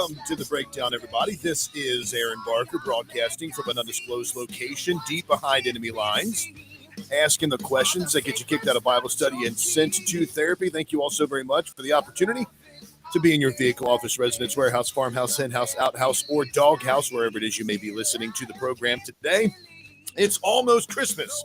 Welcome to the breakdown, everybody. This is Aaron Barker broadcasting from an undisclosed location deep behind enemy lines, asking the questions that get you kicked out of Bible study and sent to therapy. Thank you all so very much for the opportunity to be in your vehicle, office, residence, warehouse, farmhouse, hen house, outhouse, or doghouse, wherever it is you may be listening to the program today. It's almost Christmas.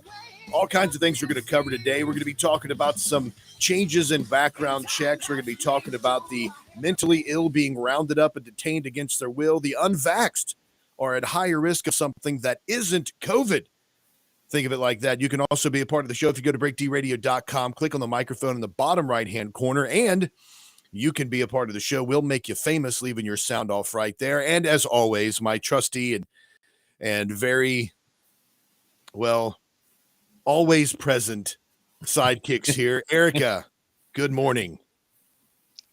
All kinds of things we're going to cover today. We're going to be talking about some changes in background checks. We're going to be talking about the mentally ill being rounded up and detained against their will. The unvaxxed are at higher risk of something that isn't COVID. Think of it like that. You can also be a part of the show if you go to breakdradio.com, click on the microphone in the bottom right-hand corner, and you can be a part of the show. We'll make you famous, leaving your sound off right there. And as always, my trusty and very, well, always present sidekicks here. Erica, good morning.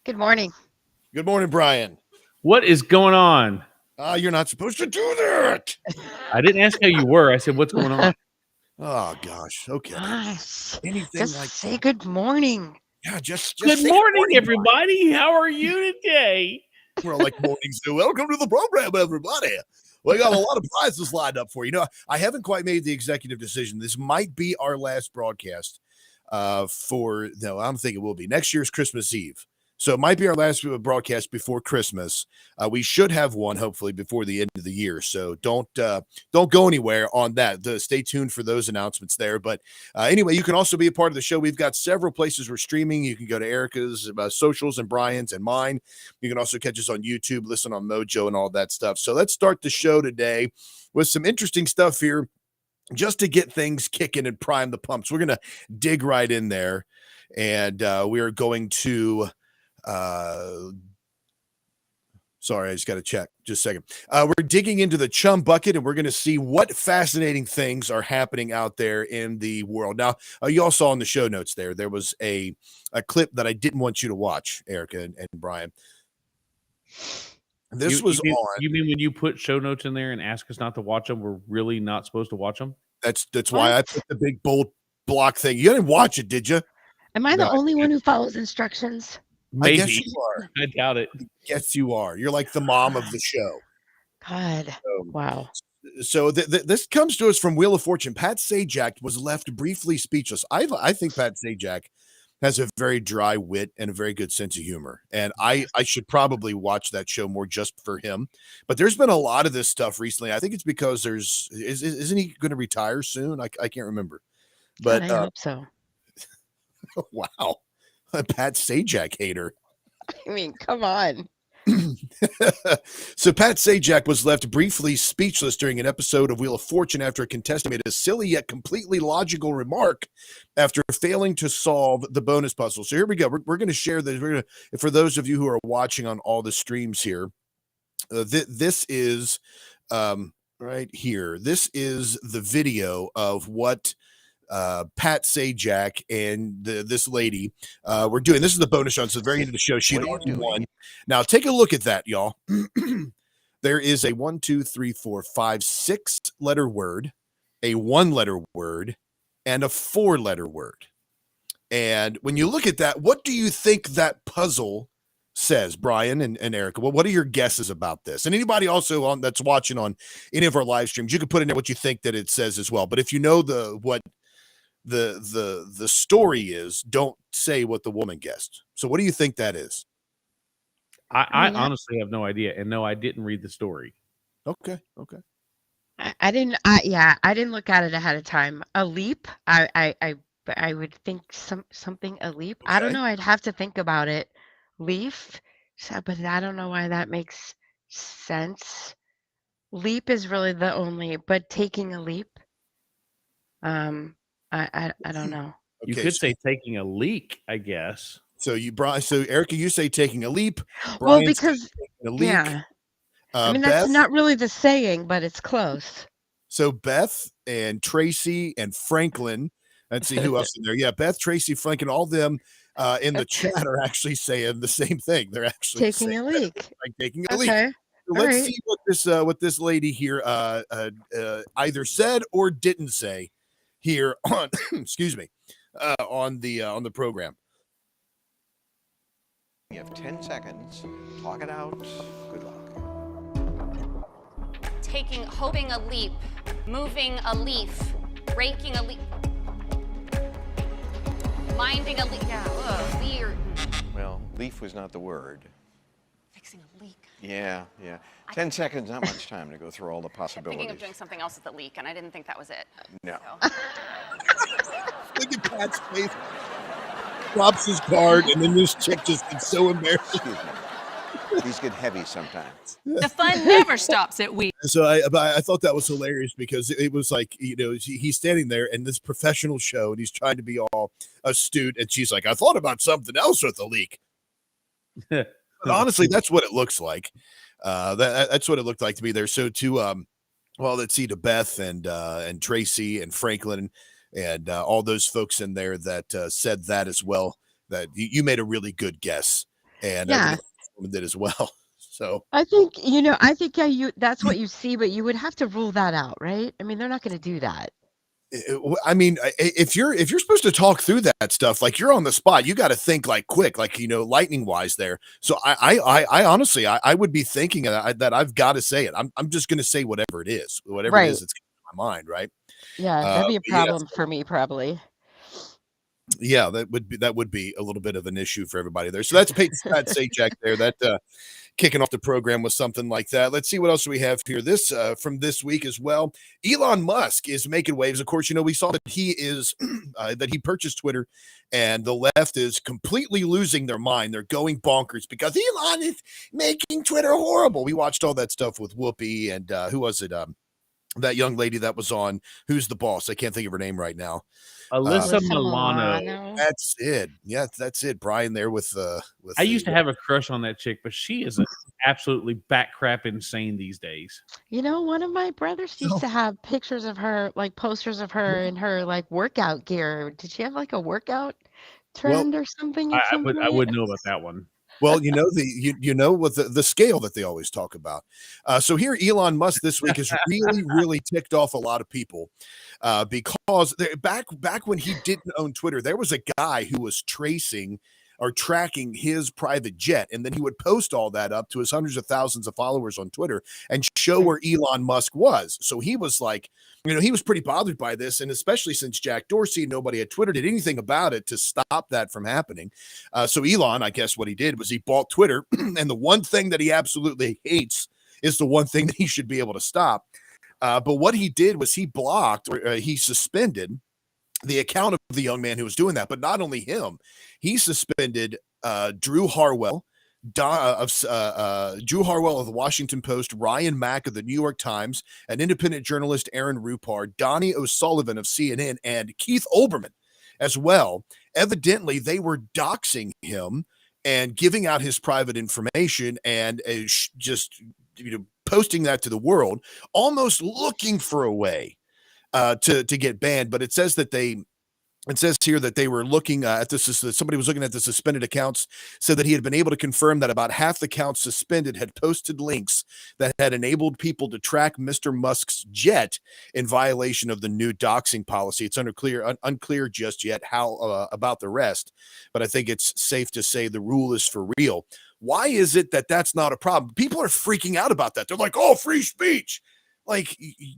Good morning. Good morning, Bryan. What is going on? You're not supposed to do that. I didn't ask how you were. I said, what's going on? Oh, gosh. Okay. Gosh, Anything just like say good morning. Yeah, just Good say morning, everybody. How are you today? We're like mornings do. Welcome to the program, everybody. We got a lot of prizes lined up for you. I haven't quite made the executive decision. This might be our last broadcast I'm thinking it will be next year's Christmas Eve. So it might be our last broadcast before Christmas. We should have one, hopefully, before the end of the year. So don't go anywhere on that. Stay tuned for those announcements there. But anyway, you can also be a part of the show. We've got several places we're streaming. You can go to Erica's socials and Bryan's and mine. You can also catch us on YouTube, listen on Mojo and all that stuff. So let's start the show today with some interesting stuff here just to get things kicking and prime the pumps. We're going to dig right in there, and we are going to sorry, I just got to check just a second. We're digging into the chum bucket, and we're going to see what fascinating things are happening out there in the world. Now, you all saw in the show notes there was a clip that I didn't want you to watch, Erica and Bryan. You mean when you put show notes in there and ask us not to watch them, we're really not supposed to watch them? That's why I put the big bold block thing. You didn't watch it, did you? Am I the only one who follows instructions? Maybe. I guess you are. I doubt it. Yes, you are. You're like the mom of the show. God. Wow. So this comes to us from Wheel of Fortune. Pat Sajak was left briefly speechless. I think Pat Sajak has a very dry wit and a very good sense of humor. And I should probably watch that show more just for him. But there's been a lot of this stuff recently. I think it's because isn't he going to retire soon? I can't remember. But God, I hope so. Wow. A Pat Sajak hater. I mean, come on. So Pat Sajak was left briefly speechless during an episode of Wheel of Fortune after a contestant made a silly yet completely logical remark after failing to solve the bonus puzzle. So here we go. We're going to share this. For those of you who are watching on all the streams here, this is right here. This is the video of what Pat Sajak and this lady we're doing. This is the bonus round, so the very end of the show she had already won. Now take a look at that, y'all. There is a 1 2 3 4 5 6 letter word, a 1-letter word, and a 4-letter word. And when you look at that, what do you think that puzzle says, Bryan and Erica? Well, what are your guesses about this? And anybody also that's watching on any of our live streams, you can put in there what you think that it says as well. But if you know what the story is, don't say what the woman guessed. So what do you think that is? I honestly have no idea, and no, I didn't read the story. Okay. I didn't look at it ahead of time. A leap. I would think something a leap. Okay. I don't know. I'd have to think about it. Leaf, but I don't know why that makes sense. Leap is really the only, but taking a leap. I don't know. You could say taking a leak, I guess. So Erica, you say taking a leap. Well, because a leak. Yeah, I mean Beth, that's not really the saying, but it's close. So Beth and Tracy and Franklin. Let's see who else in there. Yeah, Beth, Tracy, Franklin, all of them in the chat are actually saying the same thing. They're actually taking a leak. Like taking a leak. Okay. Let's see what this lady here either said or didn't say here on excuse me on the program. You have 10 seconds. Talk it out. Good luck. hoping a leap, moving a leaf, raking a leaf, minding a leaf. Yeah, weird. Well, leaf was not the word. Fixing a leak. Yeah. 10 seconds, not much time to go through all the I'm possibilities. thinking of doing something else with the leak, and I didn't think that was it. No. So. Look at Pat's face. Drops his card, and then this chick just gets so embarrassed. Excuse me. These get heavy sometimes. The fun never stops at we. So I thought that was hilarious because it was like, he's standing there in this professional show and he's trying to be all astute. And she's like, I thought about something else with the leak. But honestly, that's what it looks like. That's what it looked like to me there. So let's see, to Beth and Tracy and Franklin and all those folks in there that said that as well, that you made a really good guess. And Yeah. woman did as well. So I think, that's what you see, but you would have to rule that out, right? I mean, they're not going to do that. I mean, if you're supposed to talk through that stuff, like you're on the spot, you got to think like quick, like, lightning wise there. So I honestly, I would be thinking that I've got to say it. I'm just going to say whatever it is, Right. it is, it's in my mind. Right. Yeah. That'd be a problem for me, probably. Yeah, that would be a little bit of an issue for everybody there. So that's Pat Sajak there. That kicking off the program with something like that. Let's see what else we have here. This from this week as well. Elon Musk is making waves. Of course, we saw that he is that he purchased Twitter, and the left is completely losing their mind. They're going bonkers because Elon is making Twitter horrible. We watched all that stuff with Whoopi and who was it? That young lady that was on Who's the Boss? I can't think of her name right now. Alyssa Milano. That's it. Yeah, that's it. Brian there with I used to have a crush on that chick, but she is absolutely back crap insane these days. One of my brothers used to have pictures of her, like posters of her in her like workout gear. Did she have like a workout trend or something? I wouldn't know about that one. Well, with the scale that they always talk about. So here, Elon Musk this week has really ticked off a lot of people because back when he didn't own Twitter, there was a guy who was tracing or tracking his private jet, and then he would post all that up to his hundreds of thousands of followers on Twitter and show where Elon Musk was. So he was like, he was pretty bothered by this, and especially since Jack Dorsey, nobody at Twitter did anything about it to stop that from happening. So Elon, I guess what he did was he bought Twitter, and the one thing that he absolutely hates is the one thing that he should be able to stop. But what he did was he blocked or he suspended the account of the young man who was doing that. But not only him, he suspended Drew Harwell of the Washington Post, Ryan Mack of the New York Times, an independent journalist, Aaron Rupar, Donnie O'Sullivan of CNN, and Keith Olbermann as well. Evidently, they were doxing him and giving out his private information and just posting that to the world, almost looking for a way to get banned. But it says here that they were looking at this. Somebody was looking at the suspended accounts, said that he had been able to confirm that about half the accounts suspended had posted links that had enabled people to track Mr. Musk's jet in violation of the new doxing policy. It's unclear just yet how about the rest, but I think it's safe to say the rule is for real. Why is it that that's not a problem? People are freaking out about that. They're like, oh, free speech. Like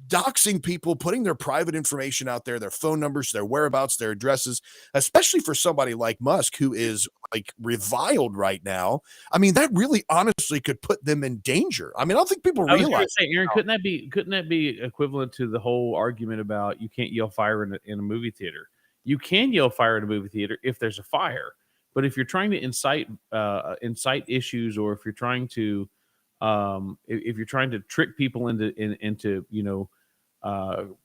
doxing people, putting their private information out there, their phone numbers, their whereabouts, their addresses, especially for somebody like Musk, who is like reviled right now. I mean, that really honestly could put them in danger. I mean, I don't think people realize. I was going to say, Aaron, couldn't that be equivalent to the whole argument about you can't yell fire in a movie theater? You can yell fire in a movie theater if there's a fire, but if you're trying to incite issues, or if you're trying to if you're trying to trick people into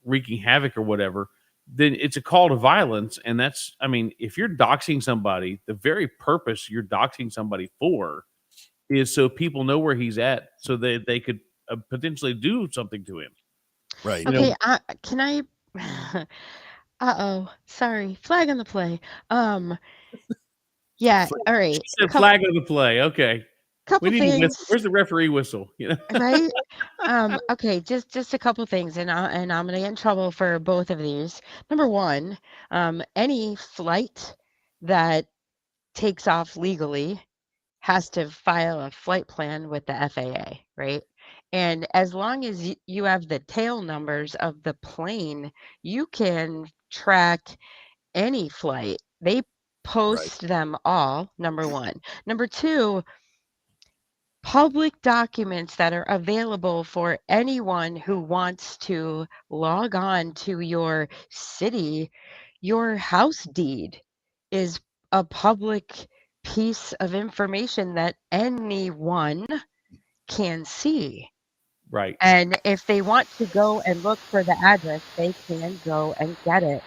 wreaking havoc or whatever, then it's a call to violence. And that's, I mean, if you're doxing somebody, the very purpose you're doxing somebody for is so people know where he's at, so that they could potentially do something to him. Right. Okay. Can I? Sorry. Flag on the play. Yeah. All right. She said flag on the play. Okay. Couple things. Where's the referee whistle? Right? Okay, just a couple things, and I'm gonna get in trouble for both of these. Number one, any flight that takes off legally has to file a flight plan with the FAA, right? And as long as you have the tail numbers of the plane, you can track any flight. They Right. post them all, number one. Number two, public documents that are available for anyone who wants to log on to your city. Your house deed is a public piece of information that anyone can see. Right. And if they want to go and look for the address, they can go and get it.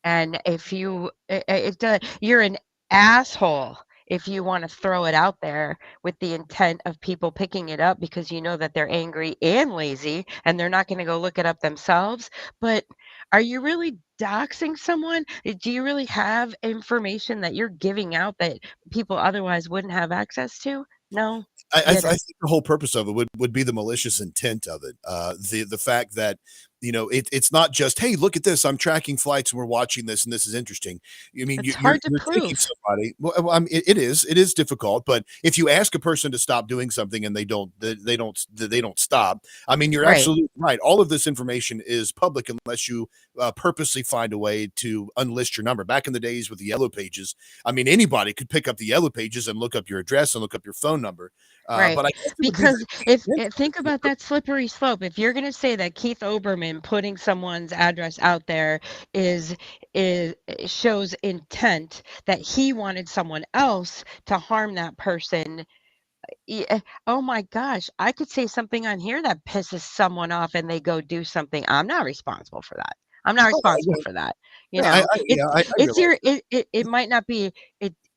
And if you it does, you're an asshole if you want to throw it out there with the intent of people picking it up because you know that they're angry and lazy and they're not going to go look it up themselves. But are you really doxing someone? Do you really have information that you're giving out that people otherwise wouldn't have access to? No, I you don't. think the whole purpose of it would be the malicious intent of it. The fact that it's not just, hey, look at this, I'm tracking flights and we're watching this and this is interesting. I mean, It's hard to you're taking prove. somebody. Well, I mean, it is difficult, but if you ask a person to stop doing something and they don't stop, I mean, you're Right. absolutely right. All of this information is public unless you purposely find a way to unlist your number. Back in the days with the yellow pages, I mean, anybody could pick up the yellow pages and look up your address and look up your phone number. Right. But I guess it would be Because if the think about that slippery slope. If you're going to say that Keith Oberman putting someone's address out there is shows intent that he wanted someone else to harm that person. Oh my gosh, I could say something on here that pisses someone off and they go do something. I'm not responsible for that. I'm not responsible for that. You Yeah, know, I it's realize. it might not be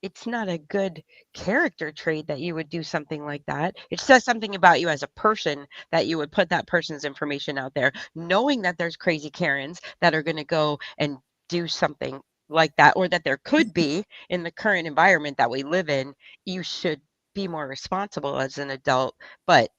it's not a good character trait that you would do something like that. It says something about you as a person that you would put that person's information out there, knowing that there's crazy Karens that are going to go and do something like that, or that there could be in the current environment that we live in. You should be more responsible as an adult, but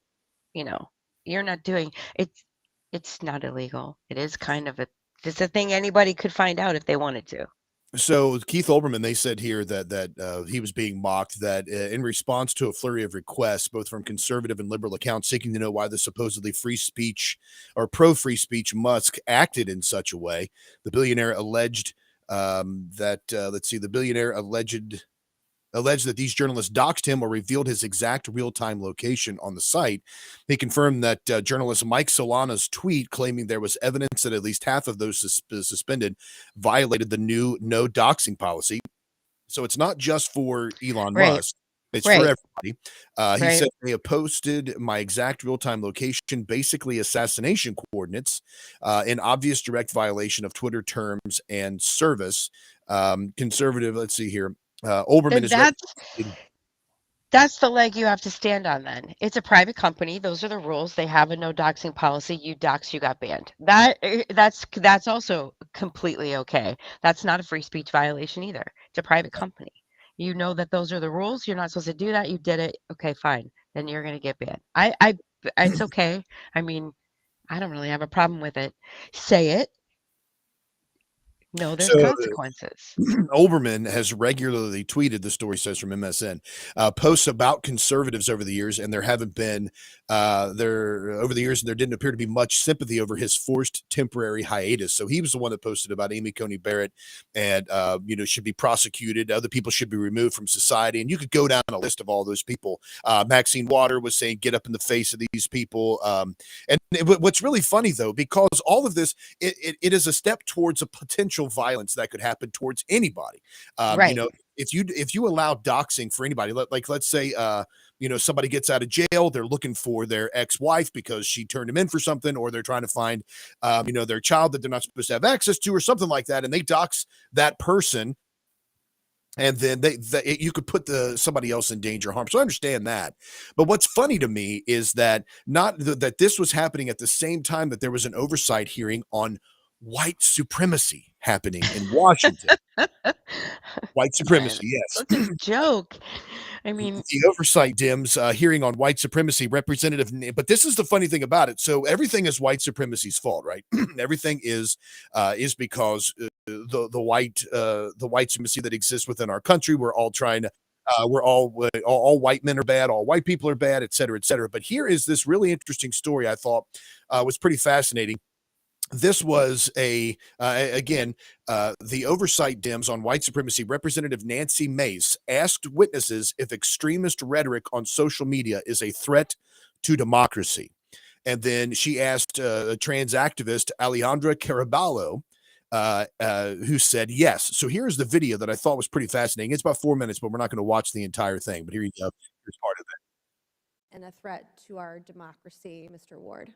you know, you're not doing it's not illegal. It is kind of it's a thing anybody could find out if they wanted to. So Keith Olbermann, they said here that he was being mocked. That in response to a flurry of requests, both from conservative and liberal accounts, seeking to know why the supposedly free speech or pro-free speech Musk acted in such a way, the billionaire alleged that let's see, the billionaire alleged that these journalists doxed him or revealed his exact real-time location on the site. He confirmed that journalist Mike Solana's tweet claiming there was evidence that at least half of those suspended violated the new no doxing policy. So it's not just for Elon Right. Musk. It's for Right. everybody. He Right. said they have posted my exact real-time location, basically assassination coordinates, in obvious direct violation of Twitter terms and service. Conservative, let's see here. Olbermann Then is that's the leg you have to stand on then. It's a private company. Those are the rules. They have a no doxing policy. You dox, you got banned. That's also completely okay. That's not a free speech violation either. It's a private company. You know that those are the rules. You're not supposed to do that. You did it. Okay, fine. Then you're going to get banned. It's okay. I mean, I don't really have a problem with it. Say it. No, there's So consequences. Olbermann has regularly tweeted, the story says from MSN, posts about conservatives over the years, and there haven't been over the years, and there didn't appear to be much sympathy over his forced temporary hiatus. So he was the one that posted about Amy Coney Barrett and should be prosecuted. Other people should be removed from society, and you could go down a list of all those people. Maxine Water was saying, "Get up in the face of these people." What's really funny though, because all of this, it is a step towards a potential violence that could happen towards anybody. Right. If you allow doxing for anybody, like let's say somebody gets out of jail, they're looking for their ex-wife because she turned him in for something, or they're trying to find their child that they're not supposed to have access to or something like that, and they dox that person. And then you could put somebody else in danger, harm. So I understand that. But what's funny to me is that that this was happening at the same time that there was an oversight hearing on white supremacy happening in Washington. White supremacy, yes. Such a joke. I mean, The oversight Dems hearing on white supremacy representative. But this is the funny thing about it. So everything is white supremacy's fault, right? Everything is because the white supremacy that exists within our country. We're all trying to We're all white men are bad, all white people are bad, et cetera, et cetera. But here is this really interesting story I thought was pretty fascinating. This was again, the oversight Dems on white supremacy. Representative Nancy Mace asked witnesses if extremist rhetoric on social media is a threat to democracy. And then she asked a trans activist, Alejandra Caraballo, who said yes. So here's the video that I thought was pretty fascinating. It's about 4 minutes, but we're not going to watch the entire thing. But here you go. Here's part of it. And a threat to our democracy, Mr. Ward.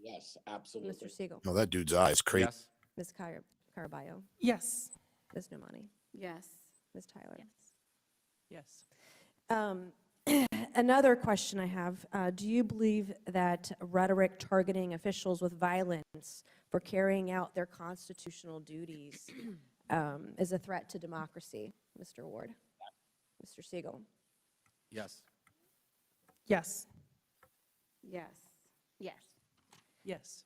Yes, absolutely. Mr. Siegel. Oh, that dude's eyes crazy. Yes. Ms. Caraballo. Yes. Ms. Nomani. Yes. Ms. Tyler. Yes. Another question I have, do you believe that rhetoric targeting officials with violence for carrying out their constitutional duties is a threat to democracy, Mr. Ward? Mr. Siegel? Yes. Yes. Yes. Yes. Yes.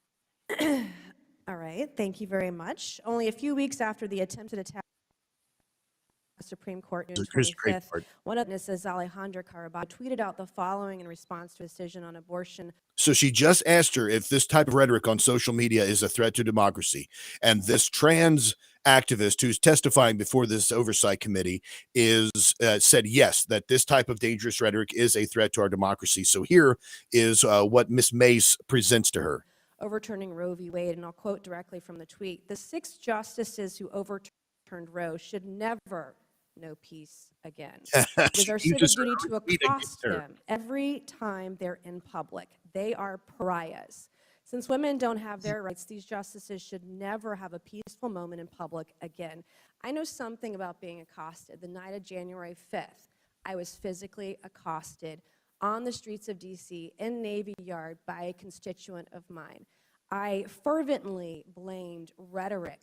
All right, thank you very much. Only a few weeks after the attempted attack on the Supreme Court, June Here's the great 25th, part. one of witnesses, Alejandra Caraballo, tweeted out the following in response to a decision on abortion. So she just asked her if this type of rhetoric on social media is a threat to democracy. And this trans activist who's testifying before this oversight committee is said yes, that this type of dangerous rhetoric is a threat to our democracy. So here is what Miss Mace presents to her. Overturning Roe v. Wade, and I'll quote directly from the tweet, "The 6 justices who overturned Roe should never know peace again. It is our You civic just duty to read against accost her. them every time they're in public. They are pariahs. Since women don't have their rights, these justices should never have a peaceful moment in public again." I know something about being accosted. The night of January 5th, I was physically accosted on the streets of DC in Navy Yard by a constituent of mine. I fervently blamed rhetoric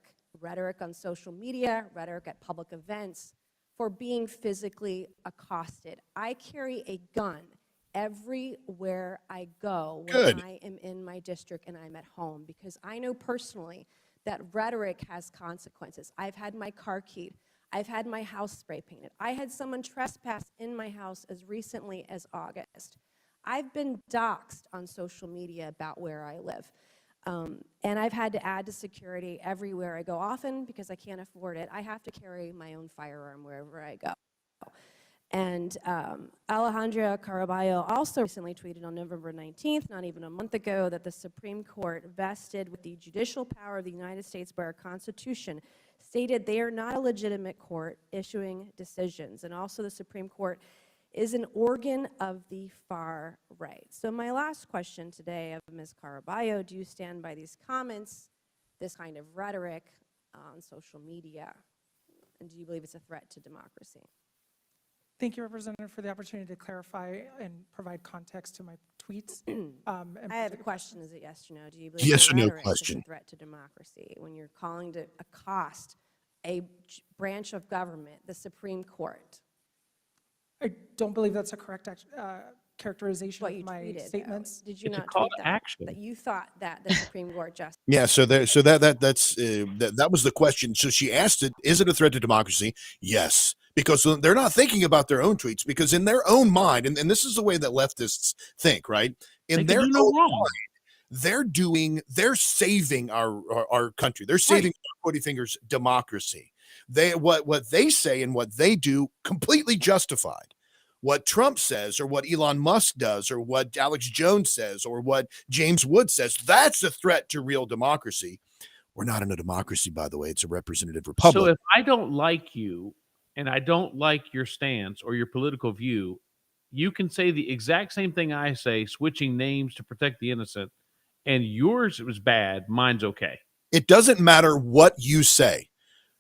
on social media, rhetoric at public events, for being physically accosted. I carry a gun everywhere I go when Good. I am in my district and I'm at home, because I know personally that rhetoric has consequences. I've had my car keyed. I've had my house spray painted. I had someone trespass in my house as recently as August. I've been doxxed on social media about where I live. And I've had to add to security everywhere I go. Often, because I can't afford it, I have to carry my own firearm wherever I go. And Alejandra Caraballo also recently tweeted on November 19th, not even a month ago, that the Supreme Court, vested with the judicial power of the United States by our Constitution, stated they are not a legitimate court issuing decisions. And also the Supreme Court is an organ of the far right. So my last question today of Ms. Caraballo, do you stand by these comments, this kind of rhetoric on social media? And do you believe it's a threat to democracy? Thank you, Representative, for the opportunity to clarify and provide context to my tweets. I have a question, is it yes or no? Do you believe Yes the or no rhetoric is question. a threat to democracy when you're calling to accost a branch of government, the Supreme Court? I don't believe that's a correct characterization What of you my tweeted, though. statements. Did you It's a not call tweet to that? action. That you thought that the Supreme Court justice Yeah, so that was the question. So she asked it, is it a threat to democracy? Yes, because they're not thinking about their own tweets, because in their own mind, and this is the way that leftists think, right? They In can their do no own wrong. they're saving our country. They're saving, quoting fingers, democracy. What they say and what they do completely justified. What Trump says, or what Elon Musk does, or what Alex Jones says, or what James Wood says, that's a threat to real democracy. We're not in a democracy, by the way. It's a representative So republic. if I don't like you and I don't like your stance or your political view, you can say the exact same thing I say, switching names to protect the innocent, and yours was bad, mine's okay. It doesn't matter what you say.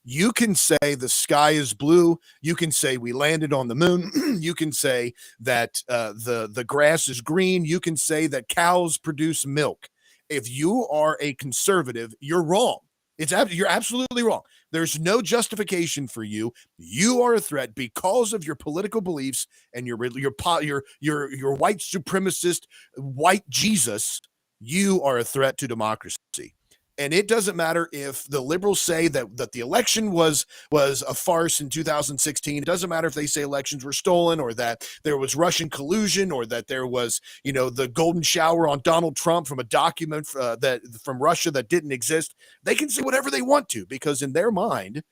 You can say the sky is blue. You can say we landed on the moon. You can say that the grass is green. You can say that cows produce milk. If you are a conservative, you're wrong. You're absolutely wrong. There's no justification for you. You are a threat because of your political beliefs and your white supremacist white Jesus. You are a threat to democracy. And it doesn't matter if the liberals say that the election was a farce in 2016. It doesn't matter if they say elections were stolen, or that there was Russian collusion, or that there was, the golden shower on Donald Trump from a document that from Russia that didn't exist. They can say whatever they want to, because in their mind,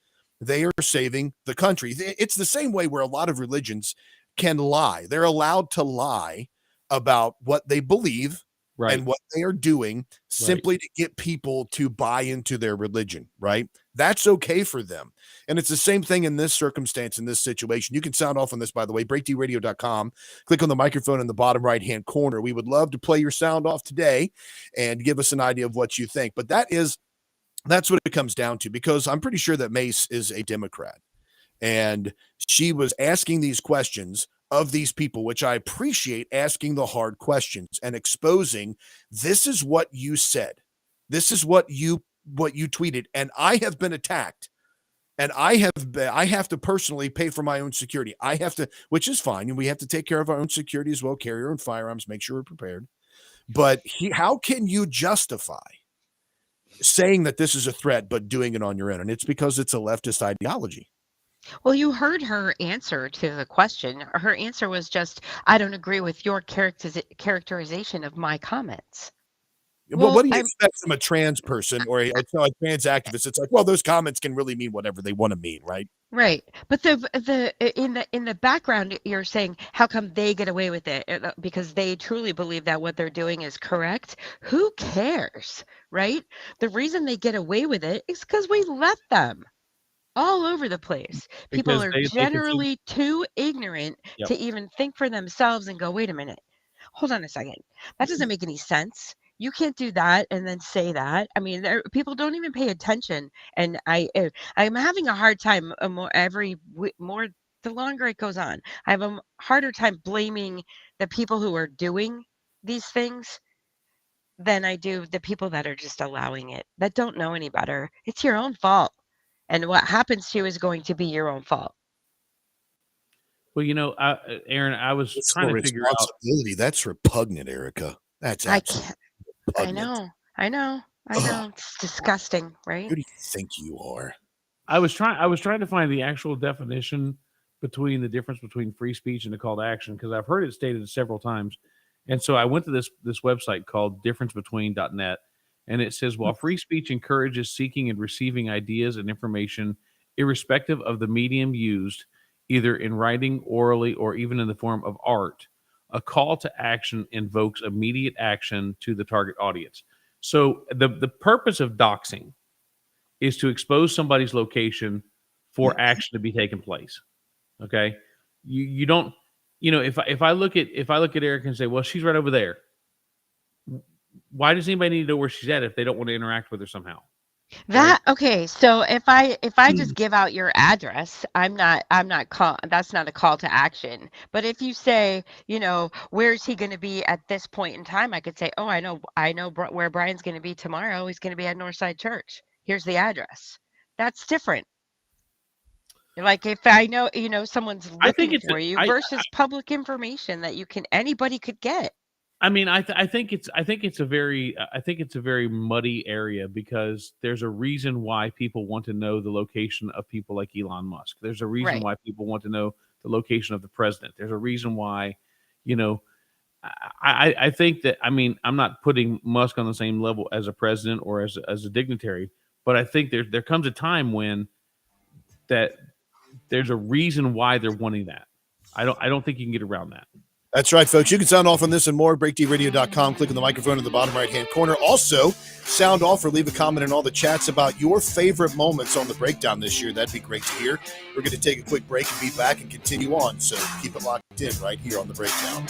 they are saving the country. It's the same way where a lot of religions can lie. They're allowed to lie about what they believe and what they are doing simply to get people to buy into their religion, right? That's okay for them. And it's the same thing in this circumstance, in this situation. You can sound off on this, by the way, breakdradio.com. Click on the microphone in the bottom right-hand corner. We would love to play your sound off today and give us an idea of what you think. But that's what it comes down to, because I'm pretty sure that Mace is a Democrat. And she was asking these questions of these people, which I appreciate, asking the hard questions and exposing, this is what you said. This is what you tweeted. And I have been attacked. And I have to personally pay for my own security. I have to, which is fine. And we have to take care of our own security as well, carry our own firearms, make sure we're prepared. But how can you justify saying that this is a threat, but doing it on your own? And it's because it's a leftist ideology. Well, you heard her answer to the question. Her answer was just, I don't agree with your characterization of my comments. Well, what do you expect from a trans person or a trans activist? It's like, well, those comments can really mean whatever they want to mean, right? Right. But in the background, you're saying, how come they get away with it? Because they truly believe that what they're doing is correct. Who cares, right? The reason they get away with it is because we let them. All over the place. People are generally too ignorant to even think for themselves and go, wait a minute, hold on a second. That doesn't make any sense. You can't do that and then say that. I mean, people don't even pay attention. And I'm having a hard time the longer it goes on. I have a harder time blaming the people who are doing these things than I do the people that are just allowing it, that don't know any better. It's your own fault. And what happens to you is going to be your own fault. Well, Aaron, I was trying to figure out. That's repugnant, Erica. That's absolutely repugnant. I know. It's disgusting, right? Who do you think you are? I was trying to find the actual definition between the difference between free speech and a call to action, because I've heard it stated several times. And so I went to this website called differencebetween.net. And it says, while free speech encourages seeking and receiving ideas and information, irrespective of the medium used, either in writing, orally, or even in the form of art, a call to action invokes immediate action to the target audience. So the purpose of doxing is to expose somebody's location for action to be taken place. Okay, you don't, if I look at Erica and say, well, she's right over there. Why does anybody need to know where she's at if they don't want to interact with her somehow? Okay, so if I just give out your address, that's not a call to action. But if you say, where is he going to be at this point in time, I could say, oh, I know where Bryan's going to be tomorrow. He's going to be at Northside Church. Here's the address. That's different. Like if I know, someone's looking for you versus public information that anybody could get. I mean, I think it's a very muddy area, because there's a reason why people want to know the location of people like Elon Musk. There's a reason why people want to know the location of the president. There's a reason why, I think that, I mean, I'm not putting Musk on the same level as a president or as a dignitary, but I think there comes a time when that there's a reason why they're wanting that. I don't think you can get around that. That's right, folks. You can sound off on this and more. BreakDRadio.com. Click on the microphone in the bottom right-hand corner. Also, sound off or leave a comment in all the chats about your favorite moments on the breakdown this year. That'd be great to hear. We're going to take a quick break and be back and continue on. So keep it locked in right here on the breakdown.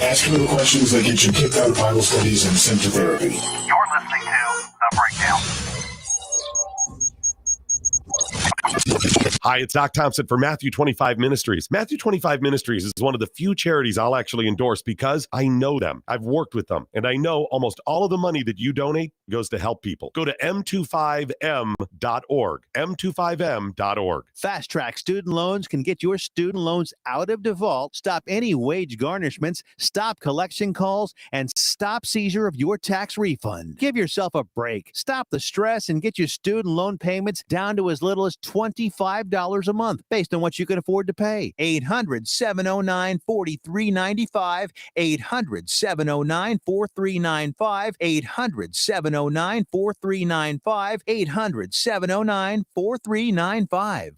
Asking the questions that get you kicked out of Bible studies and sent to therapy. You're listening to The Breakdown. Hi, it's Doc Thompson for Matthew 25 Ministries. Matthew 25 Ministries is one of the few charities I'll actually endorse because I know them. I've worked with them, and I know almost all of the money that you donate goes to help people. Go to m25m.org, m25m.org. Fast Track Student Loans can get your student loans out of default, stop any wage garnishments, stop collection calls, and stop seizure of your tax refund. Give yourself a break. Stop the stress and get your student loan payments down to as little as $25 a month based on what you can afford to pay. 800-709-4395, 800-709-4395, 800-709-4395, 800-709-4395.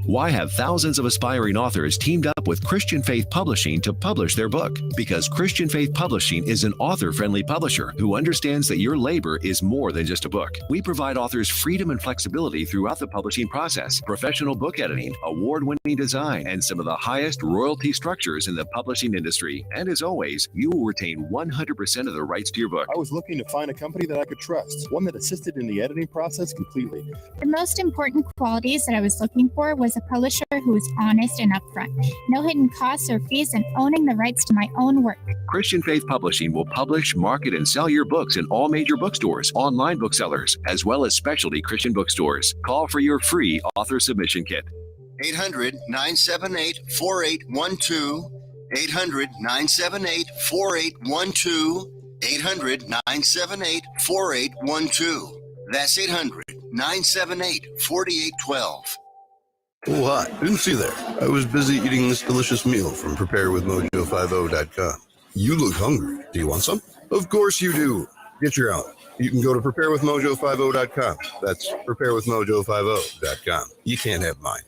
Why have thousands of aspiring authors teamed up with Christian Faith Publishing to publish their book? Because Christian Faith Publishing is an author-friendly publisher who understands that your labor is more than just a book. We provide authors freedom and flexibility throughout the publishing process, professional book editing, award-winning design, and some of the highest royalty structures in the publishing industry. And as always, you will retain 100% of the rights to your book. I was looking to find a company that I could trust, one that assisted in the editing process completely. The most important qualities that I was looking for was a publisher who was honest and upfront. No hidden costs or fees, and owning the rights to my own work. Christian Faith Publishing will publish, market, and sell your books in all major bookstores, online booksellers, as well as specialty Christian bookstores. Call for your free author submission kit. 800-978-4812. 800-978-4812. 800-978-4812. That's 800-978-4812. Oh, hi. Didn't see you there. I was busy eating this delicious meal from preparewithmojo50.com. You look hungry. Do you want some? Of course you do. Get your own. You can go to preparewithmojo50.com. That's preparewithmojo50.com. You can't have mine.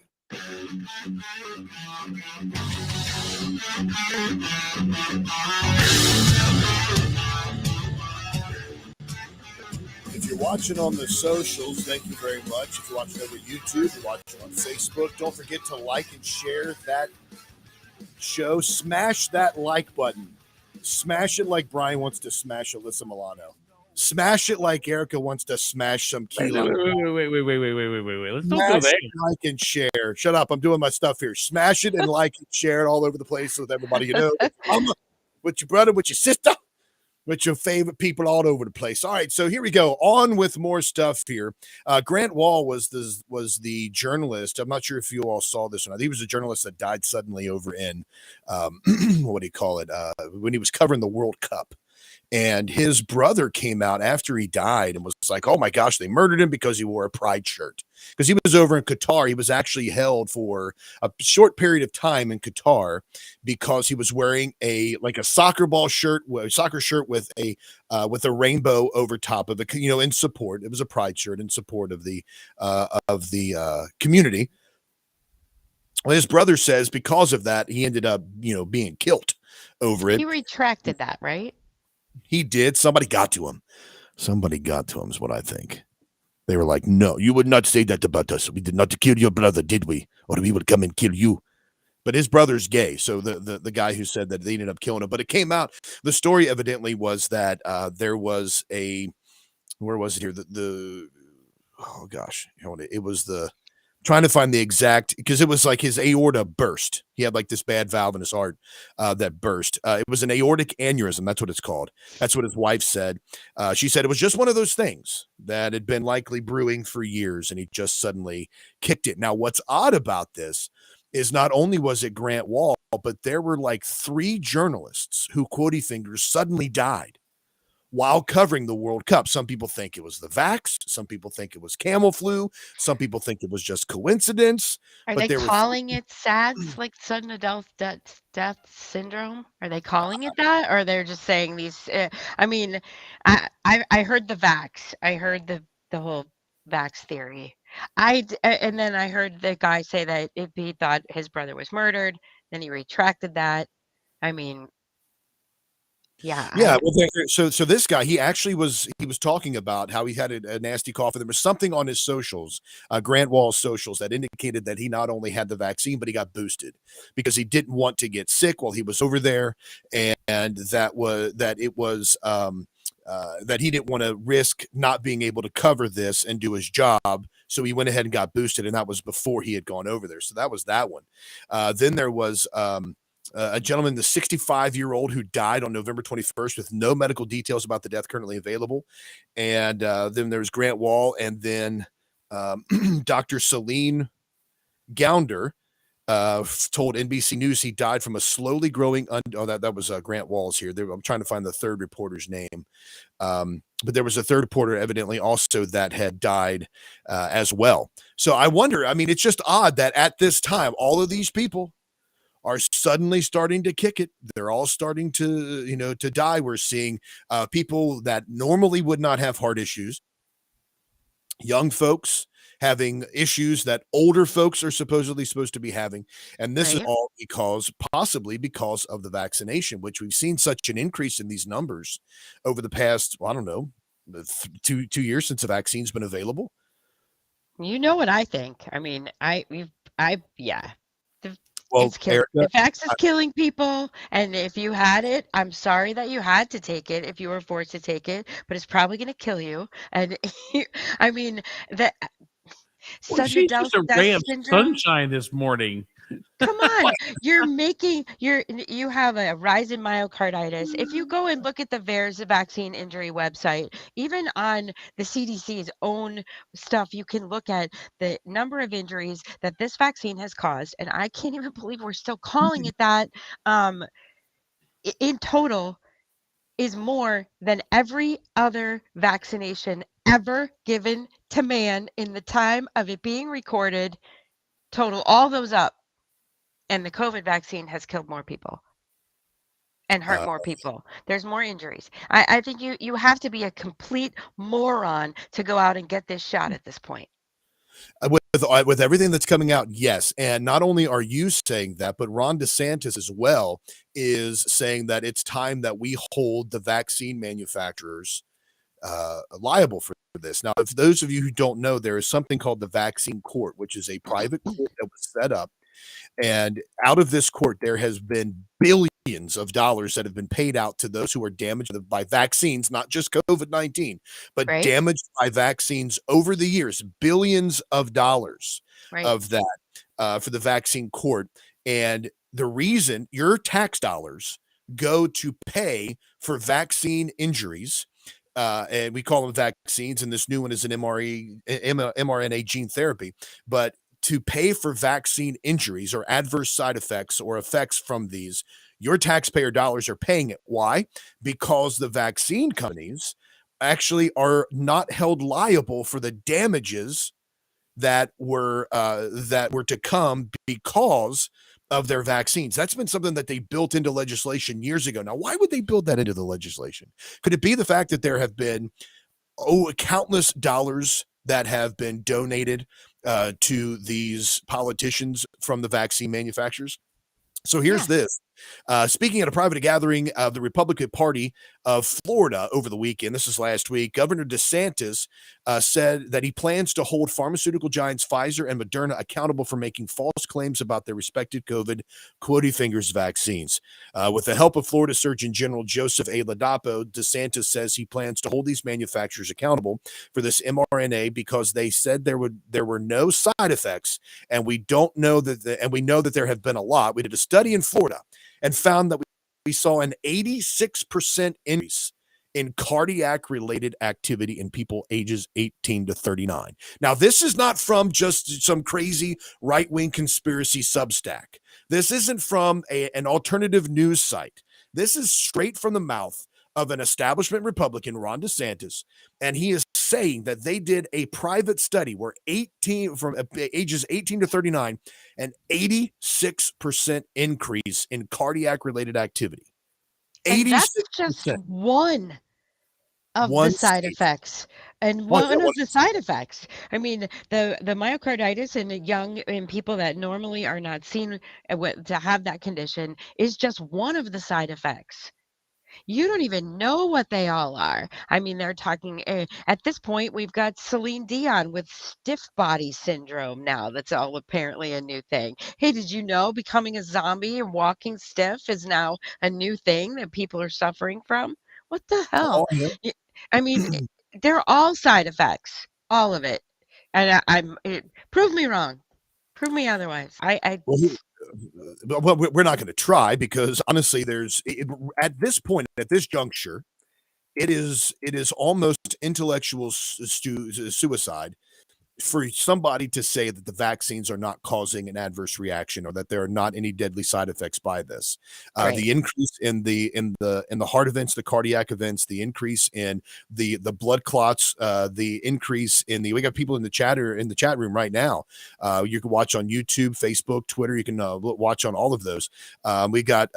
If you're watching on the socials, thank you very much. If you're watching over YouTube, you're watching on Facebook, don't forget to like and share that show. Smash that like button. Smash it like Brian wants to smash Alyssa Milano. Smash it like Erica wants to smash some kilo. Wait. Let's don't go Smash there. it, like and share. Shut up. I'm doing my stuff here. Smash it and like and share it all over the place with everybody you know. With your brother, with your sister, with your favorite people all over the place. All right, so here we go. On with more stuff here. Grant Wall was the journalist. I'm not sure if you all saw this or not. He was a journalist that died suddenly over in, what do you call it, when he was covering the World Cup. And his brother came out after he died and was like, oh my gosh, they murdered him because he wore a pride shirt. Because he was over in Qatar. He was actually held for a short period of time in Qatar because he was wearing a soccer shirt with a rainbow over top of it, in support. It was a pride shirt in support of the community. Well, his brother says because of that, he ended up, being killed over it. He retracted that, right? He did. Somebody got to him. Somebody got to him is what I think. They were like, no, you would not say that about us. We did not kill your brother, did we? Or we would come and kill you. But his brother's gay. So the guy who said that they ended up killing him. But it came out. The story evidently was that there was where was it here? Oh gosh. It was trying to find the exact, because it was like his aorta burst. He had like this bad valve in his heart that burst. It was an aortic aneurysm. That's what it's called. That's what his wife said. She said it was just one of those things that had been likely brewing for years, and he just suddenly kicked it. Now, what's odd about this is not only was it Grant Wall, but there were like 3 journalists who, quotey fingers, suddenly died while covering the World Cup. Some people think it was the vax. Some people think it was camel flu. Some people think it was just coincidence. Are they calling it SADS, like sudden adult death syndrome? Are they calling it that? Or they're just saying these? I heard the vax. I heard the whole vax theory. And then I heard the guy say that if he thought his brother was murdered, then he retracted that. I mean, yeah. Well, so this guy, he was talking about how he had a nasty cough, and there was something on his socials, Grant Wall's socials, that indicated that he not only had the vaccine, but he got boosted because he didn't want to get sick while he was over there, and that it was that he didn't want to risk not being able to cover this and do his job. So he went ahead and got boosted, and that was before he had gone over there. So that was that one. Then there was a gentleman, the 65-year-old, who died on November 21st with no medical details about the death currently available. And then there was Grant Wall, and then Dr. Celine Gounder told NBC News he died from a slowly growing. That was Grant Walls here. I'm trying to find the third reporter's name. But there was a third reporter evidently also that had died as well. So I wonder, I mean, it's just odd that at this time, all of these people are suddenly starting to kick it. They're all starting to, to die. We're seeing people that normally would not have heart issues, young folks having issues that older folks are supposedly supposed to be having. And this is all possibly because of the vaccination, which we've seen such an increase in these numbers over the past, I don't know, 2 years since the vaccine's been available. You know what I think? I mean, yeah. Well, Erica, the vax is killing people, and if you had it, I'm sorry that you had to take it if you were forced to take it, but it's probably going to kill you. And I mean, that she's just a ray of sunshine this morning. Come on, you have a rise in myocarditis. If you go and look at the VAERS vaccine injury website, even on the CDC's own stuff, you can look at the number of injuries that this vaccine has caused. And I can't even believe we're still calling it that. In total is more than every other vaccination ever given to man in the time of it being recorded. Total all those up. And the COVID vaccine has killed more people and hurt more people. There's more injuries. I think you have to be a complete moron to go out and get this shot at this point. With everything that's coming out, yes. And not only are you saying that, but Ron DeSantis as well is saying that it's time that we hold the vaccine manufacturers liable for this. Now, if those of you who don't know, there is something called the Vaccine Court, which is a private court that was set up. And out of this court, there has been billions of dollars that have been paid out to those who are damaged by vaccines, not just COVID-19, but damaged by vaccines over the years, billions of dollars of that for the vaccine court. And the reason your tax dollars go to pay for vaccine injuries, and we call them vaccines, and this new one is an mRNA gene therapy, but to pay for vaccine injuries or adverse side effects or effects from these, your taxpayer dollars are paying it. Why? Because the vaccine companies actually are not held liable for the damages that were to come because of their vaccines. That's been something that they built into legislation years ago. Now, why would they build that into the legislation? Could it be the fact that there have been countless dollars that have been donated to these politicians from the vaccine manufacturers? So here's this. Speaking at a private gathering of the Republican Party of Florida over the weekend, this is last week, Governor DeSantis said that he plans to hold pharmaceutical giants Pfizer and Moderna accountable for making false claims about their respective COVID quoty fingers vaccines. With the help of Florida Surgeon General Joseph A. Ladapo, DeSantis says he plans to hold these manufacturers accountable for this mRNA because they said there were no side effects, and we don't know that, we know that there have been a lot. We did a study in Florida and found that we saw an 86% increase in cardiac-related activity in people ages 18 to 39. Now, this is not from just some crazy right-wing conspiracy Substack. This isn't from an alternative news site. This is straight from the mouth of an establishment Republican, Ron DeSantis, and he is saying that they did a private study where from ages 18 to 39, an 86% increase in cardiac-related activity. 86%. And that's just one of the side effects. And one of the side effects, I mean, the myocarditis in people that normally are not seen to have that condition is just one of the side effects. You don't even know what they all are. I mean, they're talking at this point, we've got Celine Dion with stiff body syndrome now. That's all apparently a new thing. Hey, did you know becoming a zombie and walking stiff is now a new thing that people are suffering from? What the hell? Oh, yeah. I mean, they're all side effects, all of it. And prove me wrong. Prove me otherwise. Well, we're not going to try because honestly, at this point, at this juncture, it is almost intellectual suicide for somebody to say that the vaccines are not causing an adverse reaction or that there are not any deadly side effects by this. Right. The increase in the heart events, the cardiac events, the increase in the blood clots, the increase in we got people in the chat room right now. You can watch on YouTube, Facebook, Twitter. You can watch on all of those. We got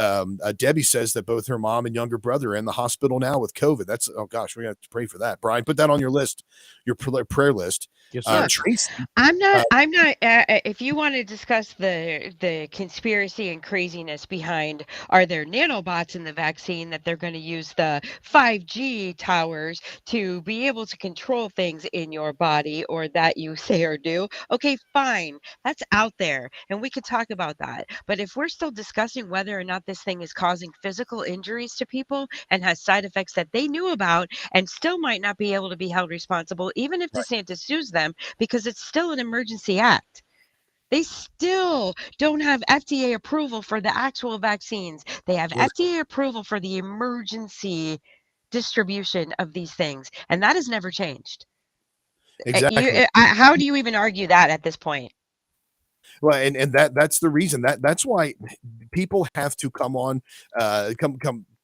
Debbie says that both her mom and younger brother are in the hospital now with COVID. That's, oh gosh, we have to pray for that. Brian, put that on your list, your prayer list. Yes, sir. Tracy, I'm not. If you want to discuss the conspiracy and craziness behind, are there nanobots in the vaccine that they're going to use the 5G towers to be able to control things in your body, or that you say or do? Okay, fine. That's out there, and we could talk about that. But if we're still discussing whether or not this thing is causing physical injuries to people and has side effects that they knew about and still might not be able to be held responsible, even if DeSantis sues them, because it's still an emergency act. They still don't have FDA approval for the actual vaccines. They have FDA approval for the emergency distribution of these things, and that has never changed. exactly. How do you even argue that at this point? Well, and that's the reason that's why people have to come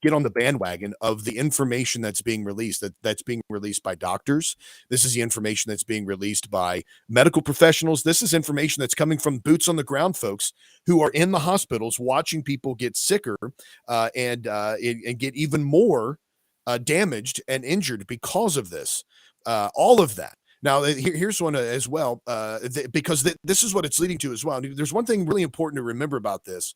get on the bandwagon of the information that's being released, that's being released by doctors. This is the information that's being released by medical professionals. This is information that's coming from boots on the ground folks who are in the hospitals watching people get sicker and get even more damaged and injured because of this. All of that. Now, here's one as well, because this is what it's leading to as well. There's one thing really important to remember about this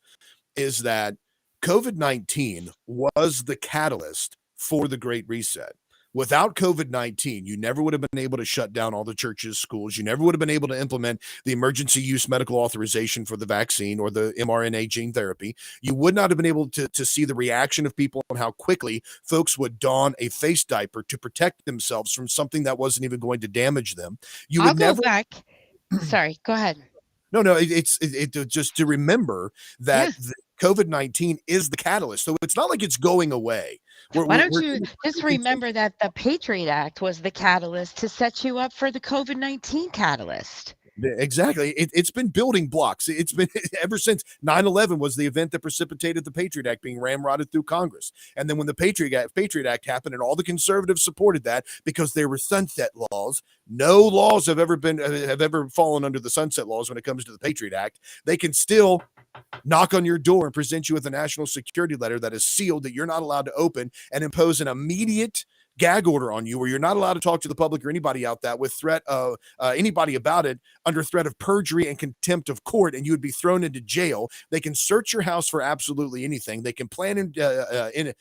is that COVID-19 was the catalyst for the Great Reset. Without COVID-19, you never would have been able to shut down all the churches, schools. You never would have been able to implement the emergency use medical authorization for the vaccine or the mRNA gene therapy. You would not have been able to see the reaction of people and how quickly folks would don a face diaper to protect themselves from something that wasn't even going to damage them. You would I'll go back. Sorry, go ahead. No, it's just to remember that COVID-19 is the catalyst. So it's not like it's going away. Why don't you just remember that the Patriot Act was the catalyst to set you up for the COVID-19 catalyst? Exactly. It's been building blocks. It's been ever since 9/11 was the event that precipitated the Patriot Act being ramrodded through Congress. And then when the Patriot Act happened and all the conservatives supported that because there were sunset laws, no laws have ever fallen under the sunset laws when it comes to the Patriot Act. They can still knock on your door and present you with a national security letter that is sealed that you're not allowed to open and impose an immediate gag order on you where you're not allowed to talk to the public or anybody out that with threat of anybody about it under threat of perjury and contempt of court, and you would be thrown into jail. They can search your house for absolutely anything. They can plan in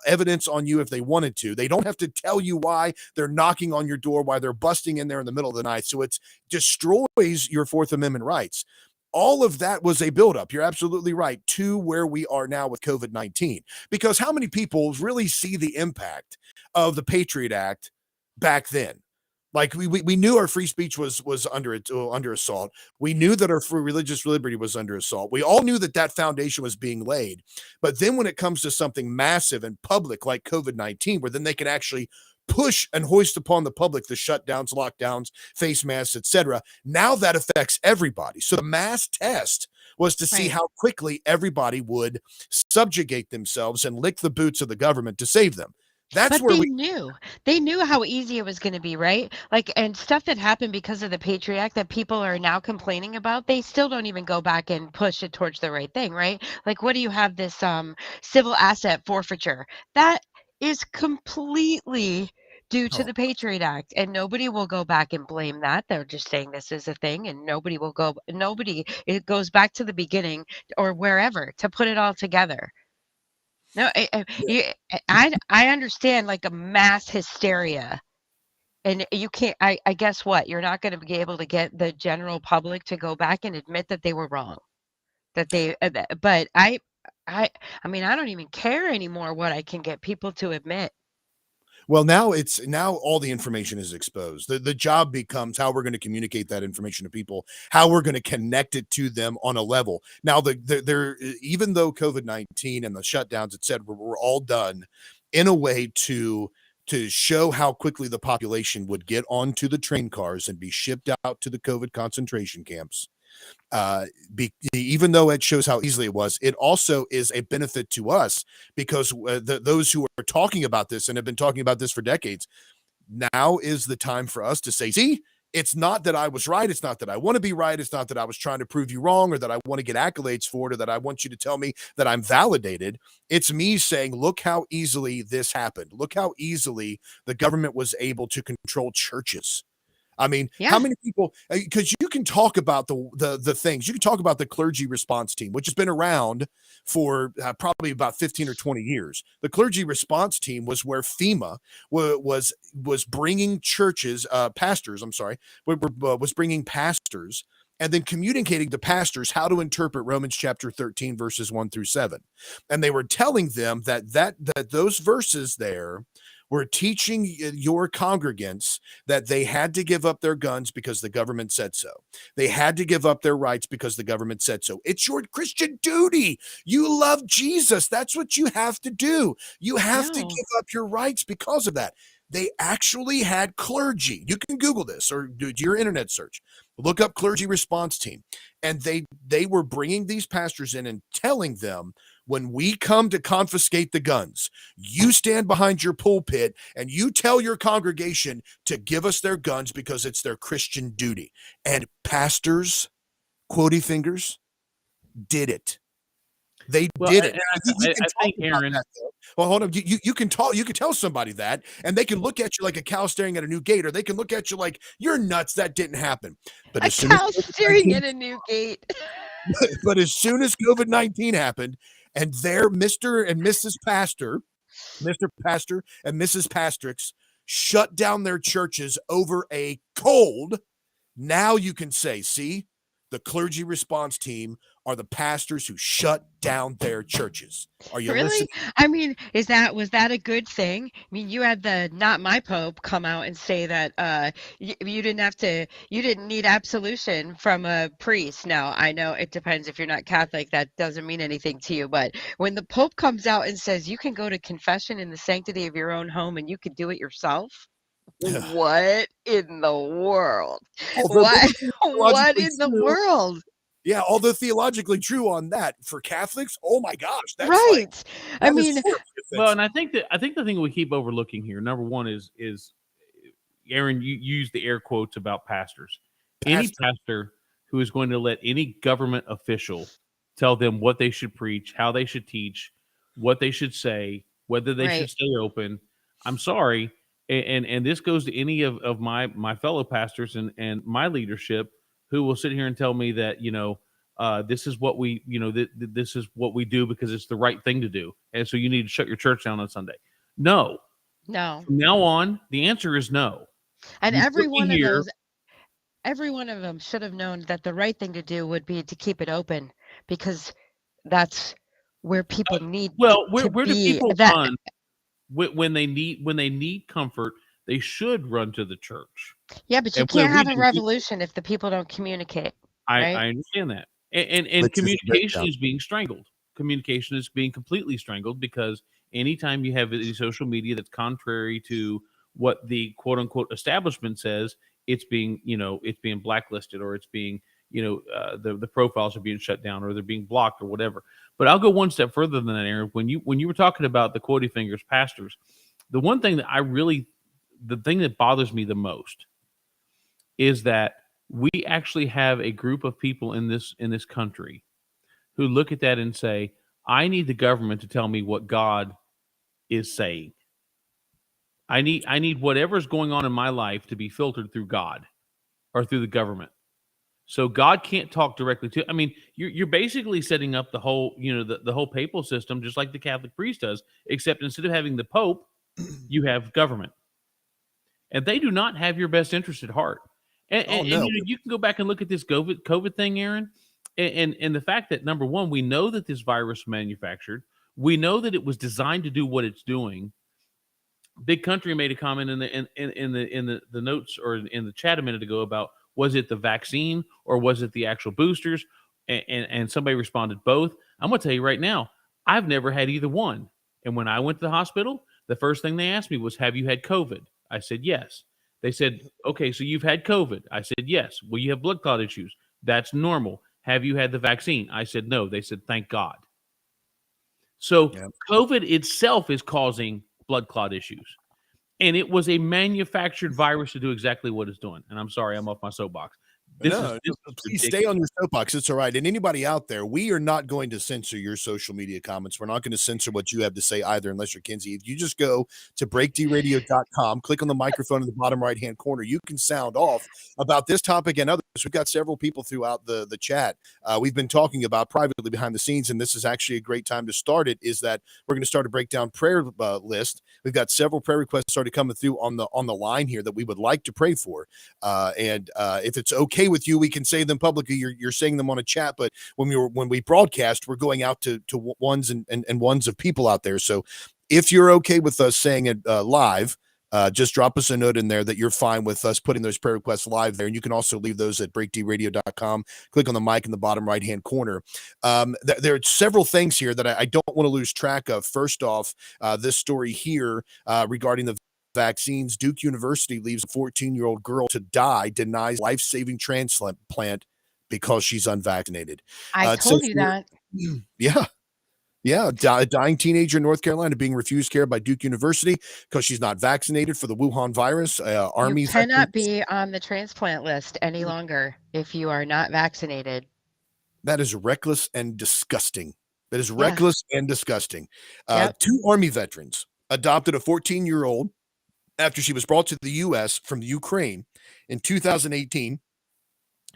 evidence on you if they wanted to. They don't have to tell you why they're knocking on your door, why they're busting in there in the middle of the night. So it destroys your Fourth Amendment rights. All of that was a buildup. You're absolutely right, to where we are now with COVID-19. Because how many people really see the impact of the Patriot Act back then? Like we knew our free speech was under assault. We knew that our free religious liberty was under assault. We all knew that foundation was being laid. But then when it comes to something massive and public like COVID-19, where then they can actually push and hoist upon the public the shutdowns, lockdowns, face masks, etc. Now that affects everybody. So the mass test was to see how quickly everybody would subjugate themselves and lick the boots of the government to save them. That's where they knew how easy it was going to be, right? Like, and stuff that happened because of the Patriot Act that people are now complaining about, they still don't even go back and push it towards the right thing, right? Like, what do you have this civil asset forfeiture? That is completely due to the Patriot Act, and nobody will go back and blame that. They're just saying this is a thing, and it goes back to the beginning or wherever to put it all together. No, I understand, like, a mass hysteria, and you can't. I guess what, you're not going to be able to get the general public to go back and admit that they were wrong. But I mean, I don't even care anymore what I can get people to admit. Well, now all the information is exposed. The job becomes how we're going to communicate that information to people, how we're going to connect it to them on a level. Now, even though COVID-19 and the shutdowns, et cetera, were all done in a way to show how quickly the population would get onto the train cars and be shipped out to the COVID concentration camps. Even though it shows how easily it was, it also is a benefit to us because those who are talking about this and have been talking about this for decades, now is the time for us to say, see, it's not that I was right. It's not that I want to be right. It's not that I was trying to prove you wrong or that I want to get accolades for it or that I want you to tell me that I'm validated. It's me saying, look how easily this happened. Look how easily the government was able to control churches. I mean, how many people, because you can talk about the things, you can talk about the clergy response team, which has been around for probably about 15 or 20 years. The clergy response team was where FEMA was bringing churches, pastors, I'm sorry, was bringing pastors and then communicating to pastors how to interpret Romans chapter 13, verses 1-7. And they were telling them that those verses there were teaching your congregants that they had to give up their guns because the government said so. They had to give up their rights because the government said so. It's your Christian duty. You love Jesus. That's what you have to do. You have to give up your rights because of that. They actually had clergy. You can Google this or do your internet search. Look up clergy response team. And they were bringing these pastors in and telling them, when we come to confiscate the guns, you stand behind your pulpit and you tell your congregation to give us their guns because it's their Christian duty. And pastors, quotey fingers, did it. They did it. I think, Aaron. Well, hold on. You can talk. You can tell somebody that, and they can look at you like a cow staring at a new gate, or they can look at you like you're nuts. That didn't happen. But a cow staring at a new gate. But as soon as COVID-19 happened, and their Mr. and Mrs. Pastor, Mr. Pastor and Mrs. Pastrix shut down their churches over a cold. Now you can say, see, the clergy response team are the pastors who shut down their churches. Are you really listening? I mean, was that a good thing? I mean, you had the Not My Pope come out and say that you didn't need absolution from a priest. Now, I know it depends. If you're not Catholic, that doesn't mean anything to you, but when the Pope comes out and says you can go to confession in the sanctity of your own home and you can do it yourself, what in the world? What in the world? Yeah, although theologically true on that, for Catholics, oh my gosh, that's right. I mean, well, and I think the thing we keep overlooking here, number one, is Aaron, you use the air quotes about pastors. Any pastor who is going to let any government official tell them what they should preach, how they should teach, what they should say, whether they should stay open, I'm sorry. And this goes to any of my fellow pastors and my leadership who will sit here and tell me that, this is what we, this is what we do because it's the right thing to do. And so you need to shut your church down on Sunday. No. No. From now on, the answer is no. And every one of them should have known that the right thing to do would be to keep it open because that's where people need where do people run when they need comfort? They should run to the church. Yeah, but you can't have a revolution if the people don't communicate. Right? I understand that. And communication is being strangled. Communication is being completely strangled because anytime you have the social media that's contrary to what the quote unquote establishment says, it's being blacklisted or it's being, the profiles are being shut down or they're being blocked or whatever. But I'll go one step further than that, Aaron. When you were talking about the quotey fingers pastors, the one thing that the thing that bothers me the most is that we actually have a group of people in this country who look at that and say, I need the government to tell me what God is saying. I need whatever's going on in my life to be filtered through God or through the government. So God can't talk directly to. I mean, you're basically setting up the whole, the whole papal system, just like the Catholic priest does, except instead of having the Pope, you have government. And they do not have your best interest at heart. And you can go back and look at this COVID thing, Aaron, and the fact that, number one, we know that this virus was manufactured. We know that it was designed to do what it's doing. Big Country made a comment in the notes or in the chat a minute ago about, was it the vaccine or was it the actual boosters? And somebody responded both. I'm going to tell you right now, I've never had either one. And when I went to the hospital, the first thing they asked me was, have you had COVID? I said, yes. They said, okay, so you've had COVID. I said, yes. Well, you have blood clot issues. That's normal. Have you had the vaccine? I said, no. They said, thank God. So COVID itself is causing blood clot issues. And it was a manufactured virus to do exactly what it's doing. And I'm sorry, I'm off my soapbox. This is please stay on your soapbox. It's all right. And anybody out there, we are not going to censor your social media comments. We're not going to censor what you have to say either, unless you're Kinsey. If you just go to breakdradio.com, click on the microphone in the bottom right-hand corner, you can sound off about this topic and others. We've got several people throughout the chat. We've been talking about privately behind the scenes, and this is actually a great time to start it, is that we're going to start a breakdown prayer list. We've got several prayer requests started coming through on the line here that we would like to pray for. And if it's okay with you, we can say them publicly. You're saying them on a chat, but when we broadcast, we're going out to ones and ones of people out there. So if you're okay with us saying it live, just drop us a note in there that you're fine with us putting those prayer requests live there. And you can also leave those at breakdradio.com. Click on the mic in the bottom right-hand corner. There are several things here that I don't want to lose track of. First off, this story here regarding the vaccines. Duke University leaves a 14-year-old girl to die, denies life-saving transplant because she's unvaccinated. I told you that. Yeah. A dying teenager in North Carolina being refused care by Duke University because she's not vaccinated for the Wuhan virus. You cannot be on the transplant list any longer if you are not vaccinated. That is reckless and disgusting. And disgusting. Two Army veterans adopted a 14-year-old after she was brought to the U.S. from the Ukraine in 2018.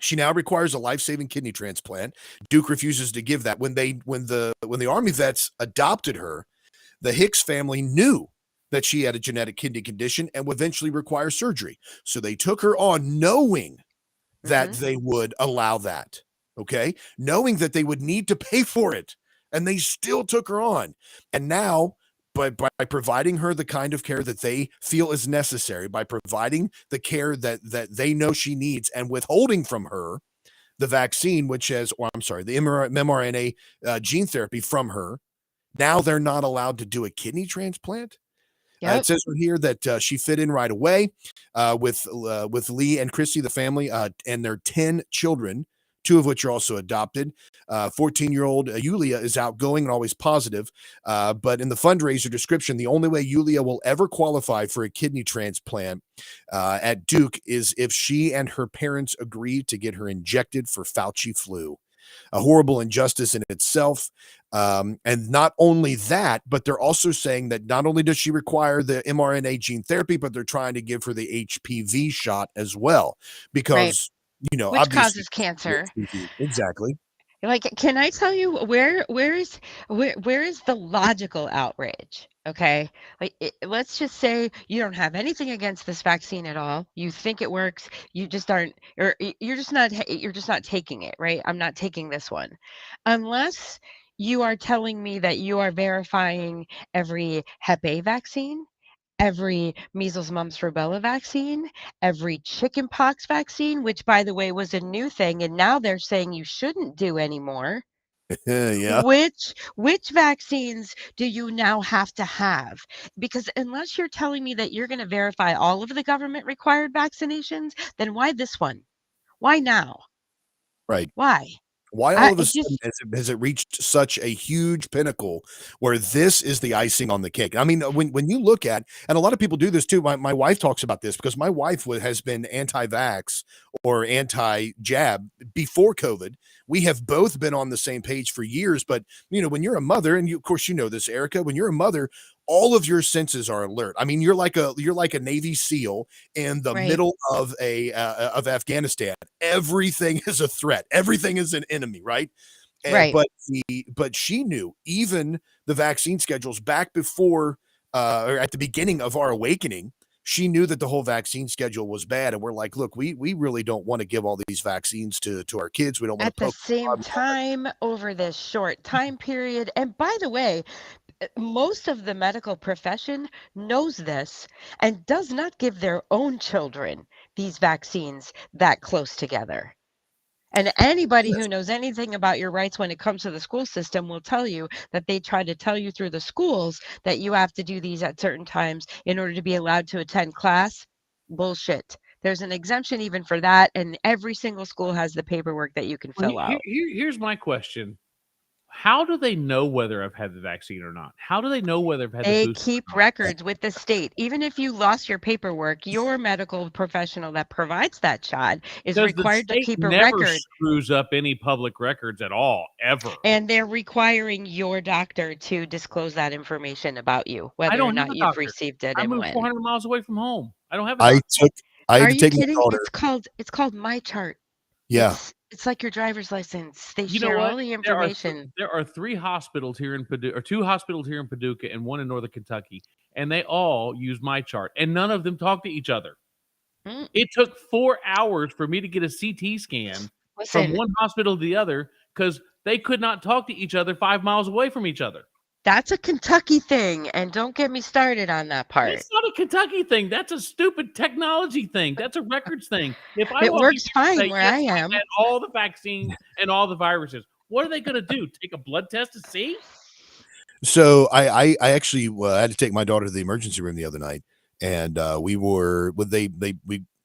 She now requires a life-saving kidney transplant. Duke refuses to give that. When the Army vets adopted her, the Hicks family knew that she had a genetic kidney condition and would eventually require surgery. So they took her on knowing that they would allow that, okay? Knowing that they would need to pay for it, and they still took her on. And now, by providing her the kind of care that they feel is necessary, by providing the care that they know she needs, and withholding from her the vaccine, the mRNA gene therapy from her, now they're not allowed to do a kidney transplant. It says here that she fit in right away with Lee and Christy, the family, and their 10 children, 2 of which are also adopted. 14-year-old Yulia is outgoing and always positive. But in the fundraiser description, the only way Yulia will ever qualify for a kidney transplant at Duke is if she and her parents agree to get her injected for Fauci flu. A horrible injustice in itself. And not only that, but they're also saying that not only does she require the mRNA gene therapy, but they're trying to give her the HPV shot as well. Because, which causes cancer. Exactly. Like, can I tell you where is the logical outrage? Okay, let's just say you don't have anything against this vaccine at all. You think it works. You just aren't, or you're just not taking it, right? I'm not taking this one, unless you are telling me that you are verifying every Hep A vaccine, every measles, mumps, rubella vaccine, every chickenpox vaccine, which, by the way, was a new thing, and now they're saying you shouldn't do anymore. Yeah. Which vaccines do you now have to have? Because unless you're telling me that you're going to verify all of the government required vaccinations, then why this one? Why now? Right. Why? Why all of a sudden has it reached such a huge pinnacle where this is the icing on the cake? I mean, when you look at, and a lot of people do this too. My wife talks about this because my wife has been anti-vax or anti-jab before COVID. We have both been on the same page for years. But, when you're a mother, and of course, you know this, Erica, when you're a mother, all of your senses are alert. I mean, you're like a Navy SEAL in the middle of of Afghanistan. Everything is a threat. Everything is an enemy, right? But she knew even the vaccine schedules back before or at the beginning of our awakening. she knew that the whole vaccine schedule was bad. And we're like, look, we really don't want to give all these vaccines to our kids. We don't want At to the poke. same time, over this short time period, and by the way, most of the medical profession knows this and does not give their own children these vaccines that close together. And anybody who knows anything about your rights when it comes to the school system will tell you that they try to tell you through the schools that you have to do these at certain times in order to be allowed to attend class. Bullshit. There's an exemption even for that, and every single school has the paperwork that you can Well, fill out. here's my question. How do they know whether I've had the vaccine or not? How do they know whether I've had the They booster? keep records with the state. Even if you lost your paperwork, your medical professional that provides that shot is Because the required to state keep a never record. screws up any public records at all, ever. And they're requiring your doctor to disclose that information about you, I whether or don't have not a you've doctor. received it I and moved when. 400 miles away from home. I don't have a I doctor. had Are to you take my kidding? daughter. It's called My Chart. Yeah. It's like your driver's license. They You know share what? all the There are information. there are 3 hospitals here in Paducah, or 2 hospitals here in Paducah and 1 in Northern Kentucky, and they all use my chart, and none of them talk to each other. Mm. It took 4 hours for me to get a CT scan from Listen, one hospital to the other because they could not talk to each other 5 miles away from each other. that's a Kentucky thing, and don't get me started on that part. That's not a Kentucky thing. That's a stupid technology thing. That's a records thing. If I It walk works in here and fine say, where yes, I am. I've had all the vaccines and all the viruses, what are they going to do? Take a blood test to see? So I actually had to take my daughter to the emergency room the other night, and we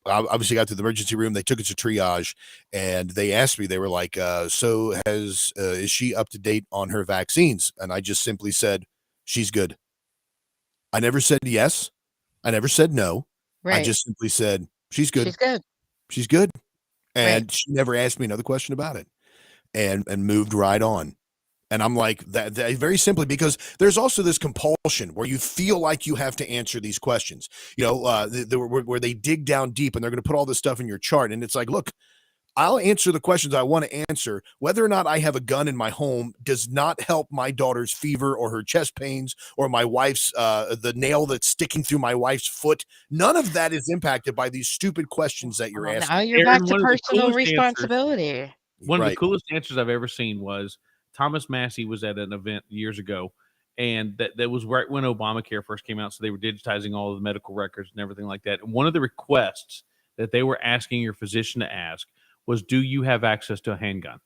obviously got to the emergency room. They took us to triage, and they asked me. They were like, "So is she up to date on her vaccines?" And I just simply said, "She's good." I never said yes. I never said no. I Right. just simply said, "She's good. She's good. She's good," Right. and she never asked me another question about it, and moved right on. And I'm like, that very simply, because there's also this compulsion where you feel like you have to answer these questions, where they dig down deep and they're going to put all this stuff in your chart. And it's like, look, I'll answer the questions I want to answer. Whether or not I have a gun in my home does not help my daughter's fever or her chest pains or my wife's, the nail that's sticking through my wife's foot. None of that is impacted by these stupid questions that you're Well, asking. now you're Aaron, back to one of the personal coolest answers- responsibility. One of the Right. coolest answers I've ever seen was Thomas Massey was at an event years ago, and that was right when Obamacare first came out. So they were digitizing all of the medical records and everything like that. And one of the requests that they were asking your physician to ask was, do you have access to a handgun?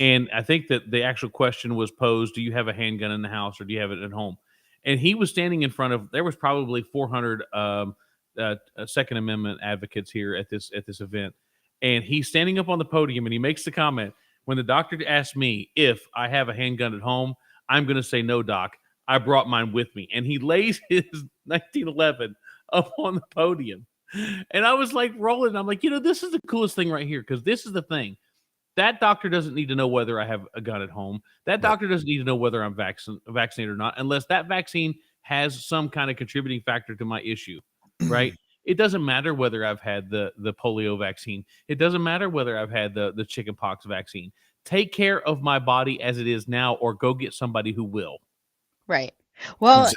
And I think that the actual question was posed, do you have a handgun in the house or do you have it at home? And he was standing in front of, there was probably 400 Second Amendment advocates here at this event. And he's standing up on the podium and he makes the comment, when the doctor asks me if I have a handgun at home, I'm going to say, no, doc, I brought mine with me. And he lays his 1911 up on the podium. And I was like rolling. I'm like, this is the coolest thing right here, because this is the thing. That doctor doesn't need to know whether I have a gun at home. That doctor doesn't need to know whether I'm vaccinated or not, unless that vaccine has some kind of contributing factor to my issue, right? It doesn't matter whether I've had the polio vaccine. It doesn't matter whether I've had the chickenpox vaccine. Take care of my body as it is now, or go get somebody who will. Right. Well,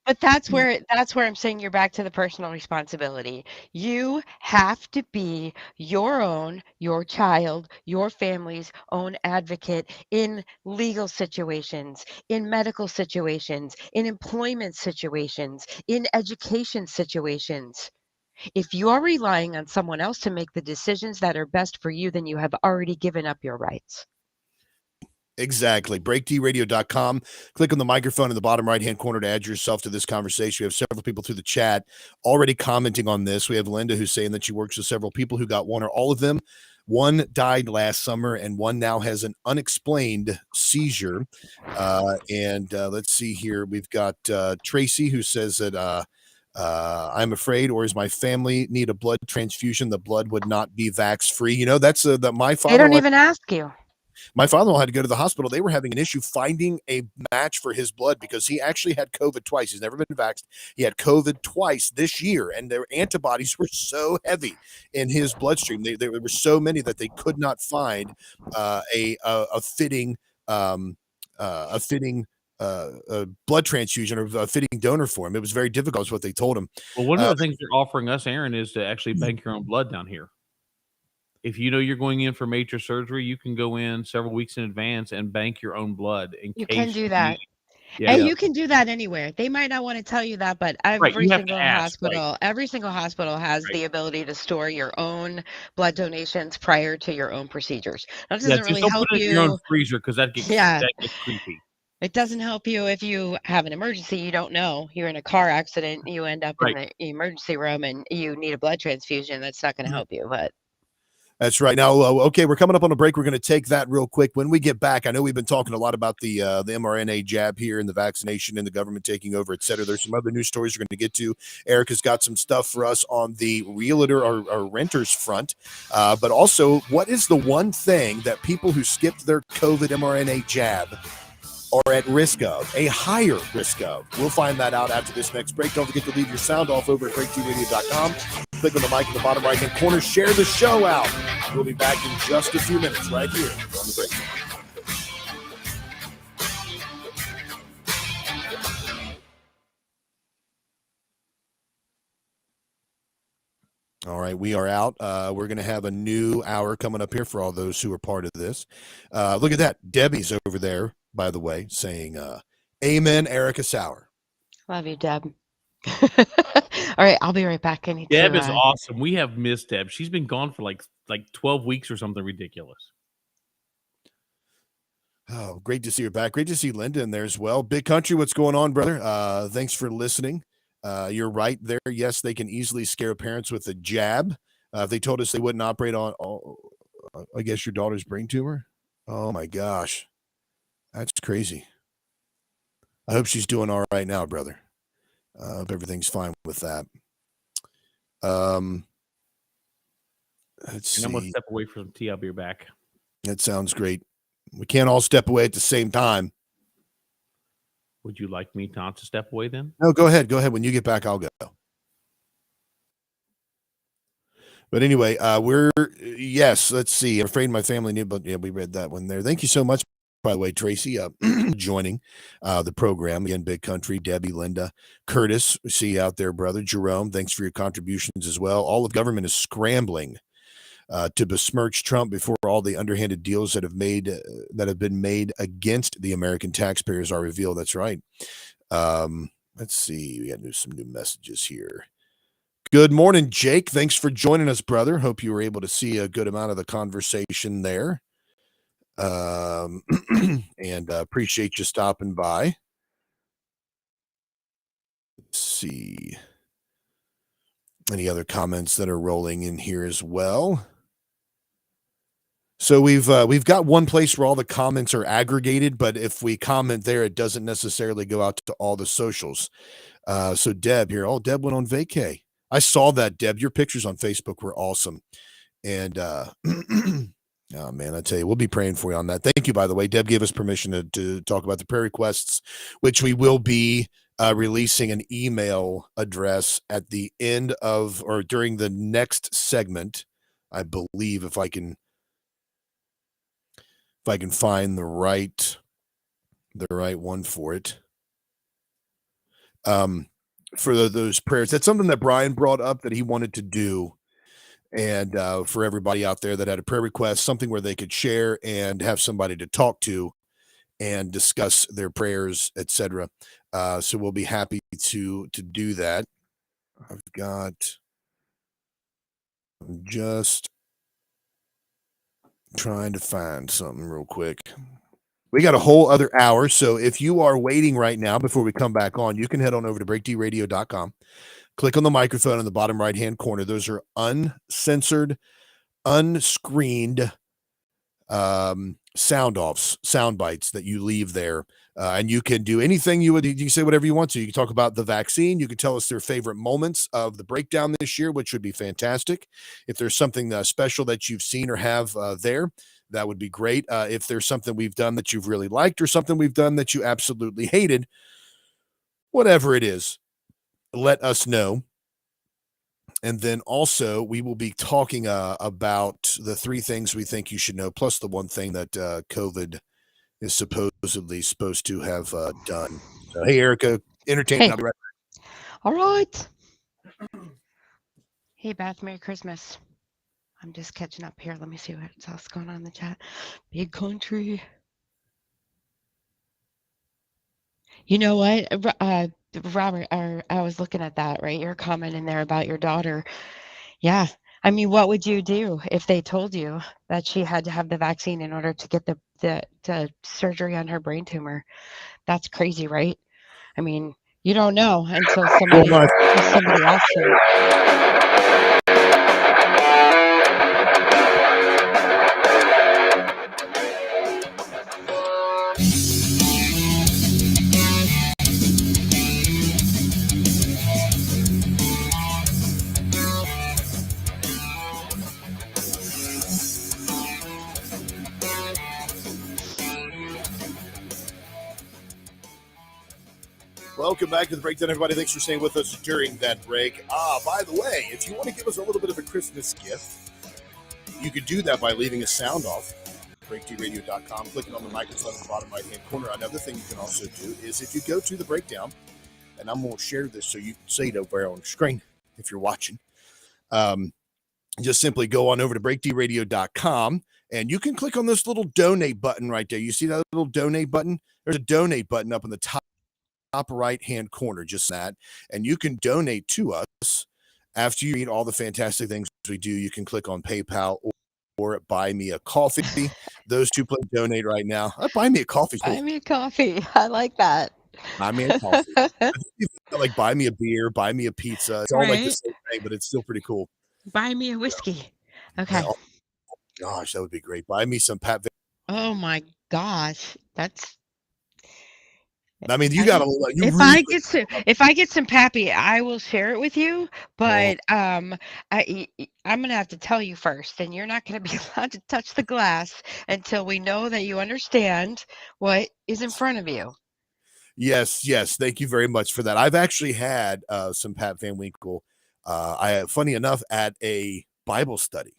but that's where I'm saying you're back to the personal responsibility. You have to be your child, your family's own advocate in legal situations, in medical situations, in employment situations, in education situations. If you're relying on someone else to make the decisions that are best for you, then you have already given up your rights. Exactly. BreakDRadio.com. Click on the microphone in the bottom right-hand corner to add yourself to this conversation. We have several people through the chat already commenting on this. We have Linda, who's saying that she works with several people who got one or all of them. One died last summer, and one now has an unexplained seizure. Let's see here. We've got Tracy, who says that I'm afraid, or is my family need a blood transfusion? The blood would not be vax-free. That's that my father. They don't even ask you. My father-in-law had to go to the hospital. They were having an issue finding a match for his blood because he actually had COVID twice. He's never been vaxxed. He had COVID twice this year, and their antibodies were so heavy in his bloodstream. There were so many that they could not find a fitting a blood transfusion or a fitting donor for him. It was very difficult, is what they told him. Well, one of the things they're offering us, Aaron, is to actually bank your own blood down here. If you know you're going in for major surgery, you can go in several weeks in advance and bank your own blood in You case can do that. Yeah. And you can do that anywhere. They might not want to tell you that, but every you have to single ask, right. hospital has the ability to store your own blood donations prior to your own procedures. That doesn't Just really don't help put it in your own you. freezer because that gets creepy. It doesn't help you if you have an emergency. You don't know. You're in a car accident. You end up in the emergency room and you need a blood transfusion. That's not going to help you. But That's right. Now, okay, we're coming up on a break. We're going to take that real quick. When we get back, I know we've been talking a lot about the mRNA jab here and the vaccination and the government taking over, et cetera. There's some other news stories we're going to get to. Erica's got some stuff for us on the realtor or renters front. But also, what is the one thing that people who skipped their COVID mRNA jab are at risk of, a higher risk of? We'll find that out after this next break. Don't forget to leave your sound off over at breaktradio.com. Click on the mic in the bottom right-hand corner. Share the show out. We'll be back in just a few minutes right here on the break. All right, we are out. We're going to have a new hour coming up here for all those who are part of this. Look at that. Debbie's over there, by the way, saying, amen, Erica Sauer. love you, Deb. All right, I'll be right back. I need Deb to, is awesome. We have missed Deb. She's been gone for like 12 weeks or something ridiculous. Oh, great to see her back. Great to see Linda in there as well. Big Country, what's going on, brother? Thanks for listening. You're right there. Yes, they can easily scare parents with a jab. If they told us they wouldn't operate on, I guess, your daughter's brain tumor. Oh, my gosh. That's crazy. I hope she's doing all right now, brother. If everything's fine with that. Let's see. I'm going to step away from some tea. I'll be back. That sounds great. We can't all step away at the same time. Would you like me not to step away then? No, go ahead. Go ahead. When you get back, I'll go. But anyway, yes, let's see. I'm afraid my family knew, but yeah, we read that one there. Thank you so much, by the way, Tracy, joining the program. Again, Big Country, Debbie, Linda, Curtis, we see you out there, brother. Jerome, thanks for your contributions as well. All of government is scrambling to besmirch Trump before all the underhanded deals that have been made against the American taxpayers are revealed. That's right. Let's see. We got some new messages here. Good morning, Jake. Thanks for joining us, brother. Hope you were able to see a good amount of the conversation there. And appreciate you stopping by. Let's see. Any other comments that are rolling in here as well? So we've got one place where all the comments are aggregated, but if we comment there, it doesn't necessarily go out to all the socials. So Deb here. Oh, Deb went on vacay. I saw that, Deb. Your pictures on Facebook were awesome. And oh man, I tell you, we'll be praying for you on that. Thank you, by the way. Deb gave us permission to talk about the prayer requests, which we will be releasing an email address at the end of or during the next segment, I believe, if I can find the right one for it. For those prayers, that's something that Bryan brought up that he wanted to do. And for everybody out there that had a prayer request, something where they could share and have somebody to talk to and discuss their prayers, etc. So we'll be happy to do that. I'm just trying to find something real quick. We got a whole other hour. So if you are waiting right now before we come back on, you can head on over to breakdradio.com. Click on the microphone in the bottom right-hand corner. Those are uncensored, unscreened sound bites that you leave there. And you can do anything you can say whatever you want to. You can talk about the vaccine. You can tell us their favorite moments of the breakdown this year, which would be fantastic. If there's something special that you've seen or have there, that would be great. If there's something we've done that you've really liked or something we've done that you absolutely hated, whatever it is, let us know. And then also we will be talking about the 3 things we think you should know, plus the one thing that COVID is supposedly supposed to have done. So, hey, Erica, entertain. Hey. I'll be right back. All right. Hey, Beth, Merry Christmas. I'm just catching up here. Let me see what else going on in the chat. Big country. You know what, Robert, I was looking at that, right? Your comment in there about your daughter. Yeah. I mean, what would you do if they told you that she had to have the vaccine in order to get the surgery on her brain tumor? That's crazy, right? I mean, you don't know until somebody asks you. Welcome back to the breakdown, everybody. Thanks for staying with us during that break. By the way, if you want to give us a little bit of a Christmas gift, you could do that by leaving a sound off. BreakDRadio.com, clicking on the microphone in the bottom right-hand corner. Another thing you can also do is if you go to the breakdown, and I'm going to share this so you can see it over on the screen if you're watching. Just simply go on over to BreakDRadio.com, and you can click on this little donate button right there. You see that little donate button? There's a donate button up in the top right-hand corner, just that. And you can donate to us after you read all the fantastic things we do. You can click on PayPal or buy me a coffee. Those two play donate right now. Buy me a coffee. Buy me a coffee. I like that. Buy me a coffee. Like buy me a beer, buy me a pizza. It's all like the same thing, but it's still pretty cool. Buy me a whiskey. Okay. Oh, gosh, that would be great. Buy me some Pat. Oh my gosh, that's. I mean, you got to. If I get some Pappy, I will share it with you. But I'm gonna have to tell you first, and you're not gonna be allowed to touch the glass until we know that you understand what is in front of you. Yes. Thank you very much for that. I've actually had some Pat Van Winkle. Funny enough, at a Bible study.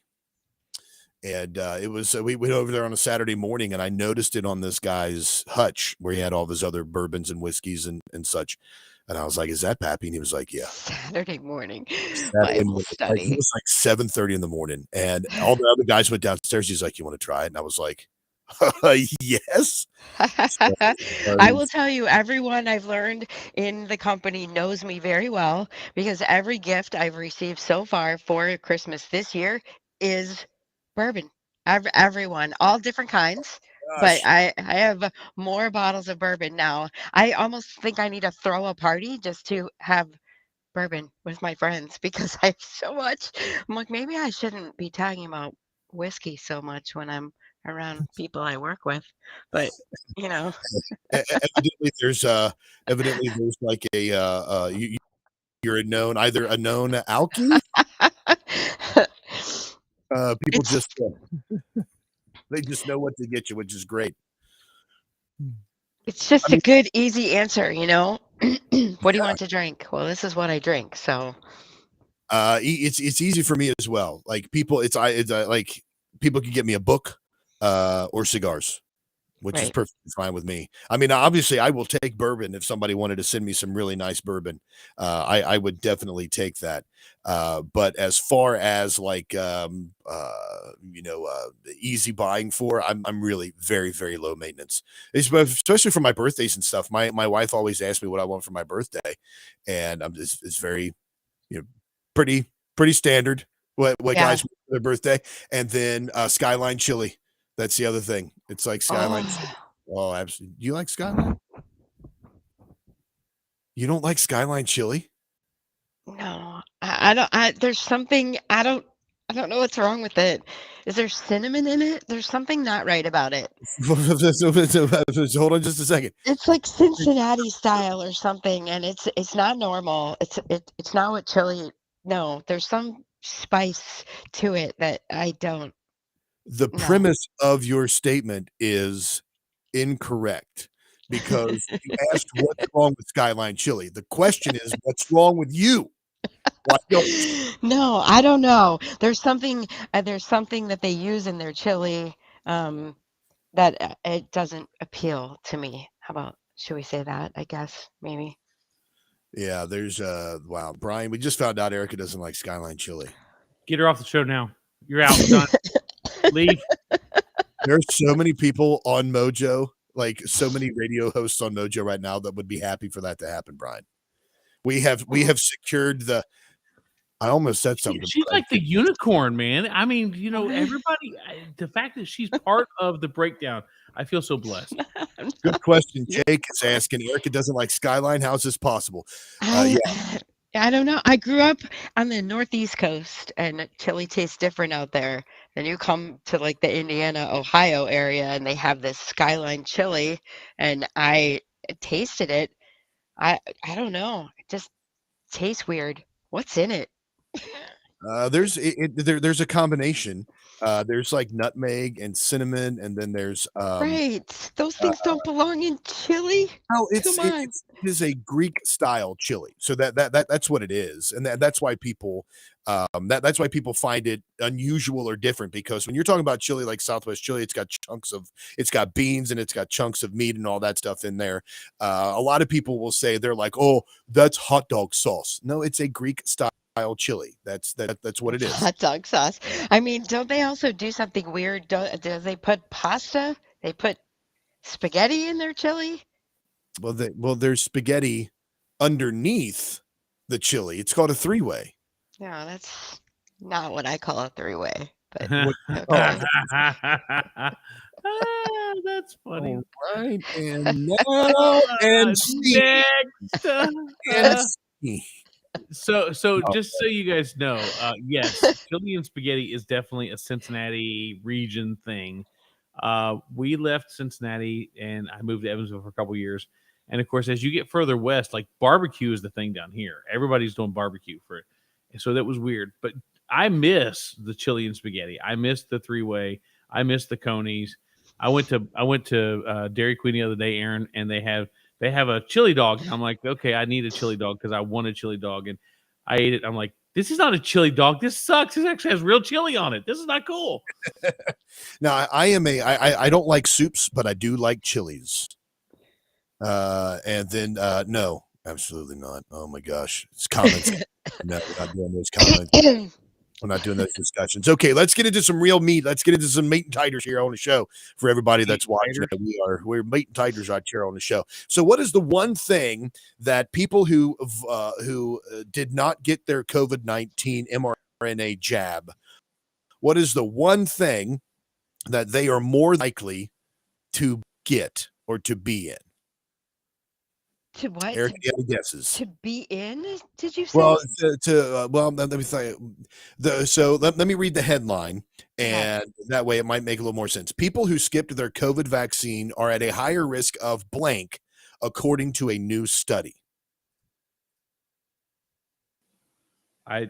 And it was we went over there on a Saturday morning, and I noticed it on this guy's hutch where he had all of his other bourbons and whiskeys and such. And I was like, "Is that Pappy?" And he was like, "Yeah." Saturday morning Bible study. It was like 7:30 in the morning, and all the other guys went downstairs. He's like, "You want to try it?" And I was like, "Yes." I will tell you, everyone I've learned in the company knows me very well, because every gift I've received so far for Christmas this year is bourbon. Everyone, all different kinds. But I have more bottles of bourbon now. I almost think I need to throw a party just to have bourbon with my friends, because I have so much. I'm like, maybe I shouldn't be talking about whiskey so much when I'm around people I work with. But you know, evidently there's like a you're either a known alky. People just they just know what to get you, which is great. It's just a good, easy answer, you know. What do you want to drink? Well, this is what I drink. So it's easy for me as well. Like people, it's like people can get me a book or cigars, which is perfectly fine with me. I mean, obviously, I will take bourbon if somebody wanted to send me some really nice bourbon. I would definitely take that. But as far as like easy buying for, I'm really very, very low maintenance, especially for my birthdays and stuff. My wife always asks me what I want for my birthday, and it's very pretty standard what guys want for their birthday. And then Skyline chili. That's the other thing. It's like Skyline. Oh, absolutely. Do you like Skyline? You don't like Skyline chili? no, I don't. There's something I don't know what's wrong with it. Is there cinnamon in it? There's something not right about it. Hold on just a second. It's like Cincinnati style or something, and it's not normal. It's not what chili. No, there's some spice to it that I don't. The premise of your statement is incorrect, because you asked what's wrong with Skyline chili. The question is, what's wrong with you? No, I don't know. There's something that they use in their chili. that it doesn't appeal to me. How about, should we say that? I guess maybe. Yeah, there's wow, Brian, we just found out Erica doesn't like Skyline chili. Get her off the show now. You're out. Done. Leave. There's so many people on Mojo, like so many radio hosts on Mojo right now that would be happy for that to happen, Brian. We have secured the. I almost said something. She's like the unicorn, man. I mean, you know, everybody. The fact that she's part of the breakdown, I feel so blessed. Good question. Jake is asking. Erica doesn't like Skyline. How's this possible? I don't know. I grew up on the Northeast coast, and chili tastes different out there. Then you come to like the Indiana, Ohio area, and they have this Skyline chili, and I tasted it. I don't know. It just tastes weird. What's in it? There's a combination. There's like nutmeg and cinnamon, and then there's Right. Those things don't belong in chili. No, Come on. it is a Greek style chili, so that's what it is, and that's why people that's why people find it unusual or different, because when you're talking about chili like Southwest chili, it's got beans and it's got chunks of meat and all that stuff in there. A lot of people will say, they're like, oh, that's hot dog sauce. No, it's a Greek style chili. That's what it is. Hot dog sauce. I mean, don't they also do something weird? Do they put pasta? They put spaghetti in their chili? Well, there's spaghetti underneath the chili. It's called a three-way. No, that's not what I call a three-way. But Oh, That's funny. all right, and now and Next. and see. So just so you guys know, yes, chili and spaghetti is definitely a Cincinnati region thing. We left Cincinnati and I moved to Evansville for a couple years. And of course, as you get further west, like barbecue is the thing down here. Everybody's doing barbecue for it. And so that was weird. But I miss the chili and spaghetti. I miss the three-way. I miss the conies. I went to Dairy Queen the other day, Aaron, and they have a chili dog. And I'm like, okay, I need a chili dog because I want a chili dog. And I ate it. I'm like, this is not a chili dog. This sucks. This actually has real chili on it. This is not cool. Now, I don't like soups, but I do like chilies. And then no, absolutely not. Oh my gosh, it's comments. No, we're not doing those comments. We're not doing those discussions. Okay, let's get into some real meat. Let's get into some meat and titers here on the show for everybody that's watching. We're meat and titers right here on the show. So, what is the one thing that people who did not get their COVID-19 mRNA jab? What is the one thing that they are more likely to get or to be in? To what? Eric, you have any guesses? To be in? Did you say? Well, let me say let me read the headline, and that way it might make a little more sense. People who skipped their COVID vaccine are at a higher risk of blank, according to a new study. I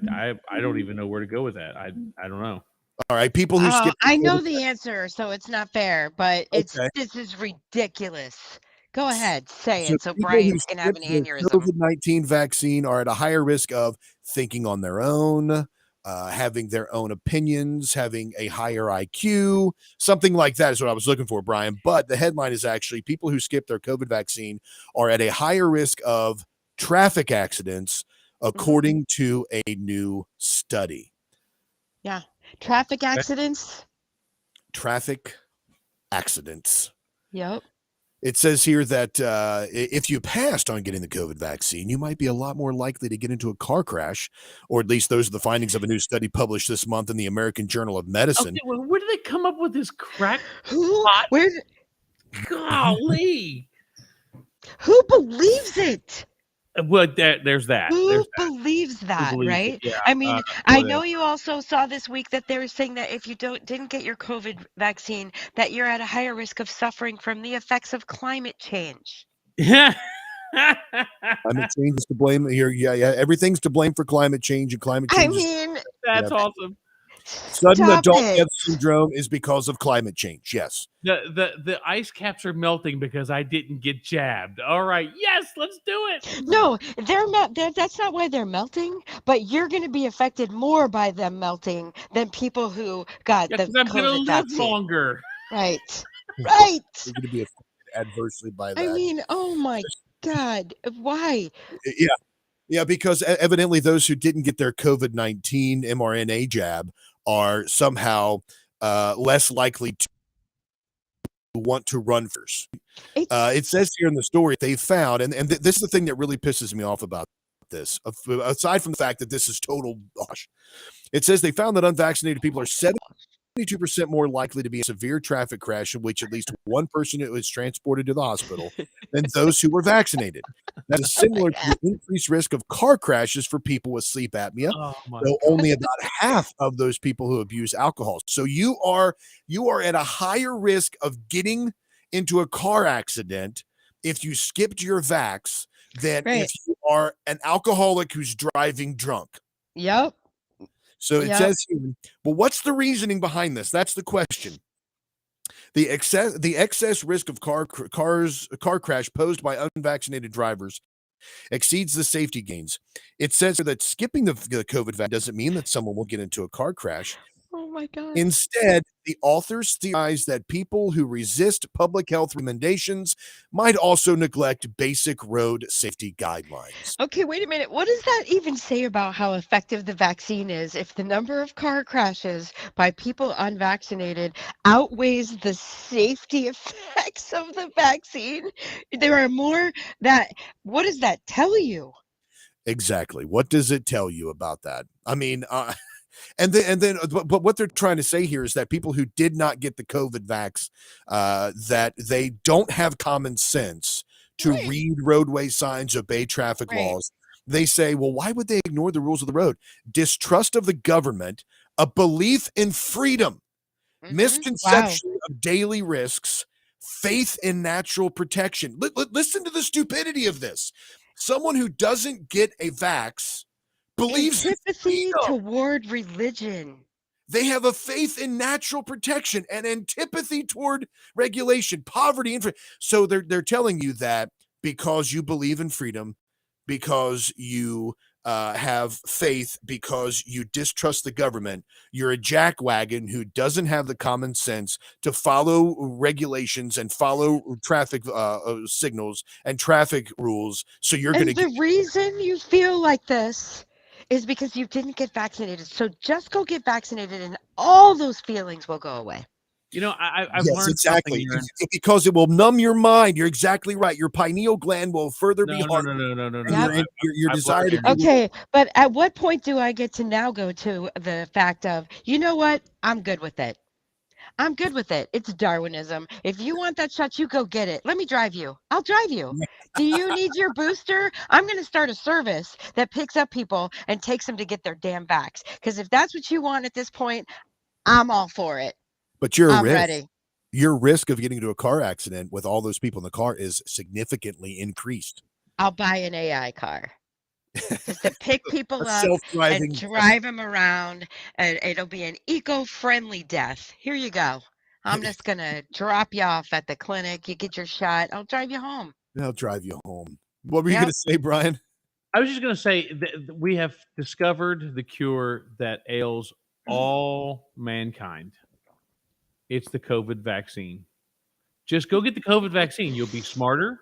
don't even know where to go with that. I don't know. All right, people who skipped. I know the answer, so it's not fair, but this is ridiculous. Go ahead, say it, so Brian can have an aneurysm. COVID-19 vaccine are at a higher risk of thinking on their own, having their own opinions, having a higher IQ, something like that is what I was looking for, Brian. But the headline is actually people who skip their COVID vaccine are at a higher risk of traffic accidents, according to a new study. Yeah, traffic accidents. Traffic accidents. Yep. It says here that if you passed on getting the COVID vaccine, you might be a lot more likely to get into a car crash, or at least those are the findings of a new study published this month in the American Journal of Medicine. Okay, well, where did they come up with this crack? Golly. Who believes it? Well, there's that. Who believes that, right? Yeah, I mean, I know you also saw this week that they were saying that if you didn't get your COVID vaccine, that you're at a higher risk of suffering from the effects of climate change. Climate change is to blame here. Yeah. Everything's to blame for climate change, and climate change. I mean, that's awesome. Sudden adult death syndrome is because of climate change. Yes. The ice caps are melting because I didn't get jabbed. All right. Yes, let's do it. No, they're not. That's not why they're melting. But you're going to be affected more by them melting than people who got the I'm going to COVID live vaccine. longer. Right. Right. They're going to be affected adversely by I that. mean, oh my God. Why? Yeah. Yeah, because evidently those who didn't get their COVID-19 mRNA jab are somehow less likely to want to run first. It says here in the story they found, and this is the thing that really pisses me off about this, aside from the fact that this is total bosh. It says they found that unvaccinated people are 72% more likely to be in a severe traffic crash in which at least one person was transported to the hospital than those who were vaccinated. That is similar to the increased risk of car crashes for people with sleep apnea, though only about half of those people who abuse alcohol. So you are at a higher risk of getting into a car accident if you skipped your vax than if you are an alcoholic who's driving drunk. Yep. So it says here, but what's the reasoning behind this? That's the question. The excess risk of car crash posed by unvaccinated drivers exceeds the safety gains. It says that skipping the COVID vaccine doesn't mean that someone will get into a car crash. Oh my God. Instead, the authors theorize that people who resist public health recommendations might also neglect basic road safety guidelines. Okay, wait a minute. What does that even say about how effective the vaccine is if the number of car crashes by people unvaccinated outweighs the safety effects of the vaccine? There are more what does that tell you? Exactly. What does it tell you about that? I mean, but what they're trying to say here is that people who did not get the COVID vax, that they don't have common sense to read roadway signs, obey traffic laws. They say, well, why would they ignore the rules of the road? Distrust of the government, a belief in freedom, misconception of daily risks, faith in natural protection. Listen to the stupidity of this. Someone who doesn't get a vax believes antipathy toward religion. They have a faith in natural protection and antipathy toward regulation, poverty, so they're telling you that because you believe in freedom, because you have faith, because you distrust the government, you're a jackwagon who doesn't have the common sense to follow regulations and follow traffic signals and traffic rules. So you're going to the reason you feel like this is because you didn't get vaccinated. So just go get vaccinated and all those feelings will go away. You know, I've learned exactly something here. because it will numb your mind. You're exactly right. Your pineal gland will further be hardened. No. Your desire to okay, but at what point do I get to now go to the fact of, you know what? I'm good with it. I'm good with it. It's Darwinism. If you want that shot, you go get it. Let me drive you. I'll drive you. Do you need your booster? I'm going to start a service that picks up people and takes them to get their damn vax. Because if that's what you want at this point, I'm all for it. But I'm ready. Your risk of getting into a car accident with all those people in the car is significantly increased. I'll buy an AI car. Just to pick people up and drive them around, and it'll be an eco-friendly death. Here you go. I'm just gonna drop you off at the clinic. You get your shot. I'll drive you home. I'll drive you home. What were you gonna say, Brian? I was just gonna say that we have discovered the cure that ails all mankind. It's the COVID vaccine. Just go get the COVID vaccine. You'll be smarter.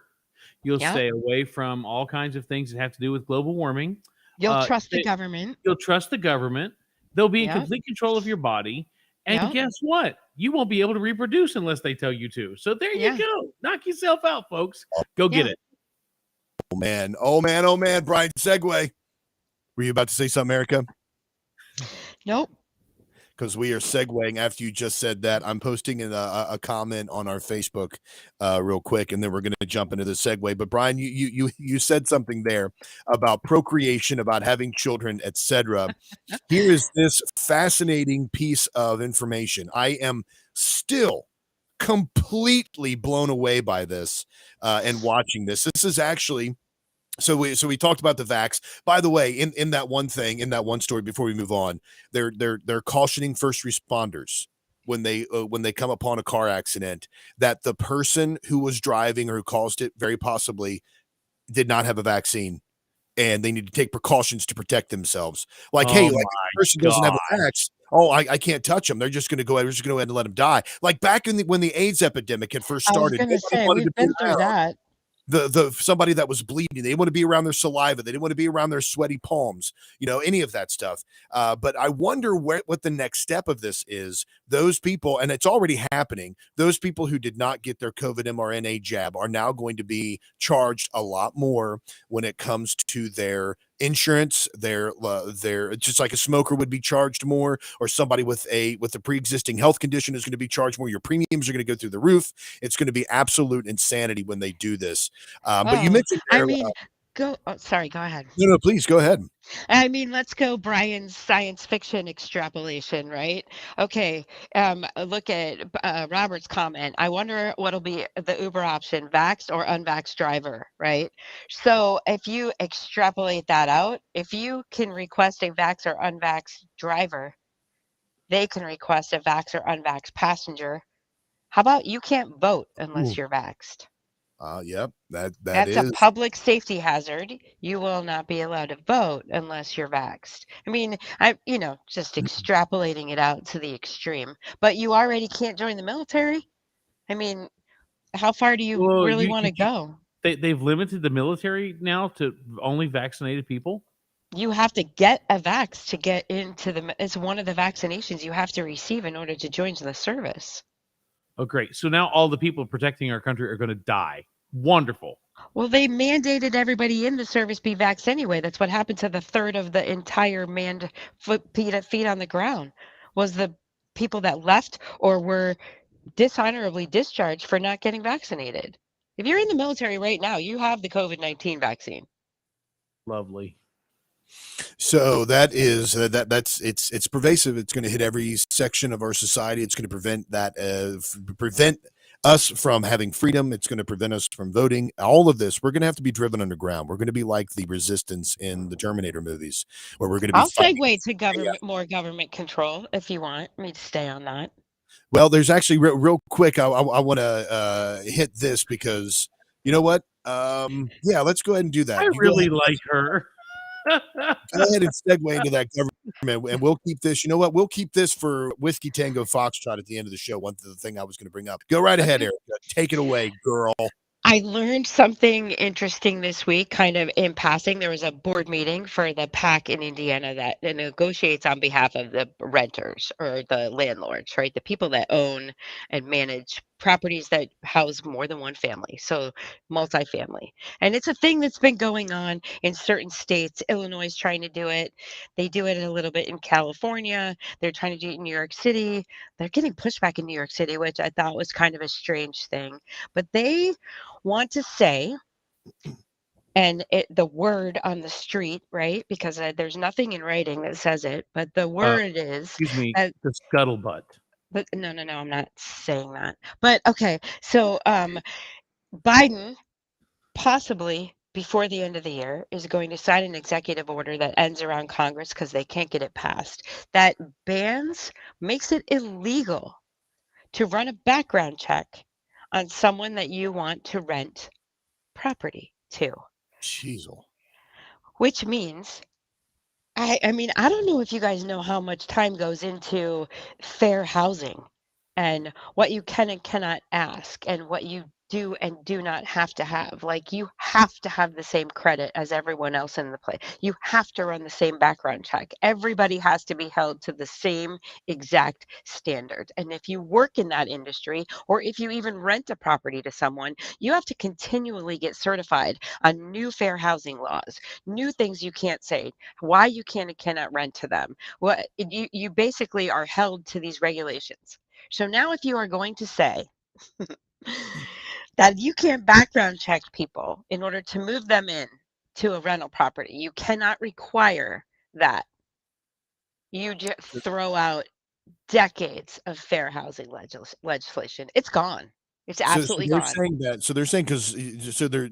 You'll stay away from all kinds of things that have to do with global warming. You'll trust the government. You'll trust the government. They'll be in complete control of your body. And guess what? You won't be able to reproduce unless they tell you to. So there you go. Knock yourself out, folks. Go get it. Oh, man. Oh, man. Oh, man. Brian, segue. Were you about to say something, Erica? Nope. Because we are segueing after you just said that. I'm posting a comment on our Facebook real quick, and then we're going to jump into the segue. But Brian, you said something there about procreation, about having children, etc. Here is this fascinating piece of information. I am still completely blown away by this and watching this. This is actually. So we talked about the vax. By the way, in that one story, before we move on, they're cautioning first responders when they come upon a car accident that the person who was driving or who caused it very possibly did not have a vaccine. and they need to take precautions to protect themselves. Like, Oh hey, like if my the person doesn't have a God. vax, oh, I can't touch them. They're just going to go ahead and let them die. Like back when the AIDS epidemic had first I was started, gonna nobody say wanted to we've be been through around that. the somebody that was bleeding. They didn't want to be around their saliva. They didn't want to be around their sweaty palms, any of that stuff. But I wonder what the next step of this is. Those people, and it's already happening, those people who did not get their COVID mRNA jab are now going to be charged a lot more when it comes to their insurance. Their just like a smoker would be charged more, or somebody with a pre-existing health condition is going to be charged more. Your premiums are going to go through the roof. It's going to be absolute insanity when they do this. But you Oh, mentioned I there, mean, sorry, go ahead. no, please go ahead. I mean, let's go Brian's science fiction extrapolation, right? Okay, look at Robert's comment. I wonder what'll be the Uber option, vaxxed or unvaxxed driver, right? So if you extrapolate that out, if you can request a vax or unvaxxed driver, they can request a vax or unvaxxed passenger. How about you can't vote unless you're vaxxed? Yep, that That's a is. public safety hazard. You will not be allowed to vote unless you're vaxxed. I mean, just extrapolating it out to the extreme. But you already can't join the military. I mean, how far do you Well, really want to go? They've limited the military now to only vaccinated people. You have to get a vax to get into it's one of the vaccinations you have to receive in order to join the service. Oh, great. So now all the people protecting our country are going to die. Wonderful. Well, they mandated everybody in the service be vaxxed anyway. That's what happened to the third of the entire manned feet on the ground was the people that left or were dishonorably discharged for not getting vaccinated. If you're in the military right now, you have the COVID-19 vaccine. Lovely. So that is that's it's pervasive. It's going to hit every section of our society. It's going to prevent us from having freedom. It's going to prevent us from voting. All of this, we're going to have to be driven underground. We're going to be like the resistance in the Terminator movies, where we're going to be I'll fighting. segue to more government control if you want me to stay on that. Well, there's actually real quick. I want to hit this because you know what? Yeah, let's go ahead and do that. I You go really ahead. like her. Go ahead and segue into that government, and we'll keep this. You know what? We'll keep this for Whiskey Tango Foxtrot at the end of the show. One the thing I was going to bring up. Go right ahead, Erica. Take it away, girl. I learned something interesting this week, kind of in passing. There was a board meeting for the PAC in Indiana that negotiates on behalf of the renters or the landlords, right? The people that own and manage properties that house more than one family, so multifamily. And it's a thing that's been going on in certain states. Illinois is trying to do it. They do it a little bit in California. They're trying to do it in New York City. They're getting pushback in New York City, which I thought was kind of a strange thing. But they want to say, and the word on the street, right? Because there's nothing in writing that says it, but the word is. Excuse me, the scuttlebutt. But no, I'm not saying that. But okay, so Biden possibly before the end of the year is going to sign an executive order that ends around Congress because they can't get it passed. That makes it illegal to run a background check on someone that you want to rent property to. Jeez. Which means, I mean, I don't know if you guys know how much time goes into fair housing and what you can and cannot ask and what you do and do not have to have. Like, you have to have the same credit as everyone else in the place. You have to run the same background check. Everybody has to be held to the same exact standard. And if you work in that industry, or if you even rent a property to someone, you have to continually get certified on new fair housing laws, new things you can't say, why you can and cannot rent to them. What you basically are held to these regulations. So now if you are going to say that you can't background check people in order to move them in to a rental property, you cannot require that. You just throw out decades of fair housing legislation. It's gone. It's absolutely they're gone. saying that. So they're saying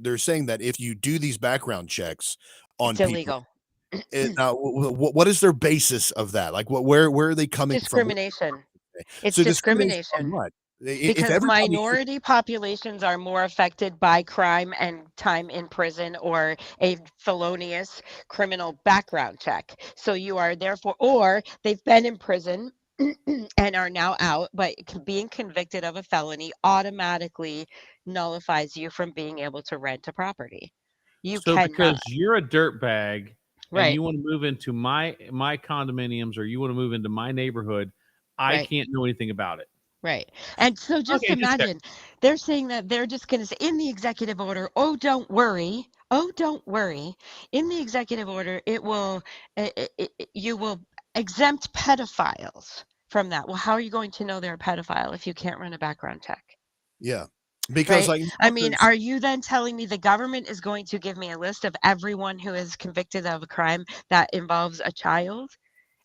they're saying that if you do these background checks on It's people, illegal. now what is their basis of that? Like where are they coming Discrimination. from? It's So discrimination. on what? Because everybody, minority populations are more affected by crime and time in prison or a felonious criminal background check. So you are therefore, or they've been in prison and are now out, but being convicted of a felony automatically nullifies you from being able to rent a property. You So because cannot. you're a dirtbag and Right. you want to move into my condominiums or you want to move into my neighborhood, I Right. can't know anything about it. Right. And so just Okay, just check. imagine they're saying that they're just going to say in the executive order, oh, don't worry. Oh, don't worry. In the executive order, it will, you will exempt pedophiles from that. Well, how are you going to know they're a pedophile if you can't run a background check? yeah, because Right. like I mean, are you then telling me the government is going to give me a list of everyone who is convicted of a crime that involves a child?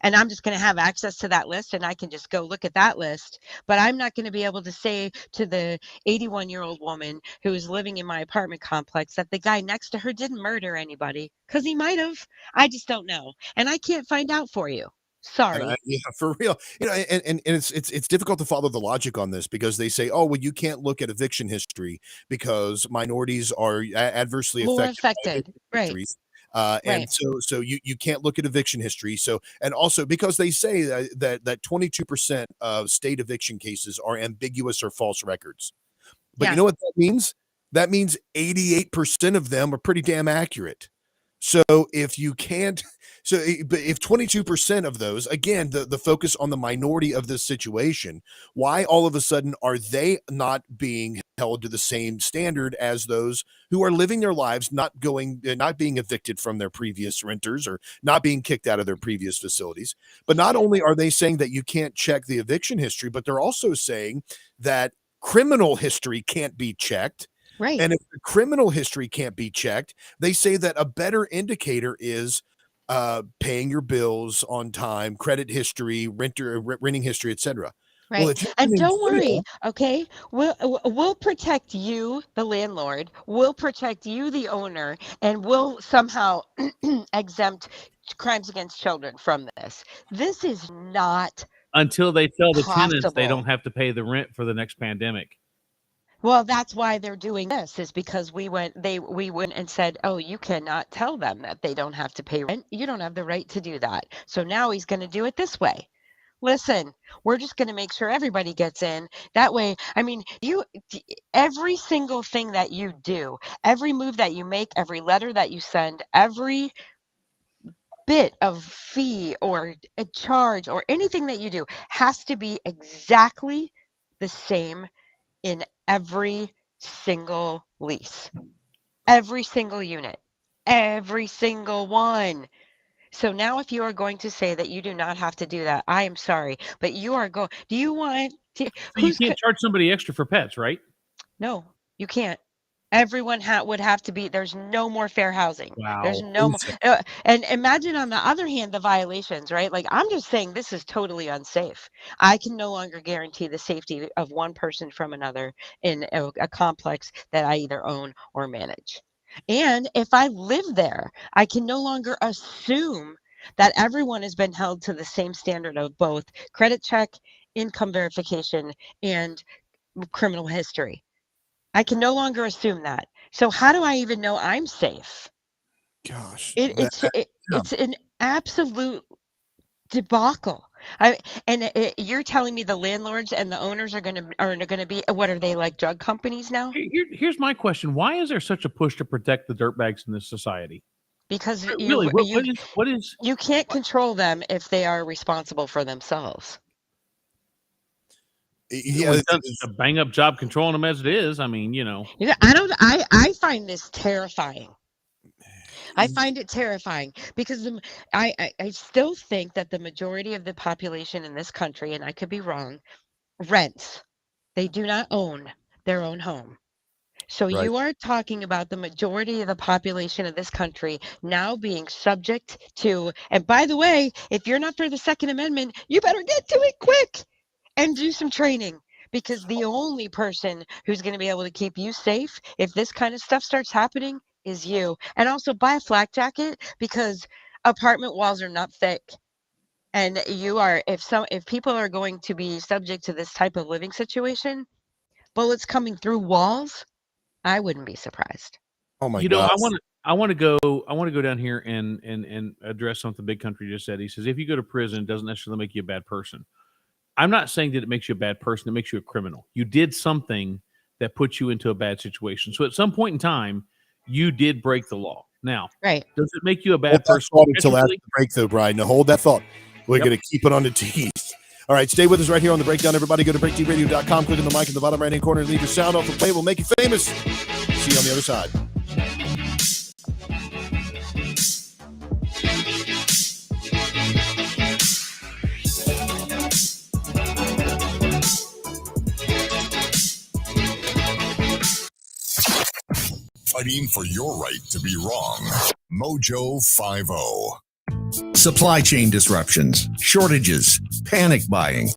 And I'm just going to have access to that list and I can just go look at that list. But I'm not going to be able to say to the 81-year-old woman who is living in my apartment complex that the guy next to her didn't murder anybody because he might have. I just don't know. And I can't find out for you. Sorry. Yeah, for real. And it's difficult to follow the logic on this because they say, oh, well, you can't look at eviction history because minorities are adversely More affected by affected. eviction Right. histories. Right. And so you can't look at eviction history. So and also because they say that 22% of state eviction cases are ambiguous or false records. But you Yeah. know what that means? That means 88% of them are pretty damn accurate. So if you can't, but if 22% of those, again, the focus on the minority of this situation, why all of a sudden are they not being held to the same standard as those who are living their lives, not being evicted from their previous renters or not being kicked out of their previous facilities? But not only are they saying that you can't check the eviction history, but they're also saying that criminal history can't be checked. Right. And if the criminal history can't be checked, they say that a better indicator is paying your bills on time, credit history, renting history, etc. Well, Right. if you're And in don't worry, jail, okay? We'll protect you, the landlord. We'll protect you, the owner, and we'll somehow exempt crimes against children from this. This is not Until they tell the tenants they possible. don't have to pay the rent for the next pandemic. Well, that's why they're doing this is because we went and said, "Oh, you cannot tell them that they don't have to pay rent. You don't have the right to do that." So now he's going to do it this way. Listen, we're just going to make sure everybody gets in. That way, I mean, every single thing that you do, every move that you make, every letter that you send, every bit of fee or a charge or anything that you do has to be exactly the same in every single lease, every single unit, every single one. So now if you are going to say that you do not have to do that, I am sorry, but you are going, do you want to, So you can't charge somebody extra for pets, right? No, you can't. Everyone would have to be, there's no more fair housing. There's Wow. no more. And imagine on the other hand, the violations, right? Like I'm just saying this is totally unsafe. I can no longer guarantee the safety of one person from another in a complex that I either own or manage. And if I live there, I can no longer assume that everyone has been held to the same standard of both credit check, income verification, and criminal history. I can no longer assume that. So how do I even know I'm safe? Gosh, It's an absolute debacle. You're telling me the landlords and the owners are going to be, what are they, like drug companies now? Here's my question: why is there such a push to protect the dirtbags in this society? Because Really, what is you can't control them if they are responsible for themselves. Yeah, it's a bang up job controlling them as it is. I mean, you know. Yeah, I find this terrifying. I find it terrifying because I still think that the majority of the population in this country, and I could be wrong, rents. They do not own their own home. So Right. you are talking about the majority of the population of this country now being subject to, and by the way, if you're not for the Second Amendment, you better get to it quick and do some training, because the only person who's going to be able to keep you safe if this kind of stuff starts happening is you. And also buy a flak jacket because apartment walls are not thick. And if people are going to be subject to this type of living situation, bullets coming through walls, I wouldn't be surprised. Oh my You know, God. I want to go down here and address something Big Country just said. He says if you go to prison, it doesn't necessarily make you a bad person. I'm not saying that it makes you a bad person. It makes you a criminal. You did something that puts you into a bad situation. So at some point in time, you did break the law. Now, right? Does it make you a Hold bad that person? thought until after Technically, the break, though, Brian. Now hold that thought. We're Yep. going to keep it on the teeth. All right, stay with us right here on the breakdown. Everybody, go to breaktbradio.com, click on the mic in the bottom right-hand corner, and leave your sound off and play. We'll make you famous. See you on the other side. Fighting for your right to be wrong. Mojo 50. Supply chain disruptions, shortages, panic buying.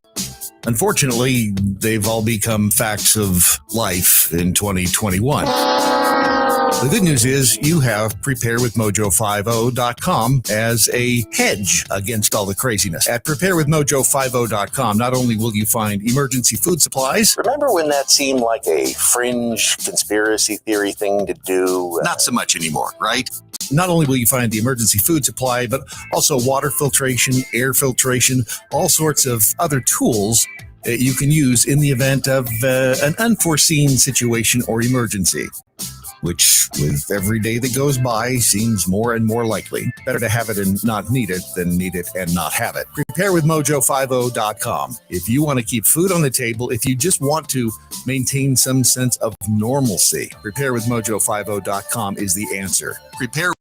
Unfortunately, they've all become facts of life in 2021. The good news is you have preparewithmojo50.com as a hedge against all the craziness. At preparewithmojo50.com, not only will you find emergency food supplies. Remember when that seemed like a fringe conspiracy theory thing to do? Not so much anymore, right? Not only will you find the emergency food supply, but also water filtration, air filtration, all sorts of other tools that you can use in the event of an unforeseen situation or emergency, which with every day that goes by seems more and more likely. Better to have it and not need it than need it and not have it. Preparewithmojo50.com. If you want to keep food on the table, if you just want to maintain some sense of normalcy, preparewithmojo50.com is the answer. Prepare.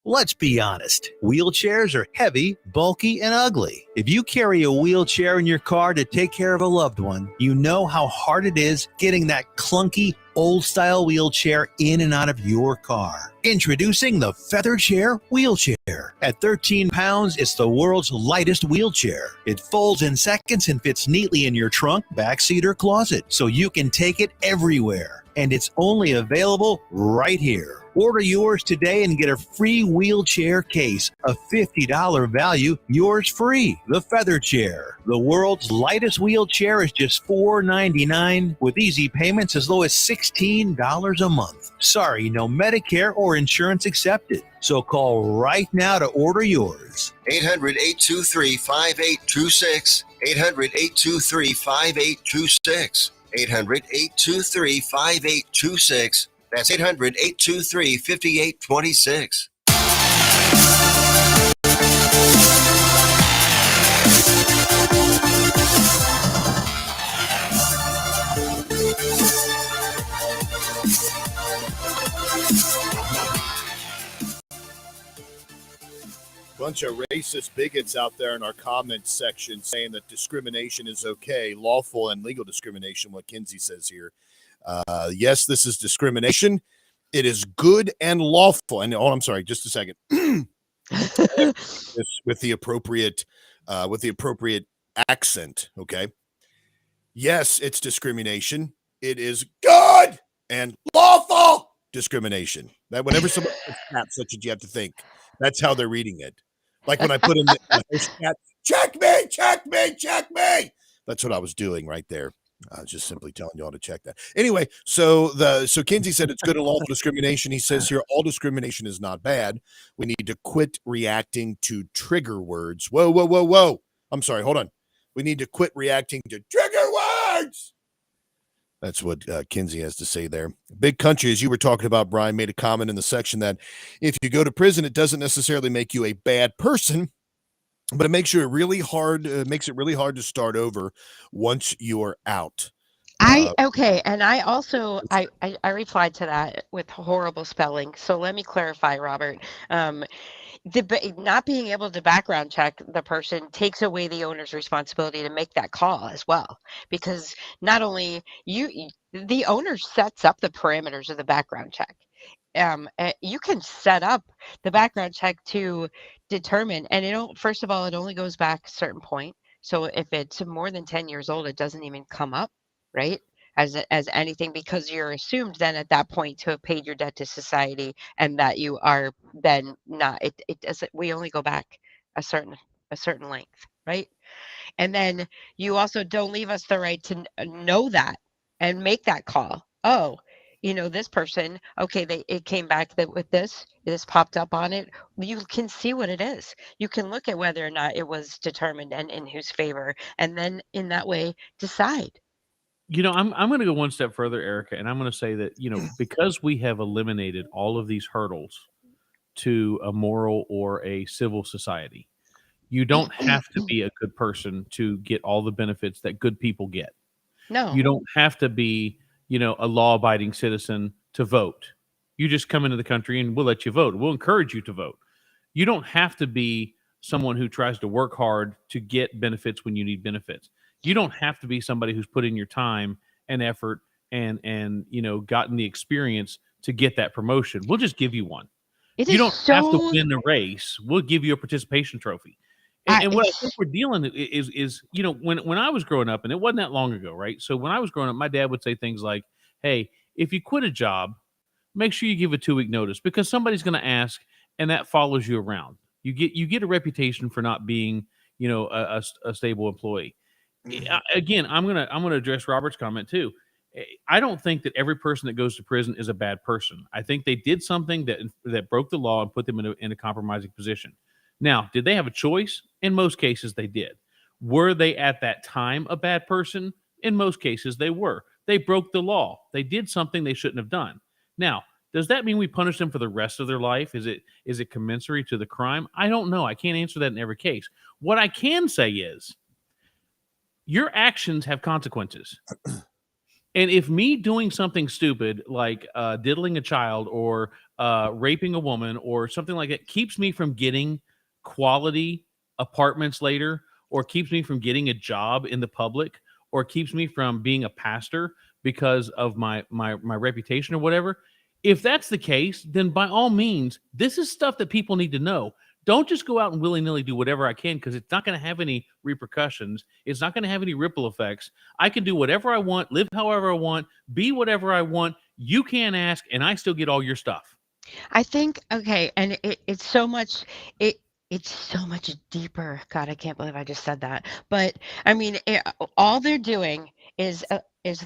Let's be honest. Wheelchairs are heavy, bulky, and ugly. If you carry a wheelchair in your car to take care of a loved one, you know how hard it is getting that clunky, old-style wheelchair in and out of your car. Introducing the Feather Chair Wheelchair. At 13 pounds, it's the world's lightest wheelchair. It folds in seconds and fits neatly in your trunk, backseat, or closet, so you can take it everywhere. And it's only available right here. Order yours today and get a free wheelchair case, a $50 value, yours free. The Feather Chair, the world's lightest wheelchair, is just $4.99 with easy payments as low as $16 a month. Sorry, no Medicare or insurance accepted. So call right now to order yours. 800-823-5826. 800-823-5826. 800-823-5826. That's 800-823-5826. Bunch of racist bigots out there in our comments section saying that discrimination is okay, lawful and legal discrimination, what Kinsey says here. Yes, this is discrimination. It is good and lawful. And I'm sorry, just a second. with the appropriate accent, okay? Yes, it's discrimination. It is good and lawful discrimination. That whenever somebody puts caps, that's what you have to think. That's how they're reading it. Like when I put in the chat, check me. That's what I was doing right there. I was just simply telling you all to check that. Anyway, so Kinsey said it's good and lawful discrimination. He says here, all discrimination is not bad. We need to quit reacting to trigger words. Whoa. I'm sorry. Hold on. We need to quit reacting to trigger words. That's what Kinsey has to say there. Big Country, as you were talking about, Brian, made a comment in the section that if you go to prison, it doesn't necessarily make you a bad person, but it makes you really hard. Makes it really hard to start over once you're out. Okay, and I also I replied to that with horrible spelling. So let me clarify, Robert. Not being able to background check the person takes away the owner's responsibility to make that call as well, because not only the owner sets up the parameters of the background check. You can set up the background check to determine, and first of all, it only goes back a certain point. So if it's more than 10 years old, it doesn't even come up, right? as anything, because you're assumed then at that point to have paid your debt to society, and that you are then not. It doesn't. We only go back a certain length, right? And then you also don't leave us the right to know that and make that call. Oh, this person, okay, it came back that with this popped up on it. You can see what it is. You can look at whether or not it was determined and in whose favor, and then in that way decide. I'm going to go one step further, Erica, and I'm going to say that, because we have eliminated all of these hurdles to a moral or a civil society, you don't have to be a good person to get all the benefits that good people get. No. You don't have to be, a law-abiding citizen to vote. You just come into the country and we'll let you vote. We'll encourage you to vote. You don't have to be someone who tries to work hard to get benefits when you need benefits. You don't have to be somebody who's put in your time and effort and gotten the experience to get that promotion. We'll just give you one. You don't have to win the race. We'll give you a participation trophy. And what I think we're dealing is when I was growing up, and it wasn't that long ago, right? So when I was growing up, my dad would say things like, "Hey, if you quit a job, make sure you give a 2-week notice, because somebody's going to ask, and that follows you around. You get a reputation for not being, a stable employee." Again, I'm gonna address Robert's comment too. I don't think that every person that goes to prison is a bad person. I think they did something that broke the law and put them in a compromising position. Now, did they have a choice? In most cases, they did. Were they at that time a bad person? In most cases, they were. They broke the law. They did something they shouldn't have done. Now, does that mean we punish them for the rest of their life? Is it commensurate to the crime? I don't know. I can't answer that in every case. What I can say is your actions have consequences. And if me doing something stupid like diddling a child or raping a woman or something like that keeps me from getting quality apartments later, or keeps me from getting a job in the public, or keeps me from being a pastor because of my reputation or whatever, if that's the case, then by all means, this is stuff that people need to know. Don't just go out and willy-nilly do whatever I can, because it's not going to have any repercussions. It's not going to have any ripple effects. I can do whatever I want, live however I want, be whatever I want. You can't ask, and I still get all your stuff. I think, okay, and it's so much deeper. God, I can't believe I just said that. But I mean, all they're doing is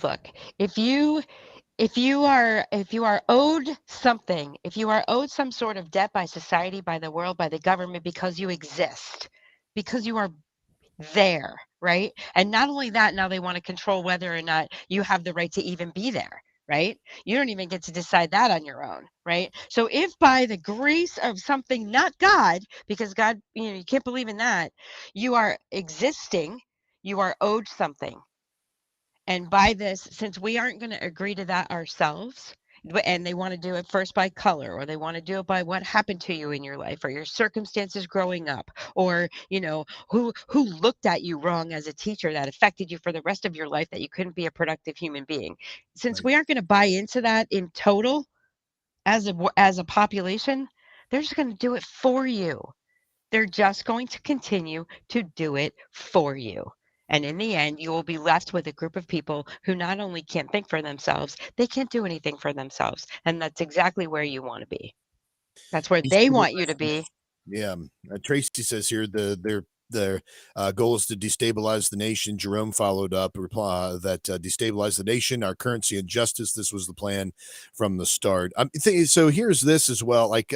look, if you are owed something, if you are owed some sort of debt by society, by the world, by the government, because you exist, because you are there, right? And not only that, now they want to control whether or not you have the right to even be there, right? You don't even get to decide that on your own, right? So if by the grace of something, not God, because God, you can't believe in that, you are existing, you are owed something. And by this, since we aren't going to agree to that ourselves, and they want to do it first by color, or they want to do it by what happened to you in your life, or your circumstances growing up, or who looked at you wrong as a teacher that affected you for the rest of your life, that you couldn't be a productive human being. Since we aren't going to buy into that in total as a population, they're just going to do it for you. They're just going to continue to do it for you. And in the end, you will be left with a group of people who not only can't think for themselves, they can't do anything for themselves. And that's exactly where you want to be. That's where they want you to be. Yeah. Tracy says here their goal is to destabilize the nation. Jerome followed up that destabilize the nation, our currency, and justice. This was the plan from the start. So here's this as well. Like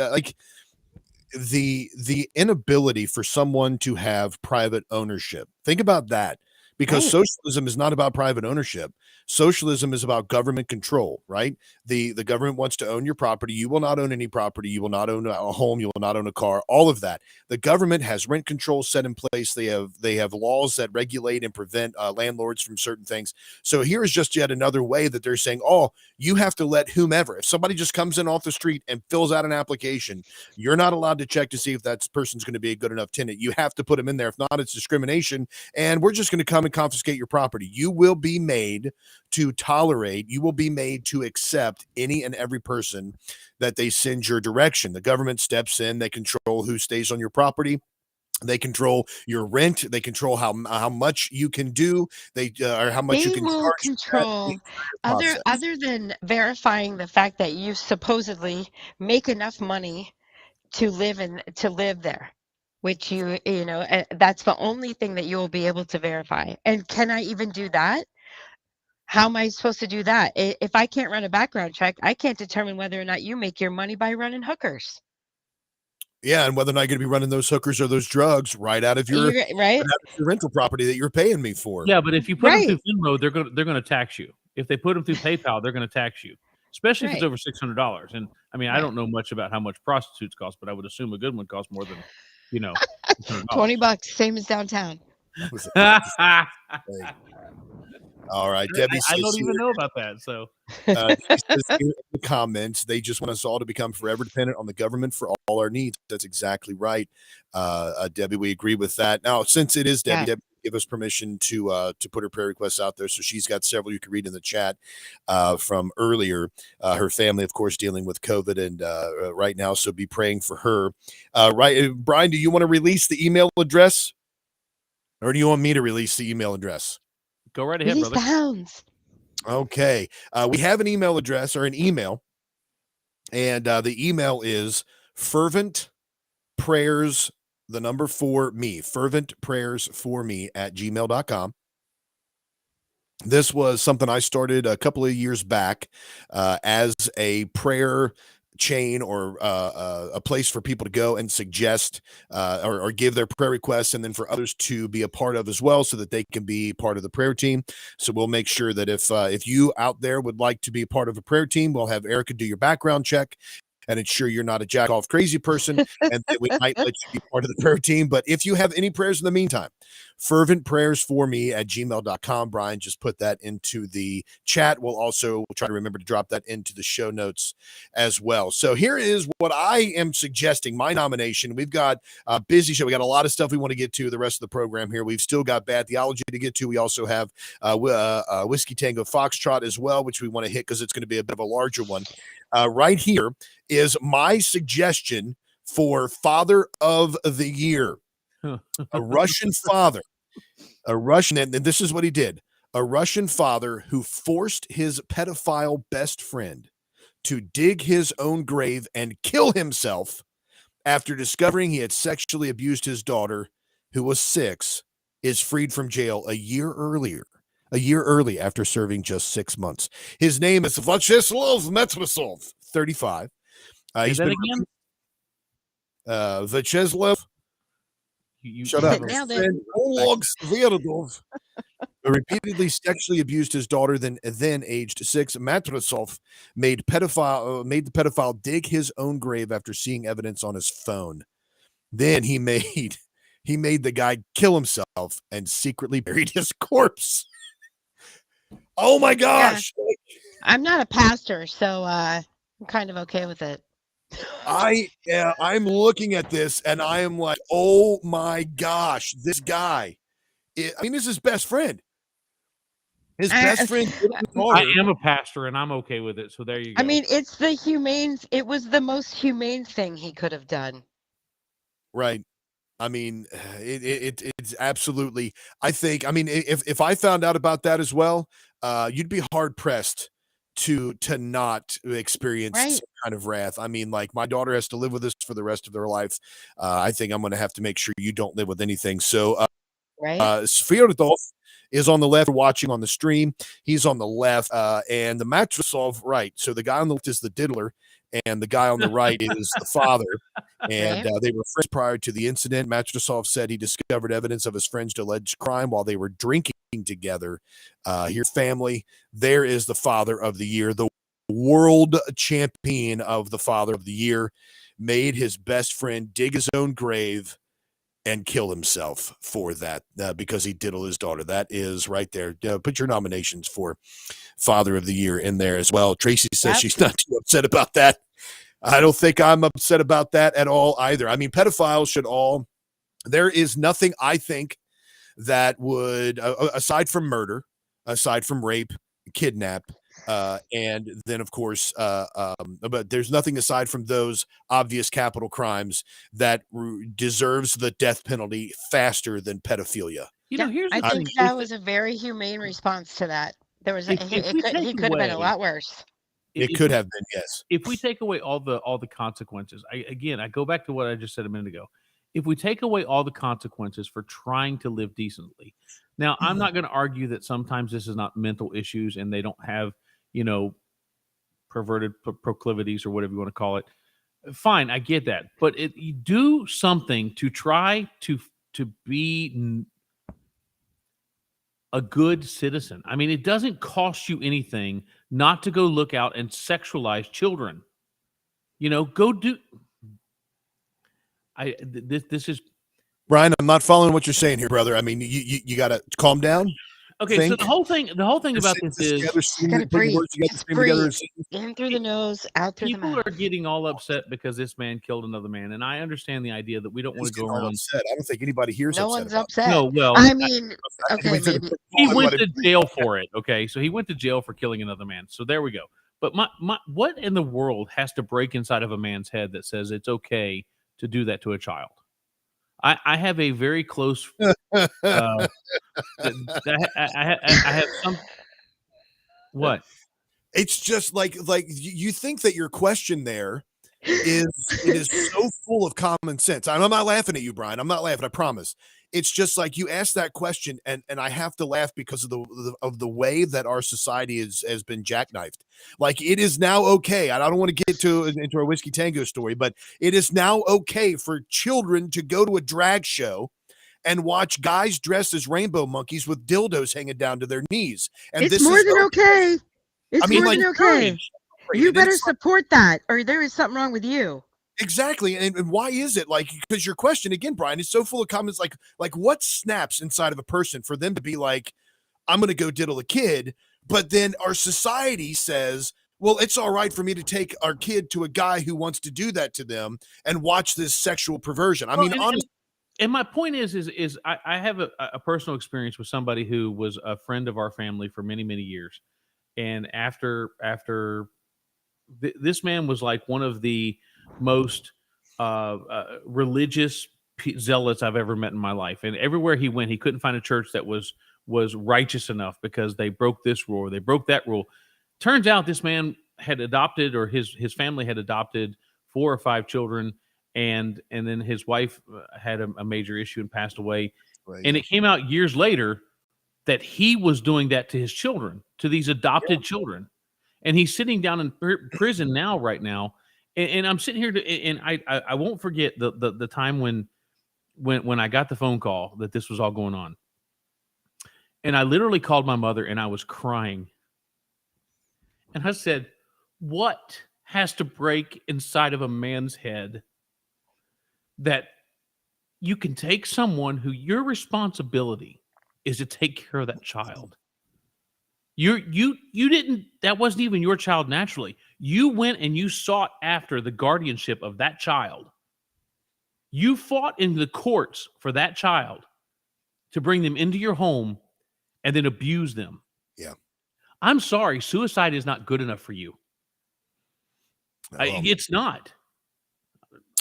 the inability for someone to have private ownership. Think about that, because socialism is not about private ownership. Socialism is about government control, right? The government wants to own your property. You will not own any property. You will not own a home. You will not own a car. All of that. The government has rent control set in place. They have laws that regulate and prevent landlords from certain things. So here is just yet another way that they're saying, oh, you have to let whomever, if somebody just comes in off the street and fills out an application, you're not allowed to check to see if that person's going to be a good enough tenant. You have to put them in there. If not, it's discrimination. And we're just going to come and confiscate your property. You will be made to tolerate, you will be made to accept any and every person that they send your direction. The government steps in, they control who stays on your property. They control your rent. They control how much you can do. Or how much you They can will charge. control Process. other than verifying the fact that you supposedly make enough money to live there, which that's the only thing that you will be able to verify. And can I even do that? How am I supposed to do that? If I can't run a background check, I can't determine whether or not you make your money by running hookers. Yeah, and whether or not you're going to be running those hookers or those drugs right out of your rental property that you're paying me for. Yeah, but if you put them through Venmo, they're going to tax you. If they put them through PayPal, they're going to tax you, especially if it's over $600. And I mean, I don't know much about how much prostitutes cost, but I would assume a good one costs more than, $600. $20, same as downtown. All right, Debbie. I don't even know about that. So, Debbie says here in the comments, they just want us all to become forever dependent on the government for all our needs. That's exactly right, Debbie. We agree with that. Now, since it is Debbie, Debbie give us permission to put her prayer requests out there. So she's got several you can read in the chat from earlier. Her family, of course, dealing with COVID and right now. So be praying for her. Right, Brian. Do you want to release the email address, or do you want me to release the email address? Go right ahead, brother. Hounds. Okay. We have an email address or an email, and the email is fervent prayers, the number 4 me, fervent prayers for me @gmail.com. This was something I started a couple of years back as a prayer chain or a place for people to go and suggest or give their prayer requests, and then for others to be a part of as well, so that they can be part of the prayer team. So we'll make sure that if you out there would like to be a part of a prayer team, we'll have Erica do your background check and ensure you're not a jack off crazy person, and then we might let you be part of the prayer team. But if you have any prayers in the meantime, fervent prayers for me @gmail.com. Brian just put that into the chat. We'll try to remember to drop that into the show notes as well. So here is what I am suggesting, my nomination. We've got a busy show. We got a lot of stuff we want to get to the rest of the program here. We've still got bad theology to get to. We also have Whiskey Tango Foxtrot as well, which we want to hit because it's going to be a bit of a larger one. Right here is my suggestion for Father of the Year. A Russian father, and this is what he did. A Russian father who forced his pedophile best friend to dig his own grave and kill himself after discovering he had sexually abused his daughter, who was 6, is freed from jail a year early after serving just 6 months. His name is Vyacheslav Metrasov, 35. He's been again? Vyacheslav. Shut up. Repeatedly sexually abused his daughter, then aged 6. Matrasov made the pedophile dig his own grave after seeing evidence on his phone. Then he made the guy kill himself and secretly buried his corpse. Oh my gosh. Yeah. I'm not a pastor, so I'm kind of okay with it. I'm looking at this and I am like, oh my gosh, this guy. This is his best friend. His best friend. I am a pastor and I'm okay with it. So there you go. I mean, it was the most humane thing he could have done. Right. I mean, it's absolutely, I think, if I found out about that as well, you'd be hard pressed to not experience some kind of wrath. I mean, like, my daughter has to live with this for the rest of their life. I think I'm going to have to make sure you don't live with anything. So, Svierdov is on the left, watching on the stream. He's on the left, and the Matrasov right. So the guy on the left is the diddler, and the guy on the right is the father. And they were friends prior to the incident. Matrasov said he discovered evidence of his friend's alleged crime while they were drinking together. Here's family. There is the Father of the Year, the world champion of the Father of the Year, made his best friend dig his own grave and kill himself for that because he diddled his daughter. That is right there. Put your nominations for Father of the Year in there as well. Tracy says she's not too upset about that. I don't think I'm upset about that at all either. I mean, pedophiles should all, there is nothing I think that would, aside from murder, aside from rape, kidnap, And then, of course, but there's nothing aside from those obvious capital crimes that deserves the death penalty faster than pedophilia. Here's the I thing. think that was a very humane response to that. There was If we take he could have been a away- lot worse. It could have been, yes. If we take away all the consequences, I go back to what I just said a minute ago. If we take away all the consequences for trying to live decently, now I'm not going to argue that sometimes this is not mental issues and they don't have, perverted proclivities or whatever you want to call it. Fine, I get that, but you do something to try to be a good citizen. I mean, it doesn't cost you anything not to go look out and sexualize children. Go do. This is Bryan, I'm not following what you're saying here, brother. I mean, you got to calm down. okay. Think. So the whole thing about this is Gotta breathe. Just breathe. In through the nose, out through the people mouth. are getting all upset because this man killed another man, and I understand the idea that we don't want to go around. Upset. I don't think anybody here's No upset one's about upset. No, well, I mean, okay, maybe. he went to jail for it. Okay, so he went to jail for killing another man. So there we go. But my what in the world has to break inside of a man's head that says it's okay to do that to a child? I have a very close. I have some. What? It's just like you think that your question there is so full of common sense. I'm not laughing at you, Bryan. I'm not laughing. I promise. It's just like you asked that question, and I have to laugh because of the way that our society has been jackknifed. Like, it is now okay. I don't want to get into a Whiskey Tango story, but it is now okay for children to go to a drag show and watch guys dressed as rainbow monkeys with dildos hanging down to their knees. And It's more than okay. It's more than okay. You better support that, or there is something wrong with you. Exactly. And why is it? Like, because your question again, Bryan, is so full of comments like what snaps inside of a person for them to be like, I'm going to go diddle a kid. But then our society says, well, it's all right for me to take our kid to a guy who wants to do that to them and watch this sexual perversion. I mean, honestly. And my point is I have a personal experience with somebody who was a friend of our family for many, many years. And after this man was like one of the most religious zealots I've ever met in my life. And everywhere he went, he couldn't find a church that was righteous enough because they broke this rule or they broke that rule. Turns out this man had adopted, or his family had adopted 4 or 5 children. And then his wife had a major issue and passed away. Right. And it came out years later that he was doing that to his children, to these adopted children. And he's sitting down in prison now, right now. And I'm sitting here and I won't forget the time when I got the phone call that this was all going on. And I literally called my mother and I was crying. And I said, what has to break inside of a man's head that you can take someone who your responsibility is to take care of that child? You didn't, that wasn't even your child naturally. You went and you sought after the guardianship of that child. You fought in the courts for that child to bring them into your home and then abuse them. Yeah. I'm sorry, suicide is not good enough for you. It's not.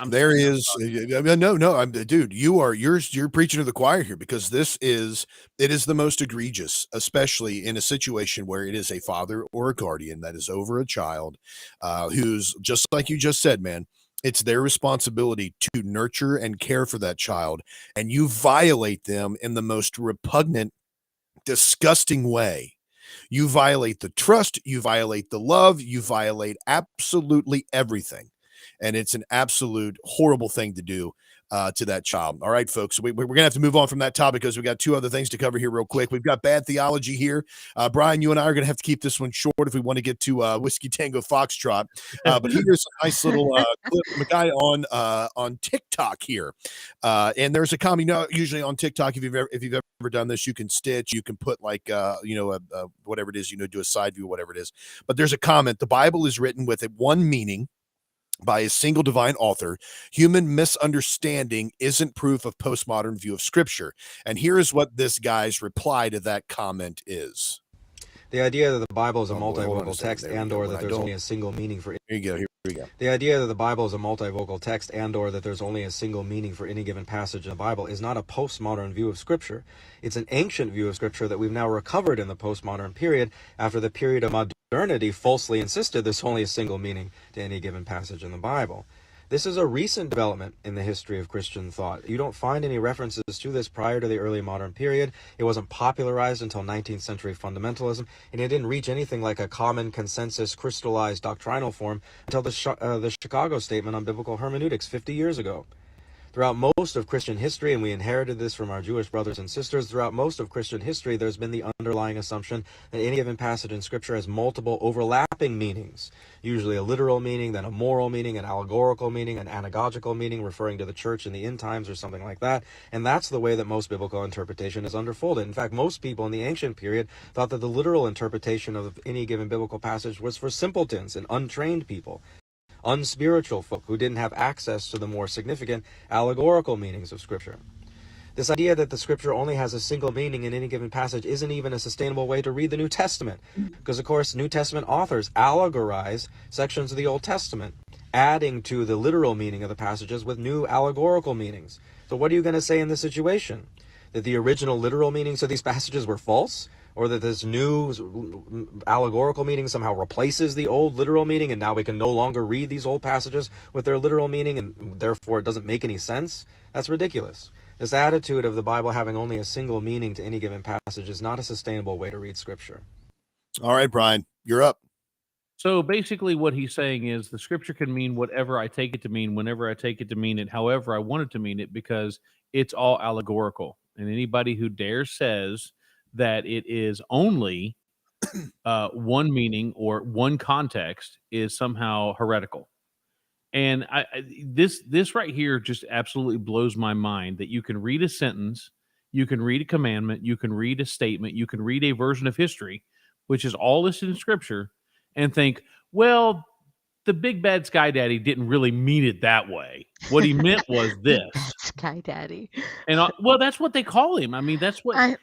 There is no. Dude, you're preaching to the choir here, because it is the most egregious, especially in a situation where it is a father or a guardian that is over a child, who's just like you just said, man. It's their responsibility to nurture and care for that child, and you violate them in the most repugnant, disgusting way. You violate the trust, you violate the love, you violate absolutely everything. And it's an absolute horrible thing to do to that child. All right, folks, we're going to have to move on from that topic because we got 2 other things to cover here real quick. We've got bad theology here. Bryan, you and I are going to have to keep this one short if we want to get to Whiskey Tango Foxtrot. But here's a nice little clip from a guy on TikTok here. And there's a comment, usually on TikTok, if you've ever done this, you can stitch, you can put like, whatever it is, do a side view, whatever it is. But there's a comment: the Bible is written with one meaning by a single divine author. Human misunderstanding isn't proof of postmodern view of scripture. And here is what this guy's reply to that comment is. The idea that the Bible is a Oh, boy, hold on a multivocal second. text There we and go. or When that I there's don't- only a single meaning for Here you go. Here we go. The idea that the Bible is a multivocal text and or that there's only a single meaning for any given passage in the Bible is not a postmodern view of Scripture. It's an ancient view of Scripture that we've now recovered in the postmodern period after the period of modernity falsely insisted there's only a single meaning to any given passage in the Bible. This is a recent development in the history of Christian thought. You don't find any references to this prior to the early modern period. It wasn't popularized until 19th century fundamentalism, and it didn't reach anything like a common consensus crystallized doctrinal form until the Chicago Statement on Biblical Hermeneutics 50 years ago. Throughout most of Christian history, and we inherited this from our Jewish brothers and sisters, throughout most of Christian history, there's been the underlying assumption that any given passage in Scripture has multiple overlapping meanings, usually a literal meaning, then a moral meaning, an allegorical meaning, an anagogical meaning, referring to the church in the end times or something like that. And that's the way that most biblical interpretation is unfolded. In fact, most people in the ancient period thought that the literal interpretation of any given biblical passage was for simpletons and untrained people, unspiritual folk who didn't have access to the more significant allegorical meanings of Scripture. This idea that the Scripture only has a single meaning in any given passage isn't even a sustainable way to read the New Testament, because of course New Testament authors allegorize sections of the Old Testament, adding to the literal meaning of the passages with new allegorical meanings. So what are you going to say in this situation? That the original literal meanings of these passages were false? Or that this new allegorical meaning somehow replaces the old literal meaning, and now we can no longer read these old passages with their literal meaning, and therefore it doesn't make any sense? That's ridiculous. This attitude of the Bible having only a single meaning to any given passage is not a sustainable way to read Scripture. All right, Brian, you're up. So basically, what he's saying is the Scripture can mean whatever I take it to mean, whenever I take it to mean it, however I want it to mean it, because it's all allegorical. And anybody who dares says that it is only one meaning or one context is somehow heretical. And this right here just absolutely blows my mind that you can read a sentence, you can read a commandment, you can read a statement, you can read a version of history, which is all listed in Scripture, and think, well, the big bad Sky Daddy didn't really mean it that way. What he meant was this. Sky Daddy. And well, that's what they call him. I mean, that's what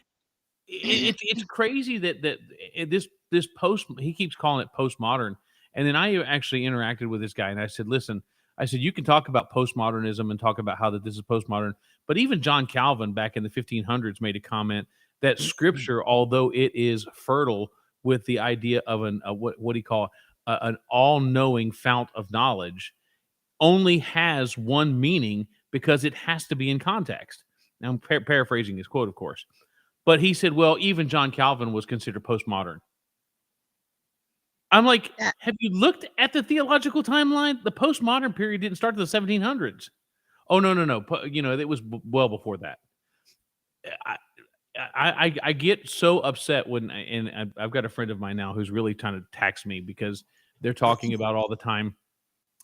it's crazy that this post, he keeps calling it postmodern. And then I actually interacted with this guy and I said, listen, you can talk about postmodernism and talk about how that this is postmodern, but even John Calvin back in the 1500s made a comment that Scripture, although it is fertile with the idea of what do you call an all-knowing fount of knowledge, only has one meaning because it has to be in context. Now, I'm paraphrasing his quote, of course. But he said, well, even John Calvin was considered postmodern. I'm like, have you looked at the theological timeline? The postmodern period didn't start to the 1700s. Oh, no. It was well before that. I get so upset when, and I've got a friend of mine now who's really trying to tax me because they're talking about all the time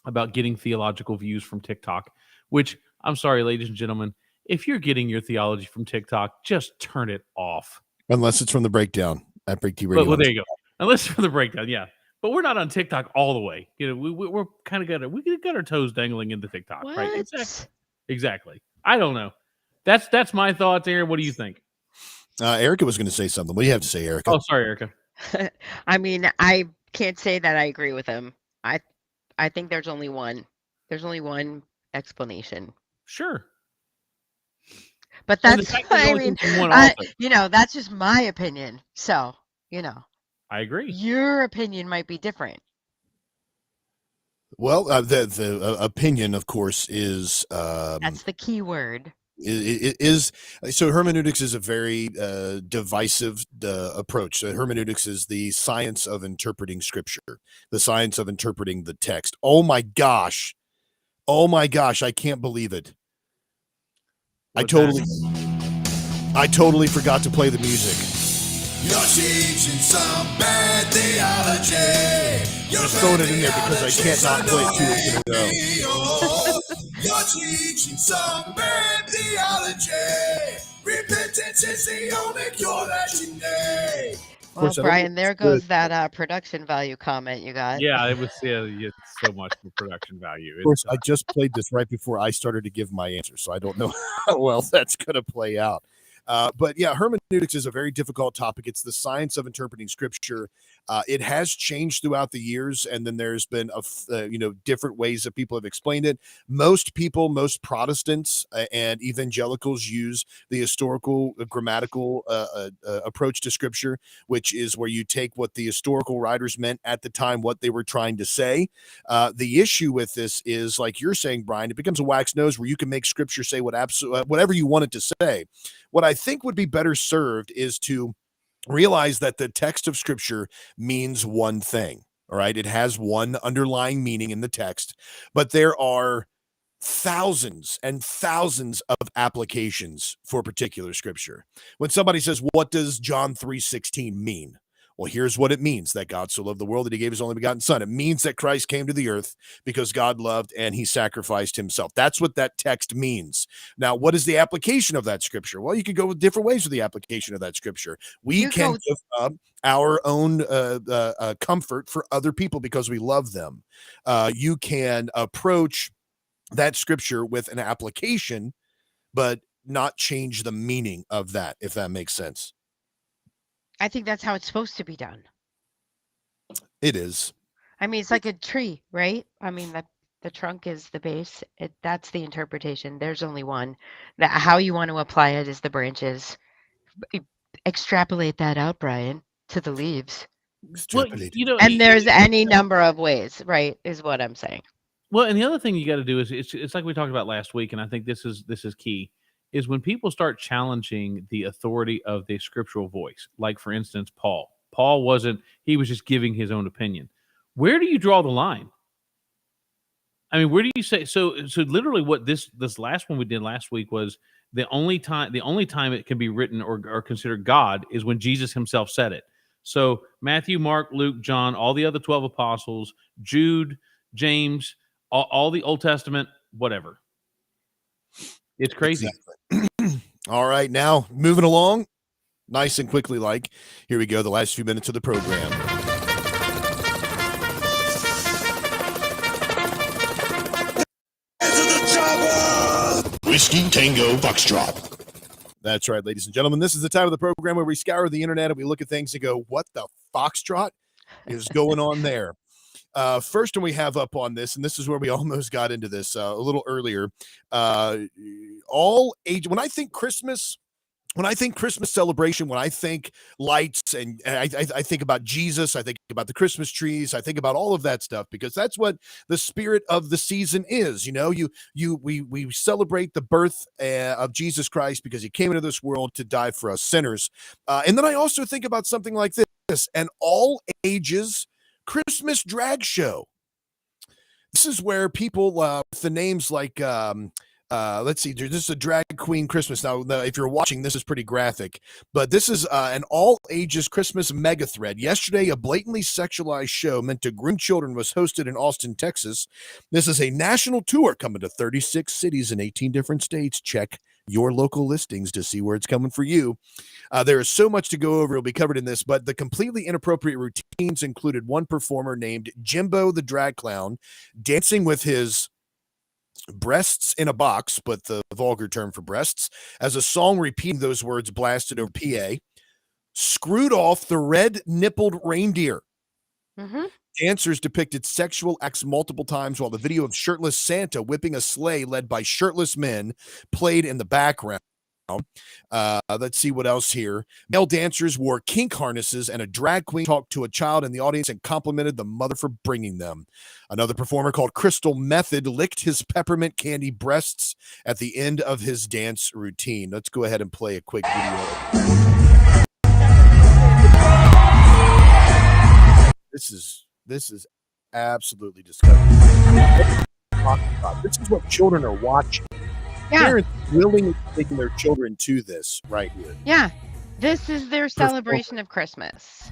about getting theological views from TikTok, which I'm sorry, ladies and gentlemen, if you're getting your theology from TikTok, just turn it off. Unless it's from the breakdown at Break T Radio. Well, there you go. Unless it's from the breakdown, yeah. But we're not on TikTok all the way. We're kind of got our toes dangling into TikTok, What? right? Exactly. I don't know. That's my thoughts, Aaron. What do you think? Erica was going to say something. What do you have to say, Erica? Oh, sorry, Erica. I mean, I can't say that I agree with him. I think there's only one. There's only one explanation. Sure. But that's, I mean, that's just my opinion. So, I agree. Your opinion might be different. Well, the opinion, of course, is that's the key word. It is so. Hermeneutics is a very divisive approach. So hermeneutics is the science of interpreting Scripture, the science of interpreting the text. Oh my gosh, I can't believe it. I totally forgot to play the music. You're teaching some bad theology. I'm just throwing it in there because I can't not play it 2 weeks in a row. You're teaching some bad theology. Repentance is the only cure that you need. Well, Brian, there goes that production value comment you got. Yeah, it was it's so much for production value. Of course, I just played this right before I started to give my answer, so I don't know how well that's going to play out. But yeah, hermeneutics is a very difficult topic. It's the science of interpreting scripture. It has changed throughout the years, and then there's been different ways that people have explained it. Most Protestants and evangelicals use the historical grammatical approach to scripture, which is where you take what the historical writers meant at the time, what they were trying to say. The issue with this is, like you're saying, Brian, it becomes a wax nose where you can make scripture say whatever you want it to say. What I think would be better served is to realize that the text of scripture means one thing. All right. It has one underlying meaning in the text, but there are thousands and thousands of applications for particular scripture. When somebody says, what does John 3:16 mean? Well, here's what it means: that God so loved the world that he gave his only begotten son. It means that Christ came to the earth because God loved and he sacrificed himself. That's what that text means. Now, what is the application of that scripture? Well, you could go with different ways with the application of that scripture. We can give up our own comfort for other people because we love them. You can approach that scripture with an application, but not change the meaning of that, if that makes sense. I think that's how it's supposed to be done. It is. I mean, it's like a tree, right? I mean, the trunk is the base. That's the interpretation. There's only one. How you want to apply it is the branches. Extrapolate that out, Brian, to the leaves. Well, and there's any number of ways, right? Is what I'm saying. Well, and the other thing you got to do is it's like we talked about last week, and I think this is key, is when people start challenging the authority of the scriptural voice. Like, for instance, Paul. Paul he was just giving his own opinion. Where do you draw the line? I mean, where do you say so literally what this last one we did last week was the only time it can be written or considered God is when Jesus himself said it. So Matthew, Mark, Luke, John, all the other 12 apostles, Jude, James, all the Old Testament, whatever. It's crazy. Exactly. All right, now moving along, nice and quickly. Like, here we go. The last few minutes of the program. Whiskey Tango Foxtrot. That's right, ladies and gentlemen. This is the time of the program where we scour the internet and we look at things and go, "What the foxtrot is going on there?" First one we have up on this, and this is where we almost got into this a little earlier. All age. When I think Christmas celebration, when I think lights, and I think about Jesus, I think about the Christmas trees, I think about all of that stuff, because that's what the spirit of the season is. You know, we celebrate the birth of Jesus Christ because he came into this world to die for us sinners. And then I also think about something like this: an all ages Christmas drag show. This is where people with the names like let's see, this is a drag queen Christmas. Now, if you're watching, this is pretty graphic, but this is an all ages Christmas mega thread. Yesterday, a blatantly sexualized show meant to groom children was hosted in Austin, Texas. This is a national tour coming to 36 cities in 18 different states. Check your local listings to see where it's coming for you. There is so much to go over. It'll be covered in this, but the completely inappropriate routines included one performer named Jimbo the Drag Clown dancing with his breasts in a box, but the vulgar term for breasts, as a song repeating those words blasted over PA, screwed off the red-nippled reindeer. Mm-hmm. Dancers depicted sexual acts multiple times, while the video of shirtless Santa whipping a sleigh led by shirtless men played in the background. Let's see what else here. Male dancers wore kink harnesses, and a drag queen talked to a child in the audience and complimented the mother for bringing them. Another performer called Crystal Method licked his peppermint candy breasts at the end of his dance routine. Let's go ahead and play a quick video. This is absolutely disgusting. This is what children are watching. Yeah. Parents willingly taking their children to this right here. Yeah. This is their celebration of Christmas.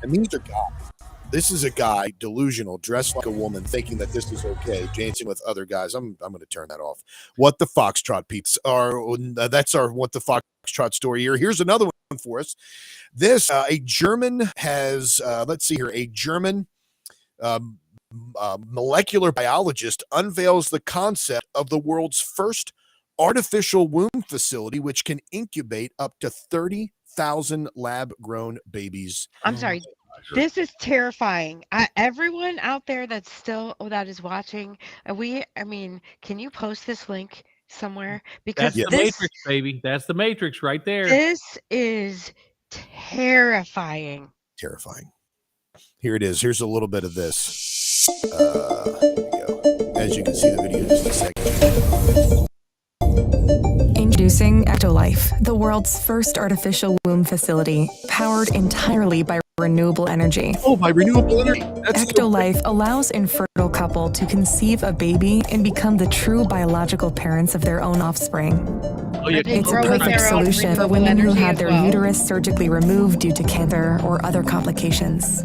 And these are guys. This is a guy delusional, dressed like a woman, thinking that this is okay, dancing with other guys. I'm going to turn that off. What the Foxtrot peeps are. That's our What the Foxtrot story here. Here's another one for us. This a German has. Let's see here. A German molecular biologist unveils the concept of the world's first artificial womb facility, which can incubate up to 30,000 lab-grown babies. I'm sorry. This is terrifying. Everyone out there that is watching, I mean, can you post this link somewhere? Because That's the Matrix, baby. That's the Matrix right there. This is terrifying. Terrifying. Here it is. Here's a little bit of this. Here we go. As you can see, the video is just a second. Introducing Ectolife, the world's first artificial womb facility, powered entirely by renewable energy. Oh, by renewable energy. Ectolife allows infertile couple to conceive a baby and become the true biological parents of their own offspring. It's a perfect solution for women who had their uterus surgically removed due to cancer or other complications.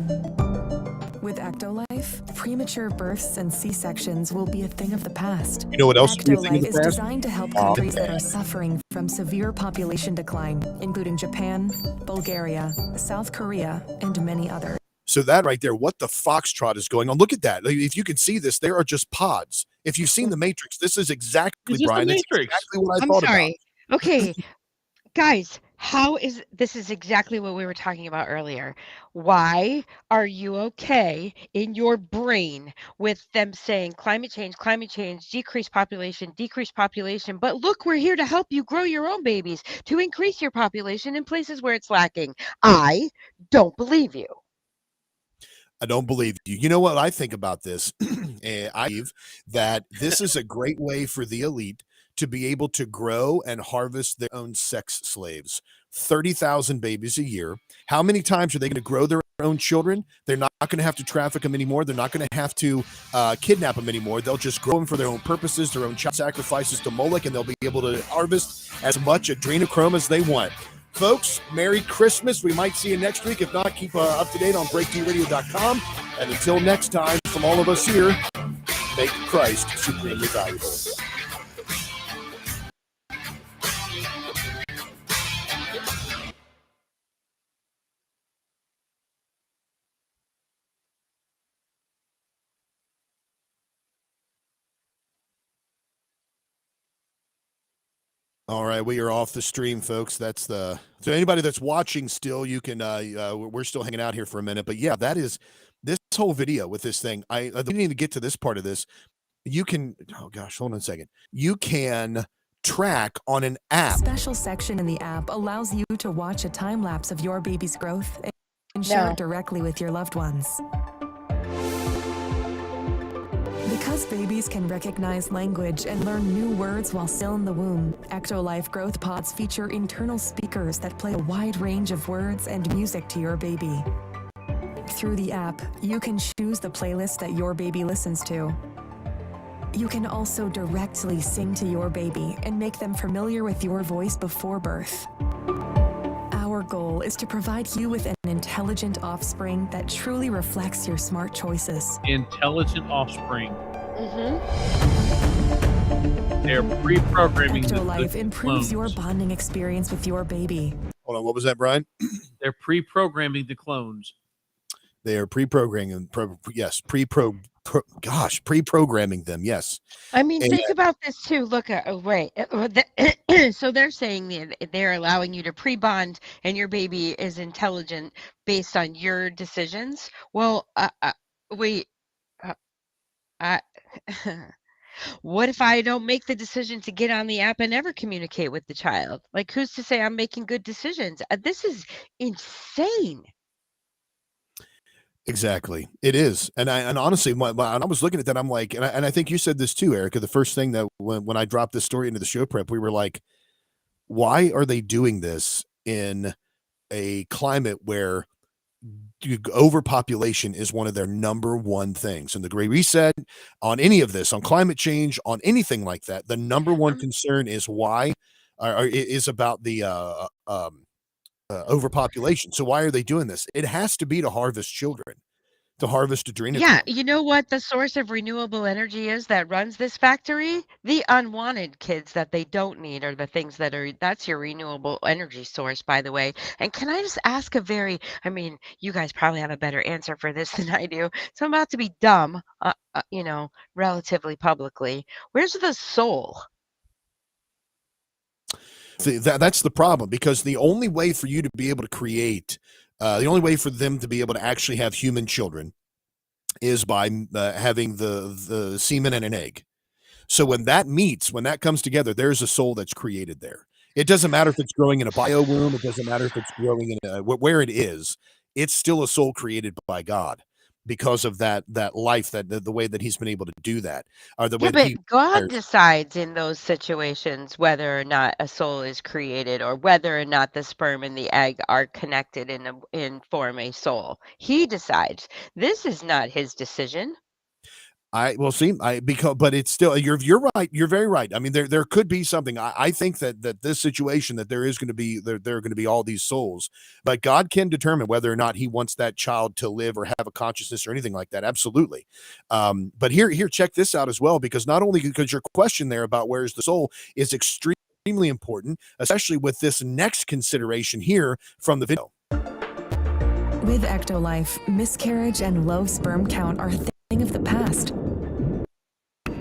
With Ectolife, premature births and C-sections will be a thing of the past. You know what else will be a thing of Ectolife the is past? designed to help countries that are suffering from severe population decline, including Japan, Bulgaria, South Korea, and many others. So that right there, what the foxtrot is going on? Look at that. If you can see this, there are just pods. If you've seen the Matrix, this is exactly, Brian, this is exactly what I I'm thought sorry. Okay, guys, this is exactly what we were talking about earlier. Why are you okay in your brain with them saying climate change, decrease population, but look, we're here to help you grow your own babies, to increase your population in places where it's lacking. I don't believe you. I don't believe you. You know what I think about this? I believe that this is a great way for the elite to be able to grow and harvest their own sex slaves. 30,000 babies a year. How many times are they going to grow their own children? They're not going to have to traffic them anymore. They're not going to have to kidnap them anymore. They'll just grow them for their own purposes, their own child sacrifices to Moloch, and they'll be able to harvest as much adrenochrome as they want. Folks, Merry Christmas. We might see you next week. If not, keep up to date on breakthroughradio.com. And until next time, from all of us here, make Christ supremely valuable. All right, we are off the stream, folks. That's so anybody that's watching still, you can we're still hanging out here for a minute. But yeah, that is this whole video with this thing. I need to get to this part of this. You can, oh gosh, hold on a second. You can track on an app. Special section in the app allows you to watch a time lapse of your baby's growth and share it directly with your loved ones. Because babies can recognize language and learn new words while still in the womb, Ectolife growth pods feature internal speakers that play a wide range of words and music to your baby. Through the app, you can choose the playlist that your baby listens to. You can also directly sing to your baby and make them familiar with your voice before birth. Our goal is to provide you with an intelligent offspring that truly reflects your smart choices. Intelligent offspring. They're pre-programming Ectolife the improves clones. your bonding experience with your baby. Hold on, what was that, Brian? They're pre-programming the clones. They are pre-programming, pre-programming them. Yes. I mean, think about this too. Look, so they're saying that they're allowing you to pre-bond and your baby is intelligent based on your decisions. Well, what if I don't make the decision to get on the app and never communicate with the child? Like, who's to say I'm making good decisions? This is insane. Exactly. It is. And honestly, when I was looking at that, I'm like, and I think you said this too, Erica, the first thing that when I dropped this story into the show prep, we were like, why are they doing this in a climate where overpopulation is one of their number one things? And the Great Reset, on any of this, on climate change, on anything like that, the number one concern is is about the overpopulation. So why are they doing this? It has to be to harvest children, to harvest adrenochrome. Yeah, you know what the source of renewable energy is that runs this factory? The unwanted kids that they don't need are the things that's your renewable energy source, by the way. And can I just ask you guys probably have a better answer for this than I do. So I'm about to be dumb, relatively publicly. Where's the soul? That's the problem, because the only way for you to be able to create, the only way for them to be able to actually have human children is by having the semen and an egg. So when that meets, when that comes together, there's a soul that's created there. It doesn't matter if it's growing in a bio womb. It doesn't matter if it's growing in where it is. It's still a soul created by God, because of that life, that the way that He's been able to do that, or the way Yeah, that but He God inspires. decides in those situations whether or not a soul is created, or whether or not the sperm and the egg are connected in form a soul. He decides. This is not His decision. But it's still, you're right. You're very right. I mean, there could be something. I think that this situation, that there is going to be there are going to be all these souls, but God can determine whether or not He wants that child to live or have a consciousness or anything like that. Absolutely. But here, check this out as well, because not only because your question there about where's the soul is extremely important, especially with this next consideration here from the video. With Ectolife, miscarriage and low sperm count are a thing of the past.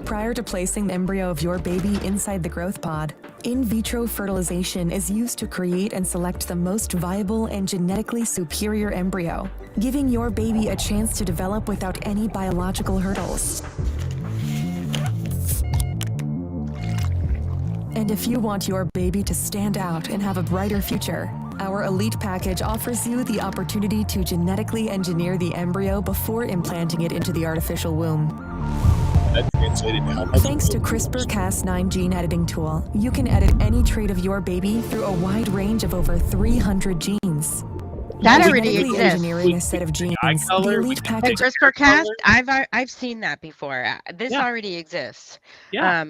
Prior to placing the embryo of your baby inside the growth pod, in vitro fertilization is used to create and select the most viable and genetically superior embryo, giving your baby a chance to develop without any biological hurdles. And if you want your baby to stand out and have a brighter future, our Elite Package offers you the opportunity to genetically engineer the embryo before implanting it into the artificial womb. That translated now. Thanks to CRISPR-Cas9 gene editing tool, you can edit any trait of your baby through a wide range of over 300 genes. That already Genetically exists. engineering a set of genes. The Elite The Package. CRISPR-Cas, I've seen that before. This already exists. Yeah.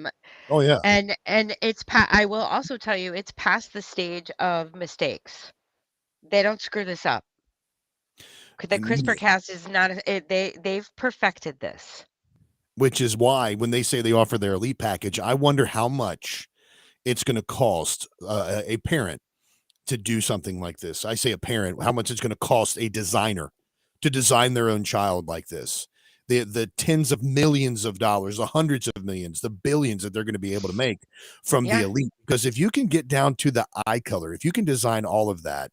Oh yeah. And it's I will also tell you, it's past the stage of mistakes. They don't screw this up. The CRISPR-Cas is not. They've perfected this. Which is why when they say they offer their Elite Package, I wonder how much it's going to cost a parent to do something like this. I say a parent, how much it's going to cost a designer to design their own child like this. The tens of millions of dollars, the hundreds of millions, the billions that they're going to be able to make from the Elite. Because if you can get down to the eye color, if you can design all of that,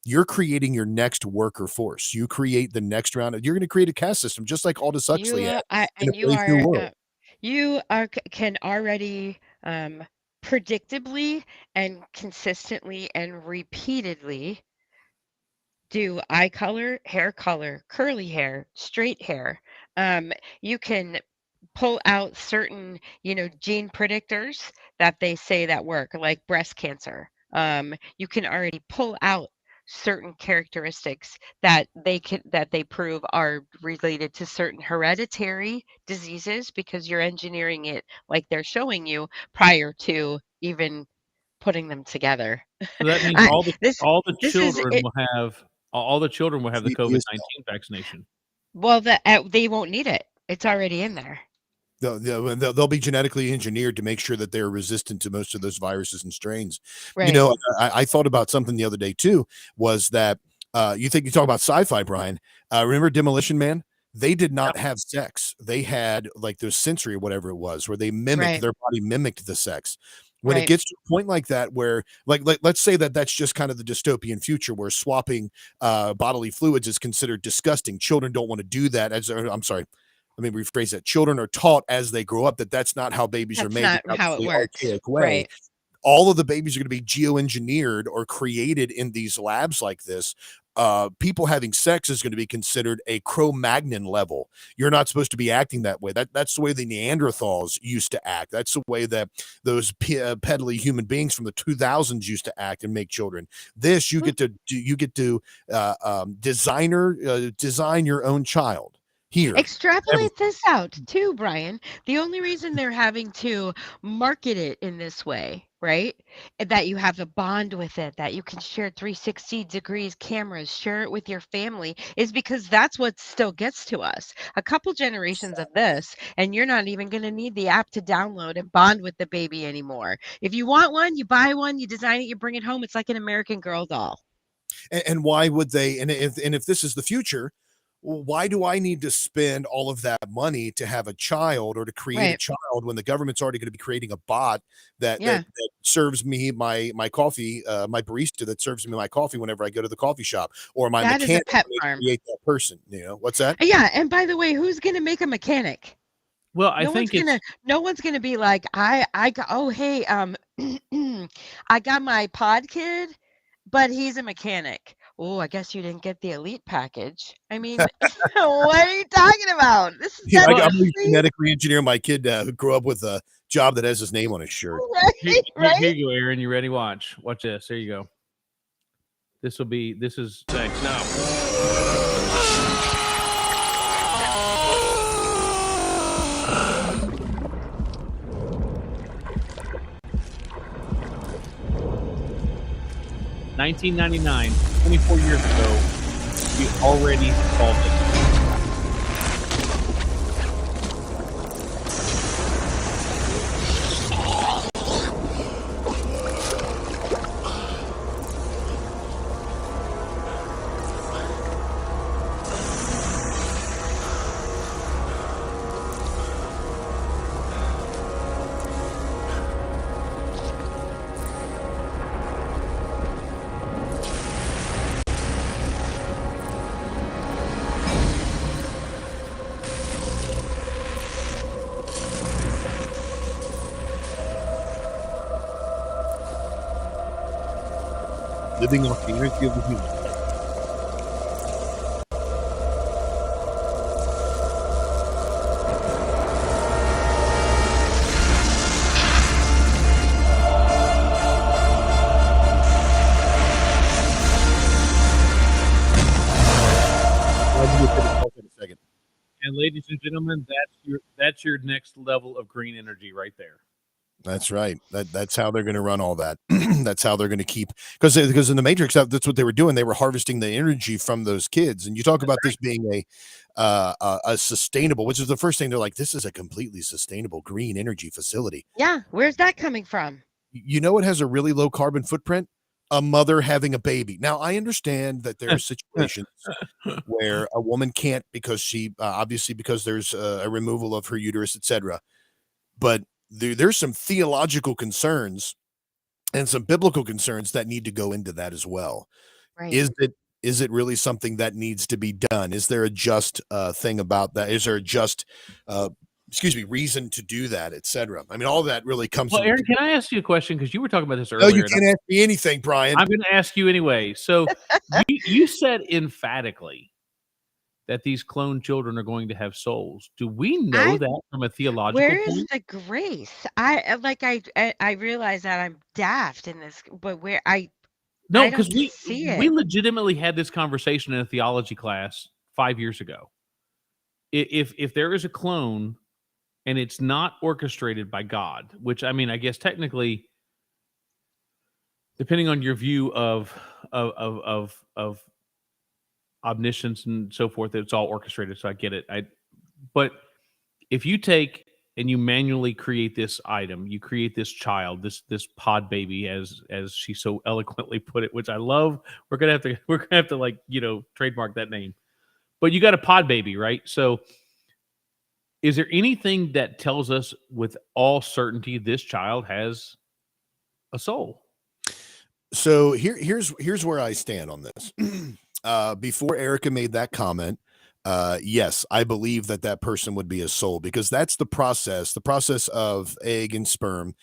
you're creating your next worker force. You create the next round. You're going to create a caste system, just like Aldous Huxley had in a Brave New World. You can already predictably and consistently and repeatedly do eye color, curly hair, straight hair. You can pull out certain, gene predictors that they say that work, like breast cancer. You can already pull out certain characteristics that they prove are related to certain hereditary diseases, because you're engineering it like they're showing you prior to even putting them together. So that means all the children will have the COVID-19 vaccination. Well, they won't need it. It's already in there. They'll be genetically engineered to make sure that they're resistant to most of those viruses and strains. Right. I thought about something the other day too, was that you talk about sci-fi, Brian. Remember Demolition Man? They did not have sex. They had like their sensory or whatever it was, where they mimicked their body mimicked the sex. When it gets to a point like that, where like let's say that's just kind of the dystopian future where swapping bodily fluids is considered disgusting. Children don't want to do that. I'm sorry. Let me rephrase that. Children are taught as they grow up that that's not how babies are made. That's not how it works. Right. All of the babies are going to be geoengineered or created in these labs like this. People having sex is going to be considered a Cro-Magnon level. You're not supposed to be acting that way. That's the way the Neanderthals used to act. That's the way that those peddly human beings from the 2000s used to act and make children. This you get to design your own child. Here. Extrapolate this out too, Brian. The only reason they're having to market it in this way, right? That you have a bond with it, that you can share 360 degrees cameras, share it with your family, is because that's what still gets to us. A couple generations of this, and you're not even going to need the app to download and bond with the baby anymore. If you want one, you buy one, you design it, you bring it home. It's like an American Girl doll. And why would they? And if this is the future, well, why do I need to spend all of that money to have a child or to create a Right. child when the government's already going to be creating a bot that Yeah. that serves me my coffee, my barista that serves me my coffee whenever I go to the coffee shop, or my That is a mechanic pet when they farm. create that person. What's that? Yeah, and by the way, who's gonna make a mechanic? Well, I No one's think it's gonna be like, I got, oh hey, I got my pod kid, but he's a mechanic. Oh, I guess you didn't get the elite package. I mean, what are you talking about? This is I'm that going to crazy, genetically engineer my kid who grew up with a job that has his name on his shirt. here, right? here you go, Aaron. You ready? Watch this. Here you go. This is sex now. $19.99, 24 years ago, we already solved it. Living off the energy of the human. And ladies and gentlemen, that's your next level of green energy right there. That's right. That's how they're going to run all that. That's how they're going to keep because in the Matrix, that's what they were doing. They were harvesting the energy from those kids. And you talk about this being a sustainable, which is the first thing they're like. This is a completely sustainable green energy facility. Yeah, where's that coming from? You know, it has a really low carbon footprint. A mother having a baby. Now, I understand that there are situations where a woman can't because she obviously because there's a removal of her uterus, etc. But there's some theological concerns and some biblical concerns that need to go into that as well. Right. Is it really something that needs to be done? Is there a just thing about that? Is there a just reason to do that, etc.? I mean, all that really comes. Well, from Aaron, can I ask you a question? Because you were talking about this earlier. No, you can't ask me anything, Brian. I'm going to ask you anyway. So you said emphatically that these clone children are going to have souls. Do we know that from a theological Where is point? the grace? I realize that I'm daft in this, but where I No, don't because see it. we legitimately had this conversation in a theology class 5 years ago. If there is a clone and it's not orchestrated by God, which I mean, I guess technically, depending on your view of omniscience and so forth, it's all orchestrated. So I get it. But if you take and you manually create this item, you create this child, this pod baby, as she so eloquently put it, which I love. We're gonna have to like, trademark that name. But you got a pod baby, right? So is there anything that tells us with all certainty this child has a soul? So here's where I stand on this. Before Erica made that comment, yes, I believe that person would be a soul because that's the process of egg and sperm.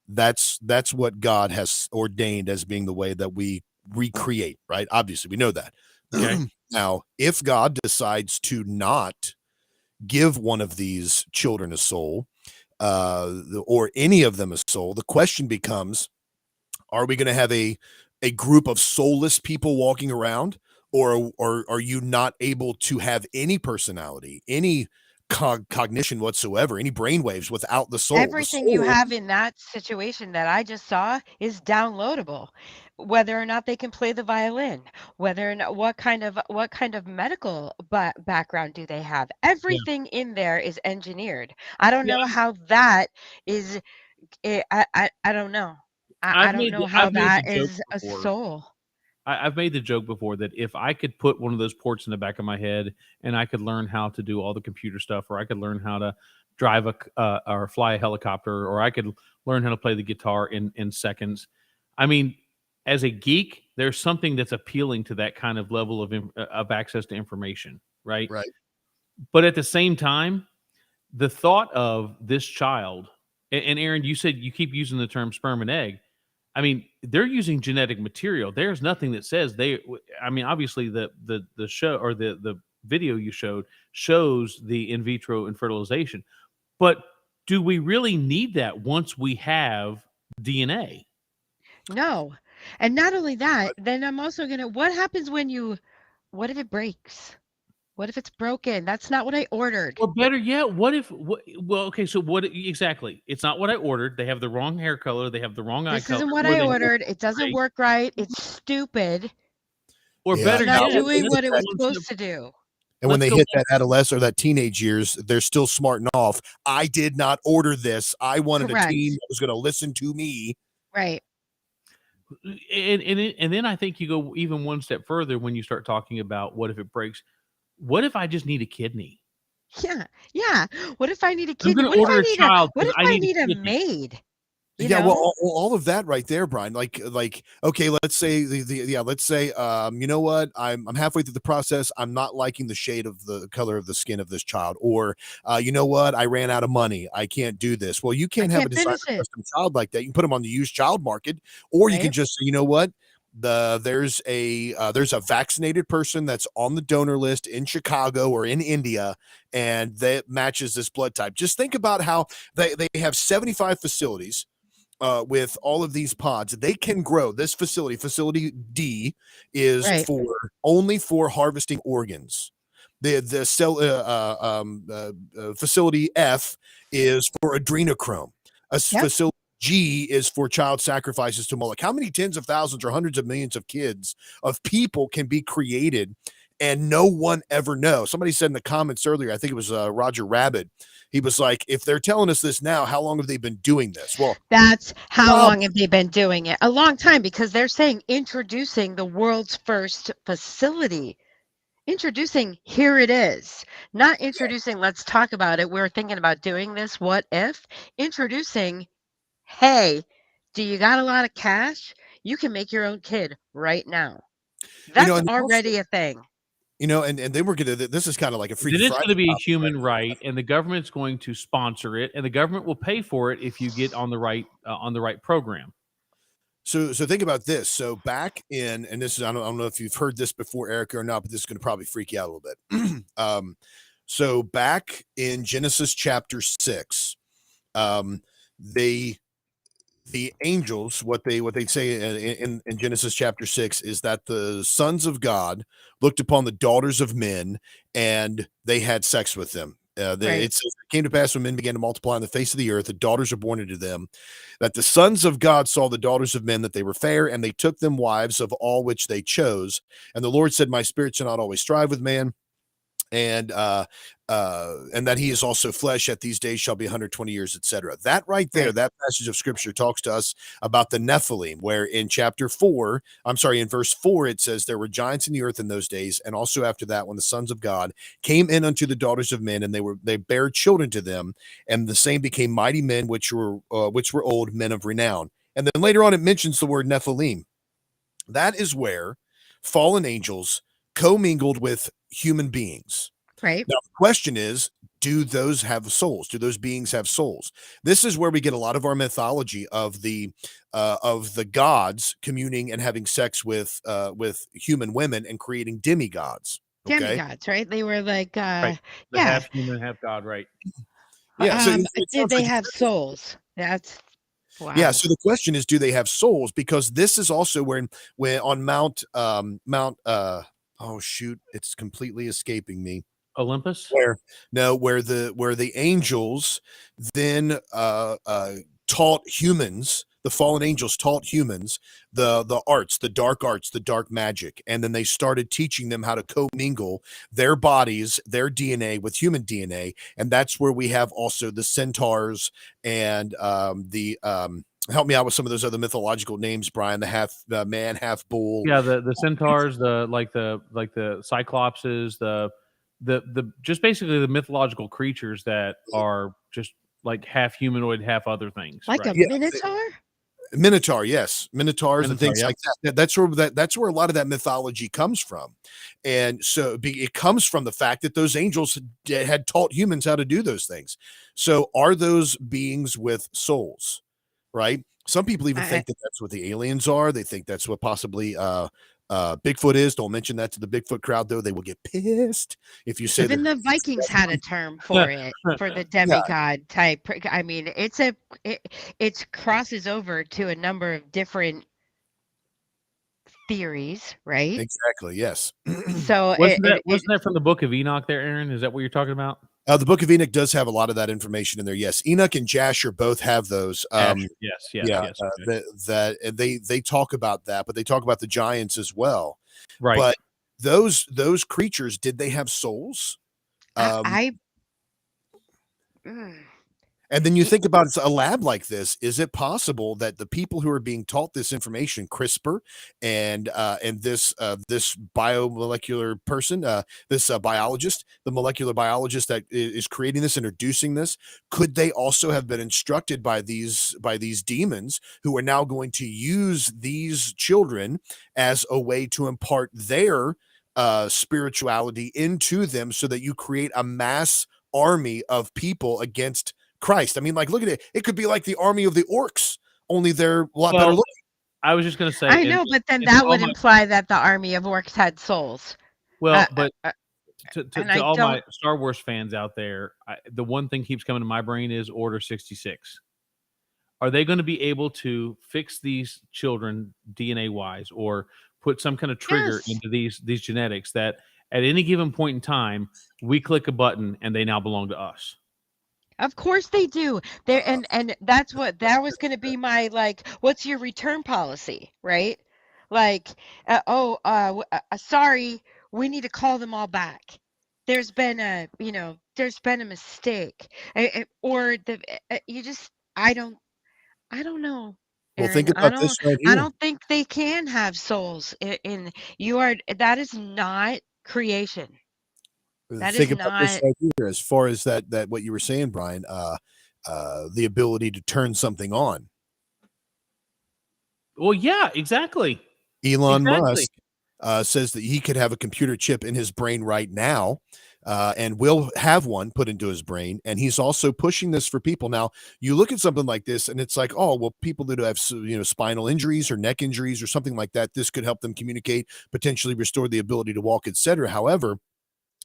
That's what God has ordained as being the way that we recreate, right? Obviously, we know that. Okay. Now, if God decides to not give one of these children a soul, or any of them a soul, the question becomes, are we going to have a group of soulless people walking around, or are you not able to have any personality, any cognition whatsoever, any brainwaves without the soul? Everything you have in that situation that I just saw is downloadable. Whether or not they can play the violin, whether or not what kind of medical background do they have? Everything in there is engineered. I don't know how that is. I don't know. I don't know how that is a soul. I've made the joke before that if I could put one of those ports in the back of my head and I could learn how to do all the computer stuff, or I could learn how to drive or fly a helicopter, or I could learn how to play the guitar in seconds. I mean, as a geek, there's something that's appealing to that kind of level of access to information, right? Right. But at the same time, the thought of this child, and Aaron, you said you keep using the term sperm and egg. I mean, they're using genetic material. There's nothing that says I mean, obviously the show or the video you showed shows the in vitro fertilization, but do we really need that once we have DNA? No. And not only that, then I'm also what happens what if it breaks? What if it's broken? That's not what I ordered. Or better yet, okay, so what exactly? It's not what I ordered. They have the wrong hair color. They have the wrong eye This color. isn't what I ordered. It doesn't work right. It's stupid. Or Yeah. better It's not yet, doing what it was supposed to do. And when Let's they go hit back- that adolescent or that teenage years, they're still smarting off. I did not order this. I wanted Correct. a team that was going to listen to me. Right. And then I think you go even one step further when you start talking about what if it breaks? What if I just need a kidney? Yeah. Yeah. What if I need a I'm kid? gonna What if order I a need child what 'cause if I I need a need a kidney. maid? You Yeah, know? well, all of that right there, Brian. Like, okay, let's say let's say, you know what? I'm halfway through the process. I'm not liking the shade of the color of the skin of this child, or you know what? I ran out of money. I can't do this. Well, you can't have a can't designer finish it. custom child like that. You can put them on the used child market, or you can Right. just say, you know what? There's a vaccinated person that's on the donor list in Chicago or in India, and that matches this blood type. Just think about how they have 75 facilities with all of these pods. They can grow. This facility D, is Right. only for harvesting organs. The cell facility F is for adrenochrome. Yep. Facility G is for child sacrifices to Moloch. How many tens of thousands or hundreds of millions of kids, of people, can be created and no one ever knows? Somebody said in the comments earlier, I think it was Roger Rabbit. He was like, if they're telling us this now, how long have they been doing this? Well, That's how Well- long have they been doing it? A long time, because they're saying introducing the world's first facility. Introducing, here it is. Not introducing, let's talk about it. We're thinking about doing this. What if? Introducing, hey, do you got a lot of cash? You can make your own kid right now. That's and already a thing. and then we're gonna. This is kind of like a Freaky Then it's Friday going to be a topic. human right, and the government's going to sponsor it, and the government will pay for it if you get on the right program. So think about this. So back in, and this is, I don't know if you've heard this before, Erica, or not, but this is going to probably freak you out a little bit. So back in Genesis chapter 6, the angels, what they say in Genesis chapter 6 is that the sons of God looked upon the daughters of men and they had sex with them. Right. It says, it came to pass when men began to multiply on the face of the earth, the daughters are born unto them, that the sons of God saw the daughters of men, that they were fair, and they took them wives of all which they chose. And the Lord said, my spirit shall not always strive with man, and that he is also flesh, at these days shall be 120 years, etc. That right there, that passage of scripture talks to us about the Nephilim, where in verse 4, it says there were giants in the earth in those days, and also after that, when the sons of God came in unto the daughters of men, and they bare children to them, and the same became mighty men, which were old men of renown. And then later on, it mentions the word Nephilim. That is where fallen angels commingled with human beings. Right. Now, the question is, do those have souls? Do those beings have souls? This is where we get a lot of our mythology of the gods communing and having sex with human women and creating demigods. Okay? Demigods, right? They were like, Right. The yeah. half human, half God, right? Yeah. So it Did sounds they like- have souls? That's wow. Yeah. So the question is, do they have souls? Because this is also when on Mount oh shoot, it's completely escaping me. Olympus? Where the angels then taught humans, the fallen angels taught humans the arts, the dark magic, and then they started teaching them how to commingle their bodies, their DNA with human DNA, and that's where we have also the centaurs and help me out with some of those other mythological names, Brian. The half man, half bull. Yeah, the centaurs, the cyclopses, the just basically the mythological creatures that are just like half humanoid, half other things. Like right? a minotaur? Minotaur, yes, minotaurs and Minotaur, things yep. like that. That's where a lot of that mythology comes from, and so it comes from the fact that those angels had taught humans how to do those things. So, are those beings with souls? Right? Some people even think that that's what the aliens are. They think that's what possibly Bigfoot is. Don't mention that to the Bigfoot crowd, though. They will get pissed if you say Even that. the Vikings had a term for it, for the demigod type. I mean, it crosses over to a number of different theories, right? Exactly. Yes. So wasn't that from the Book of Enoch there, Aaron? Is that what you're talking about? The Book of Enoch does have a lot of that information in there. Yes, Enoch and Jasher both have those. Yes. That they talk about that, but they talk about the giants as well. Right. But those creatures, did they have souls? And then you think about a lab like this. Is it possible that the people who are being taught this information, CRISPR, and this biomolecular person, this biologist, the molecular biologist that is creating this, introducing this, could they also have been instructed by these demons who are now going to use these children as a way to impart their spirituality into them, so that you create a mass army of people against Christ? I mean, like, look at it. It could be like the army of the orcs, only they're a lot better looking. I was just going to say. I know, but then that would imply that the army of orcs had souls. Well, but to all my Star Wars fans out there, the one thing keeps coming to my brain is Order 66. Are they going to be able to fix these children DNA-wise, or put some kind of trigger into these genetics that at any given point in time, we click a button and they now belong to us? Of course they do. There and that was going to be my, like, what's your return policy, right? Like, sorry, we need to call them all back. There's been a mistake, or I don't know. Well, Aaron, think about this right here. I don't think they can have souls. That is not creation. That Think is about this not. right here, as far as that what you were saying, Brian, the ability to turn something on. Well, yeah, exactly. Elon Musk says that he could have a computer chip in his brain right now, and will have one put into his brain. And he's also pushing this for people. Now, you look at something like this, and it's like, oh, well, people that have spinal injuries or neck injuries or something like that, this could help them communicate, potentially restore the ability to walk, etc. However,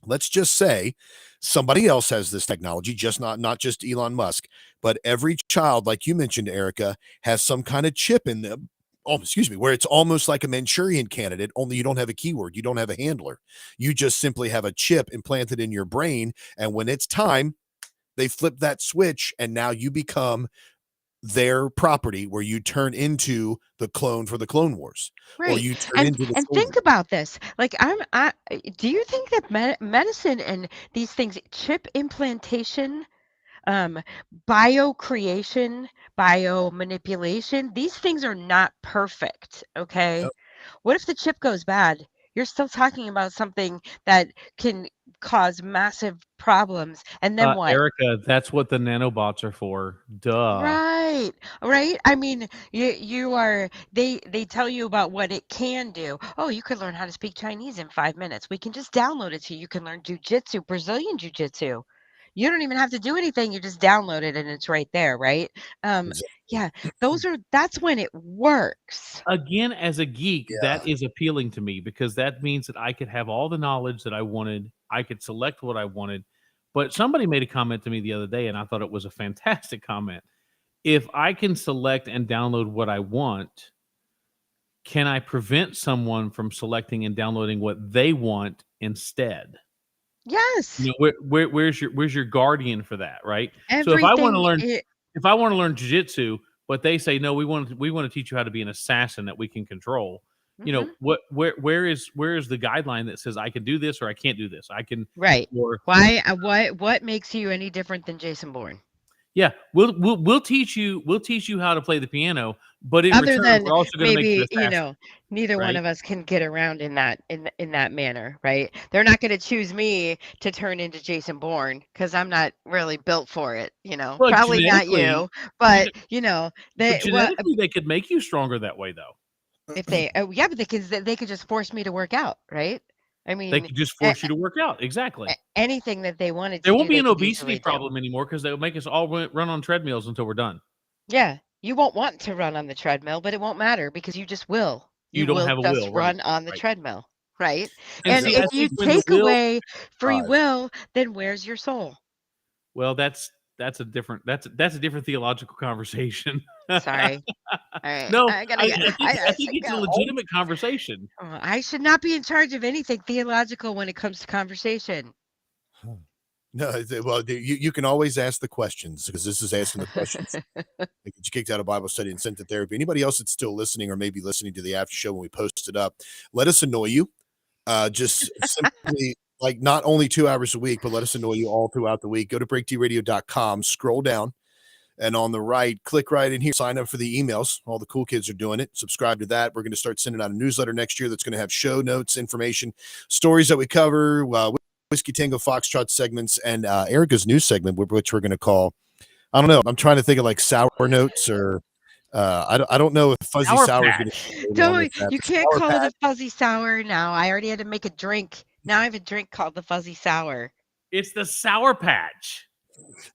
let's just say somebody else has this technology, not just Elon Musk, but every child, like you mentioned, Erica, has some kind of chip in them. Oh, excuse me, where it's almost like a Manchurian candidate, only you don't have a keyword, you don't have a handler. You just simply have a chip implanted in your brain, and when it's time, they flip that switch, and now you become their property, where you turn into the clone for the Clone Wars, Right. or you turn into the and soldier. think about this. Like, do you think that medicine and these things, chip implantation, bio creation, bio manipulation, these things are not perfect. Okay. What if the chip goes bad? You're still talking about something that can cause massive problems. And then what? Erica, that's what the nanobots are for. Duh. Right. I mean, they tell you about what it can do. Oh, you could learn how to speak Chinese in 5 minutes. We can just download it to you. You can learn jujitsu, Brazilian jiu-jitsu. You don't even have to do anything. You just download it and it's right there, right? Yeah, that's when it works. Again, as a geek, that is appealing to me, because that means that I could have all the knowledge that I wanted. I could select what I wanted. But somebody made a comment to me the other day, and I thought it was a fantastic comment. If I can select and download what I want, can I prevent someone from selecting and downloading what they want instead? Yes. Where's your guardian for that, right? Everything, so if I want to learn jiu-jitsu, but they say no, we want to teach you how to be an assassin that we can control. Where is the guideline that says I can do this or I can't do this? I can. Right. Or what makes you any different than Jason Bourne? Yeah, we'll teach you how to play the piano, but in Other return, than we're also going to make you maybe, this faster, neither one right? of us can get around in that manner, right? They're not going to choose me to turn into Jason Bourne because I'm not really built for it, Well, Probably not genetically, you, but they genetically, they could make you stronger that way, though. if they yeah, but they could just force me to work out, right? I They mean, could just force you to work out. Exactly. anything that they wanted There to won't do, be they an could obesity easily do. problem anymore because they'll make us all run on treadmills until we're done. Yeah, you won't want to run on the treadmill, but it won't matter because you just will. You You don't will have a just will, right? run on the Right. treadmill, right? And And see, if I you think when the take will, away free God. will, then where's your soul? well, that's a different theological conversation. Sorry. I No, I gotta I go. I think gotta it's a go. legitimate conversation. I should not be in charge of anything theological when it comes to conversation. No, well, you can always ask the questions because this is asking the questions. They get you kicked out of Bible study and sent to therapy. Anybody else that's still listening or maybe listening to the after show when we post it up, let us annoy you. Just simply like not only 2 hours a week, but let us annoy you all throughout the week. Go to breaktradio.com, scroll down, and on the right, click right in here, sign up for the emails. All the cool kids are doing it. Subscribe to that. We're going to start sending out a newsletter next year that's going to have show notes, information, stories that we cover, Whiskey Tango Foxtrot segments, and Erica's news segment, which we're going to call, I don't know, I'm trying to think of like sour notes or I don't know if Fuzzy Sour is going to go along with that. You The can't Sour call it Patch, a fuzzy sour now. I already had to make a drink. Now I have a drink called the fuzzy sour. It's the Sour Patch.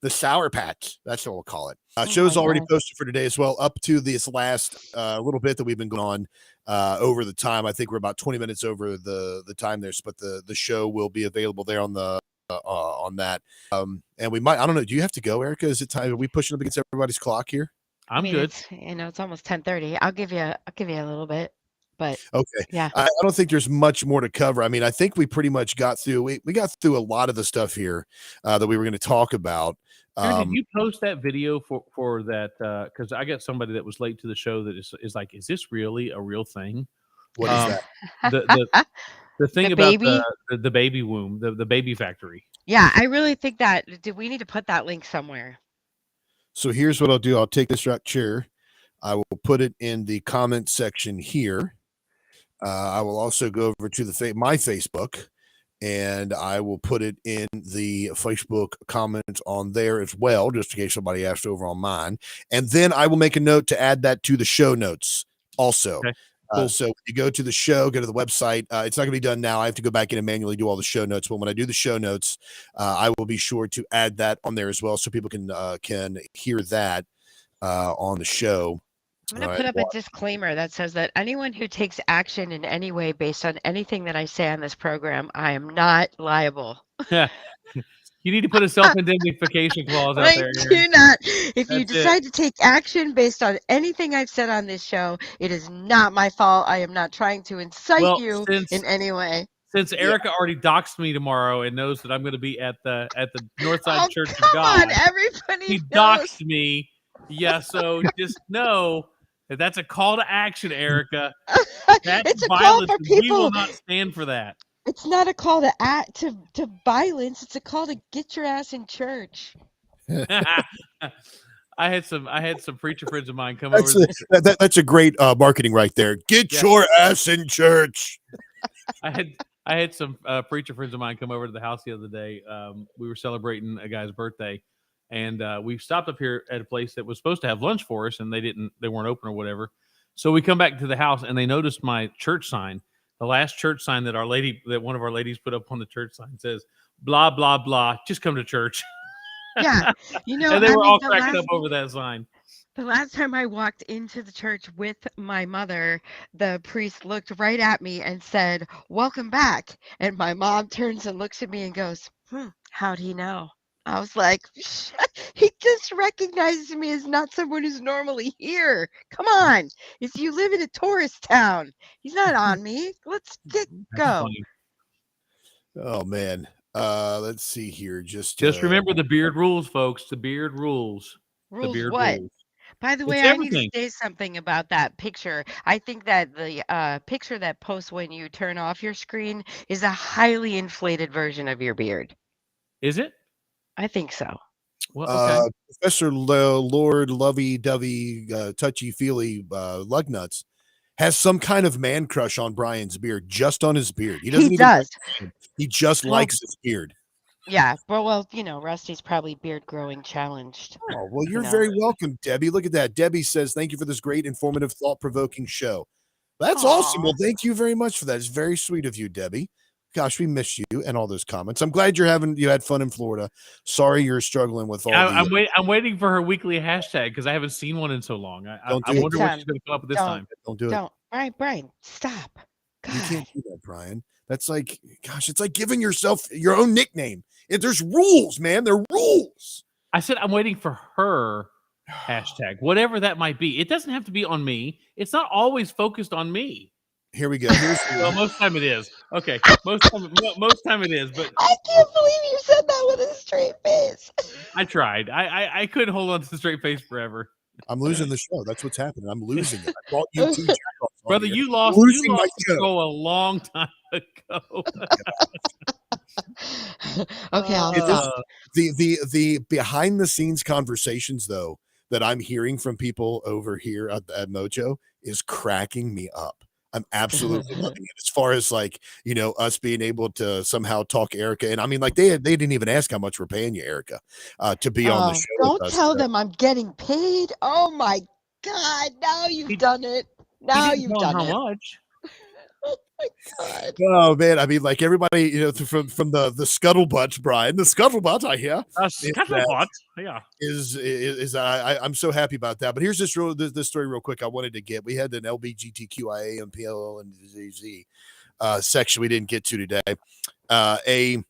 the Sour Patch. That's what we'll call it. Oh Show's my already God. posted for today as well, up to this last little bit that we've been going on over the time. I think we're about 20 minutes over the time there, but the show will be available there on the on that. And we might, I don't know, do you have to go, Erica? Is it time? Are we pushing up against everybody's clock here? I'm good. It's it's almost 10:30. I'll give you a little bit, but Okay. yeah. I don't think there's much more to cover. I mean, I think we pretty much got through. We got through a lot of the stuff here that we were going to talk about. Did you post that video for that? Because I got somebody that was late to the show that is like, is this really a real thing? What is that? The thing The about baby? the baby womb, the baby factory. Yeah, I really think that we need to put that link somewhere. So here's what I'll do. I'll take this chair. I will put it in the comment section here. I will also go over to my Facebook, and I will put it in the Facebook comments on there as well, just in case somebody asked over on mine. And then I will make a note to add that to the show notes also. Okay, cool. So when you go to the show, go to the website. It's not going to be done now. I have to go back in and manually do all the show notes. But when I do the show notes, I will be sure to add that on there as well, so people can hear that on the show. I'm going to put up a disclaimer that says that anyone who takes action in any way based on anything that I say on this program, I am not liable. You need to put a self-indemnification clause out there. Do not. If you That's decide to take action based on anything I've said on this show, it is not my fault. I am not trying to incite you in any way. Since Erica already doxed me tomorrow and knows that I'm going to be at the Northside Church of God, Come on, everybody he knows. doxed me. Yeah, so just know that that's a call to action, Erica. That's It's a call violence. for And we will people. not stand for that. It's not a call to violence. It's a call to get your ass in church. I had some preacher friends of mine come That's over. that's a great marketing right there. Get your ass in church. I had some preacher friends of mine come over to the house the other day. We were celebrating a guy's birthday, and we stopped up here at a place that was supposed to have lunch for us, and they weren't open or whatever. So we come back to the house, and they noticed my church sign. The last church sign that one of our ladies put up on the church sign says, blah, blah, blah, just come to church. Yeah. And they were all cracked up over that sign. The last time I walked into the church with my mother, the priest looked right at me and said, "Welcome back." And my mom turns and looks at me and goes, "How'd he know?" I was like, he just recognizes me as not someone who's normally here. Come on. You live in a tourist town. He's not on me. Let's go. Oh man. Let's see here. Just remember the beard rules, folks. The beard rules. Rules the beard what? rules. By the way, It's I need everything. to say something about that picture. I think that the picture that posts when you turn off your screen is a highly inflated version of your beard. Is it? I think so. Well, okay. Professor Lord Lovey-Dovey Touchy-Feely Lugnuts has some kind of man crush on Brian's beard, just on his beard. He doesn't He even does. he just Well, likes his beard. yeah, well, Rusty's probably beard growing challenged. Oh, well, you you're know. very welcome, Debbie. Look at that. Debbie says, thank you for this great, informative, thought-provoking show. That's awesome. Aw. Well, thank you very much for that. It's very sweet of you, Debbie. Gosh, we miss you and all those comments. I'm glad you had fun in Florida. Sorry you're struggling with all I'm waiting for her weekly hashtag because I haven't seen one in so long. I wonder what she's going to come up with this time. Don't do it. Brian, stop. God. You can't do that, Brian. That's like, gosh, it's like giving yourself your own nickname. There's rules, man. There are rules. I said I'm waiting for her hashtag, whatever that might be. It doesn't have to be on me. It's not always focused on me. Here we go. Well, most time it is. Okay, most time it is. But I can't believe you said that with a straight face. I tried. I couldn't hold on to the straight face forever. I'm losing the show. That's what's happening. I'm losing it. I brought you two jackoffs on Brother. here. You lost my control a long time ago. Okay, I'll stop. The behind the scenes conversations though that I'm hearing from people over here at Mojo is cracking me up. I'm absolutely loving it. As far as like, us being able to somehow talk Erica, and I mean, like they didn't even ask how much we're paying you, Erica, to be on the show. Don't with us. tell them I'm getting paid. Oh my God! Now you've done it. Now you've done it. How much? Oh my God! Oh man, I mean, like everybody, from the scuttlebutt, Brian, the scuttlebutt, I hear. Scuttlebutt, yeah. Is I'm so happy about that. But here's this story real quick. I wanted to get. We had an LGBTQIA and PLL and ZZ section we didn't get to today. A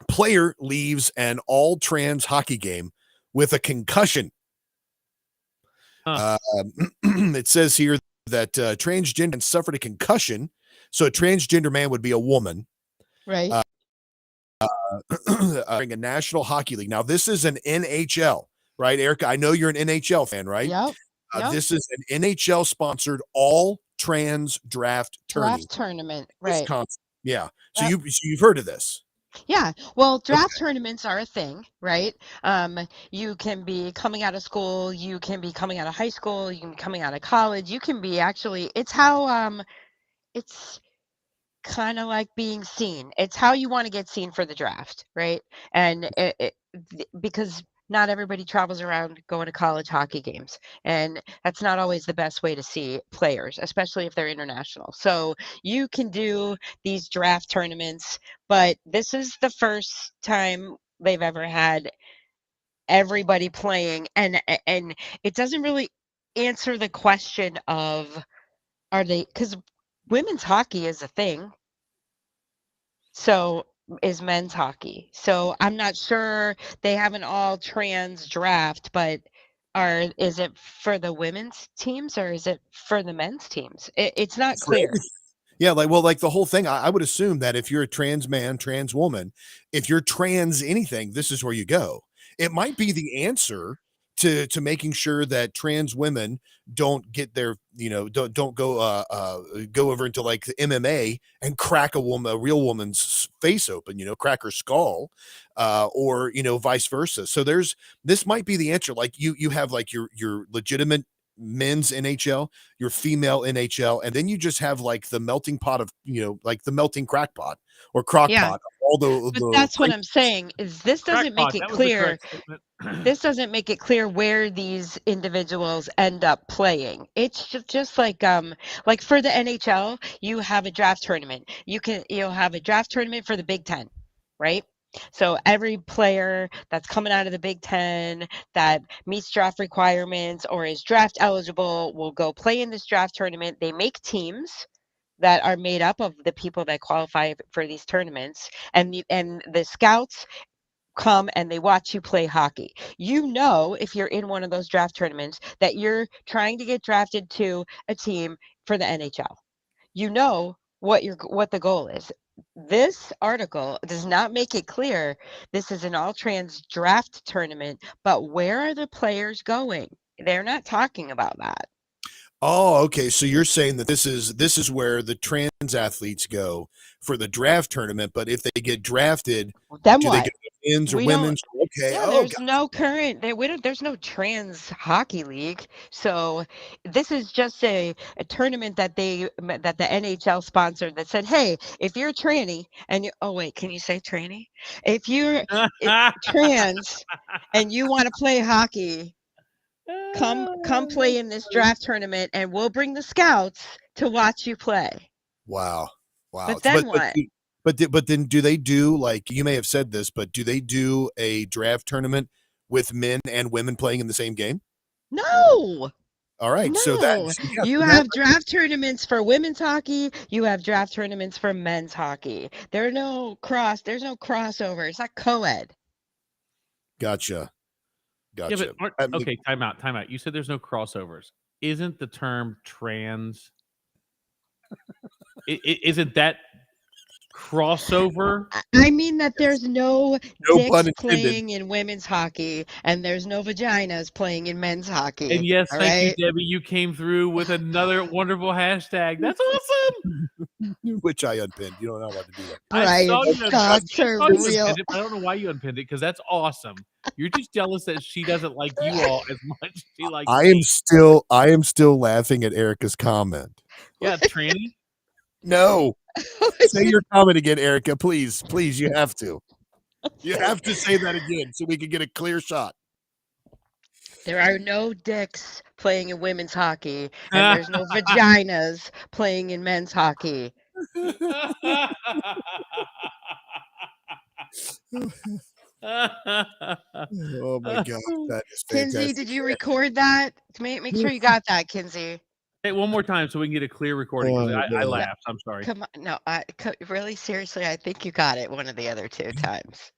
player leaves an all trans hockey game with a concussion. It says here that transgender man suffered a concussion. So a transgender man would be a woman. Right. During a National Hockey League. Now, this is an NHL, right, Erica? I know you're an NHL fan, right? Yep. This is an NHL-sponsored all-trans draft tournament. Right. Wisconsin. Yeah. So Yep. you've heard of this. Yeah, well, draft tournaments are a thing, right? You can be coming out of school, you can be coming out of high school, you can be coming out of college, you can be it's how it's kind of like being seen. It's how you want to get seen for the draft, right? And because not everybody travels around going to college hockey games, and that's not always the best way to see players, especially if they're international. So you can do these draft tournaments, but this is the first time they've ever had everybody playing, and it doesn't really answer the question of because women's hockey is a thing. So is men's hockey. So I'm not sure they have an all trans draft, but is it for the women's teams or is it for the men's teams? It's not clear. Yeah, like the whole thing. I would assume that if you're a trans man, trans woman, if you're trans anything, this is where you go. It might be the answer to making sure that trans women don't get their, don't go over into like the MMA and crack a real woman's face open, crack her skull, or vice versa. So this might be the answer. Like you have like your legitimate men's NHL, your female NHL, and then you just have like the melting pot of like the melting crack pot or crock pot. But that's what I'm saying is this doesn't make it clear. This doesn't make it clear where these individuals end up playing. It's just like for the NHL, you have a draft tournament. You'll have a draft tournament for the Big Ten, right? So every player that's coming out of the Big Ten that meets draft requirements or is draft eligible will go play in this draft tournament. They make teams that are made up of the people that qualify for these tournaments, and the scouts come and they watch you play hockey. If you're in one of those draft tournaments that you're trying to get drafted to a team for the NHL. What the goal is. This article does not make it clear this is an all trans draft tournament, but where are the players going? They're not talking about that. Oh, okay. So you're saying that this is where the trans athletes go for the draft tournament, but if they get drafted, then do what? they get men's or women's? Okay. Yeah, Oh, there's no current. There's no trans hockey league. So this is just a tournament that that the NHL sponsored that said, hey, if you're a tranny and you oh wait, can you say tranny? If you're trans and you want to play hockey, come play in this draft tournament and we'll bring the scouts to watch you play. wow. But then what? But then do they do, like, you may have said this, but do they do a draft tournament with men and women playing in the same game? No. All right. So No, you have draft tournaments for women's hockey. You have draft tournaments for men's hockey. There's no crossover. It's not co-ed. Gotcha. Yeah, but okay, time out. You said there's no crossovers. Isn't the term trans? Isn't that crossover? I mean that there's no No dicks pun intended. playing in women's hockey, and there's no vaginas playing in men's hockey. And yes, all thank right? you, Debbie. You came through with another wonderful hashtag. That's awesome. Which I unpinned. You don't know how to do that. I saw you thoughts are unpin real. it, but I don't know why you unpinned it because that's awesome. You're just jealous that she doesn't like you all as much as she likes I me. am still laughing at Erica's comment. Yeah, tranny. No. Say your comment again, Erica. Please, you have to. You have to say that again so we can get a clear shot. There are no dicks playing in women's hockey, and there's no vaginas playing in men's hockey. Oh my God, that is fantastic. Kinsey, did you record that? Make sure you got that, Kinsey. Hey, one more time so we can get a clear recording. 'Cause I laughed. I'm sorry. Come on, no, really seriously, I think you got it one of the other two times.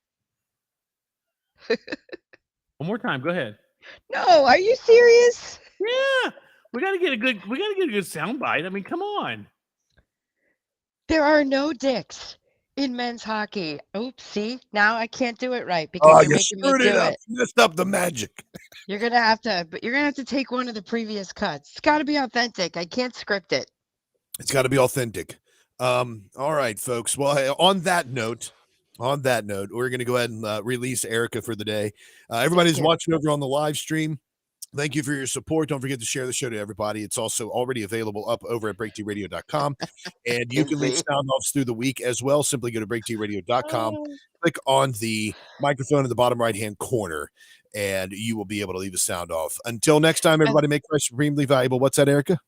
One more time. Go ahead. No, are you serious? Yeah, we gotta get a good soundbite. I mean, come on. There are no dicks in men's hockey. Oops, see, now I can't do it right because you're you making me screwed do it up. it. You messed up the magic. You're gonna have to take one of the previous cuts. It's got to be authentic. I can't script it. It's got to be authentic. All right, folks. Well, hey, on that note, we're going to go ahead and release Erica for the day. Everybody's watching over on the live stream. Thank you for your support. Don't forget to share the show to everybody. It's also already available up over at breaktradio.com. And you can leave sound offs through the week as well. Simply go to breaktradio.com, click on the microphone in the bottom right-hand corner, and you will be able to leave a sound off. Until next time, everybody, make Christ supremely valuable. What's that, Erica?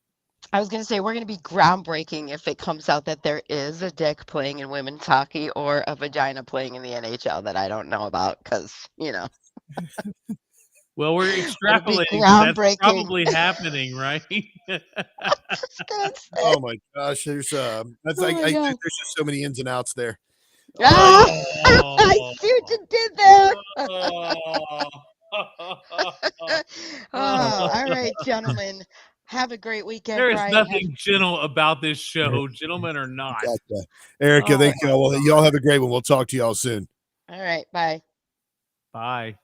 I was going to say, we're going to be groundbreaking if it comes out that there is a dick playing in women's hockey or a vagina playing in the NHL that I don't know about because, Well, we're extrapolating. That's probably happening, right? Oh my gosh, there's there's just so many ins and outs there. I see what you did there. All right, gentlemen. Have a great weekend. There is Bryan. nothing gentle about this show, gentlemen or not. Gotcha. Erica, thank you. Well, y'all have a great one. We'll talk to y'all soon. All right, bye. Bye.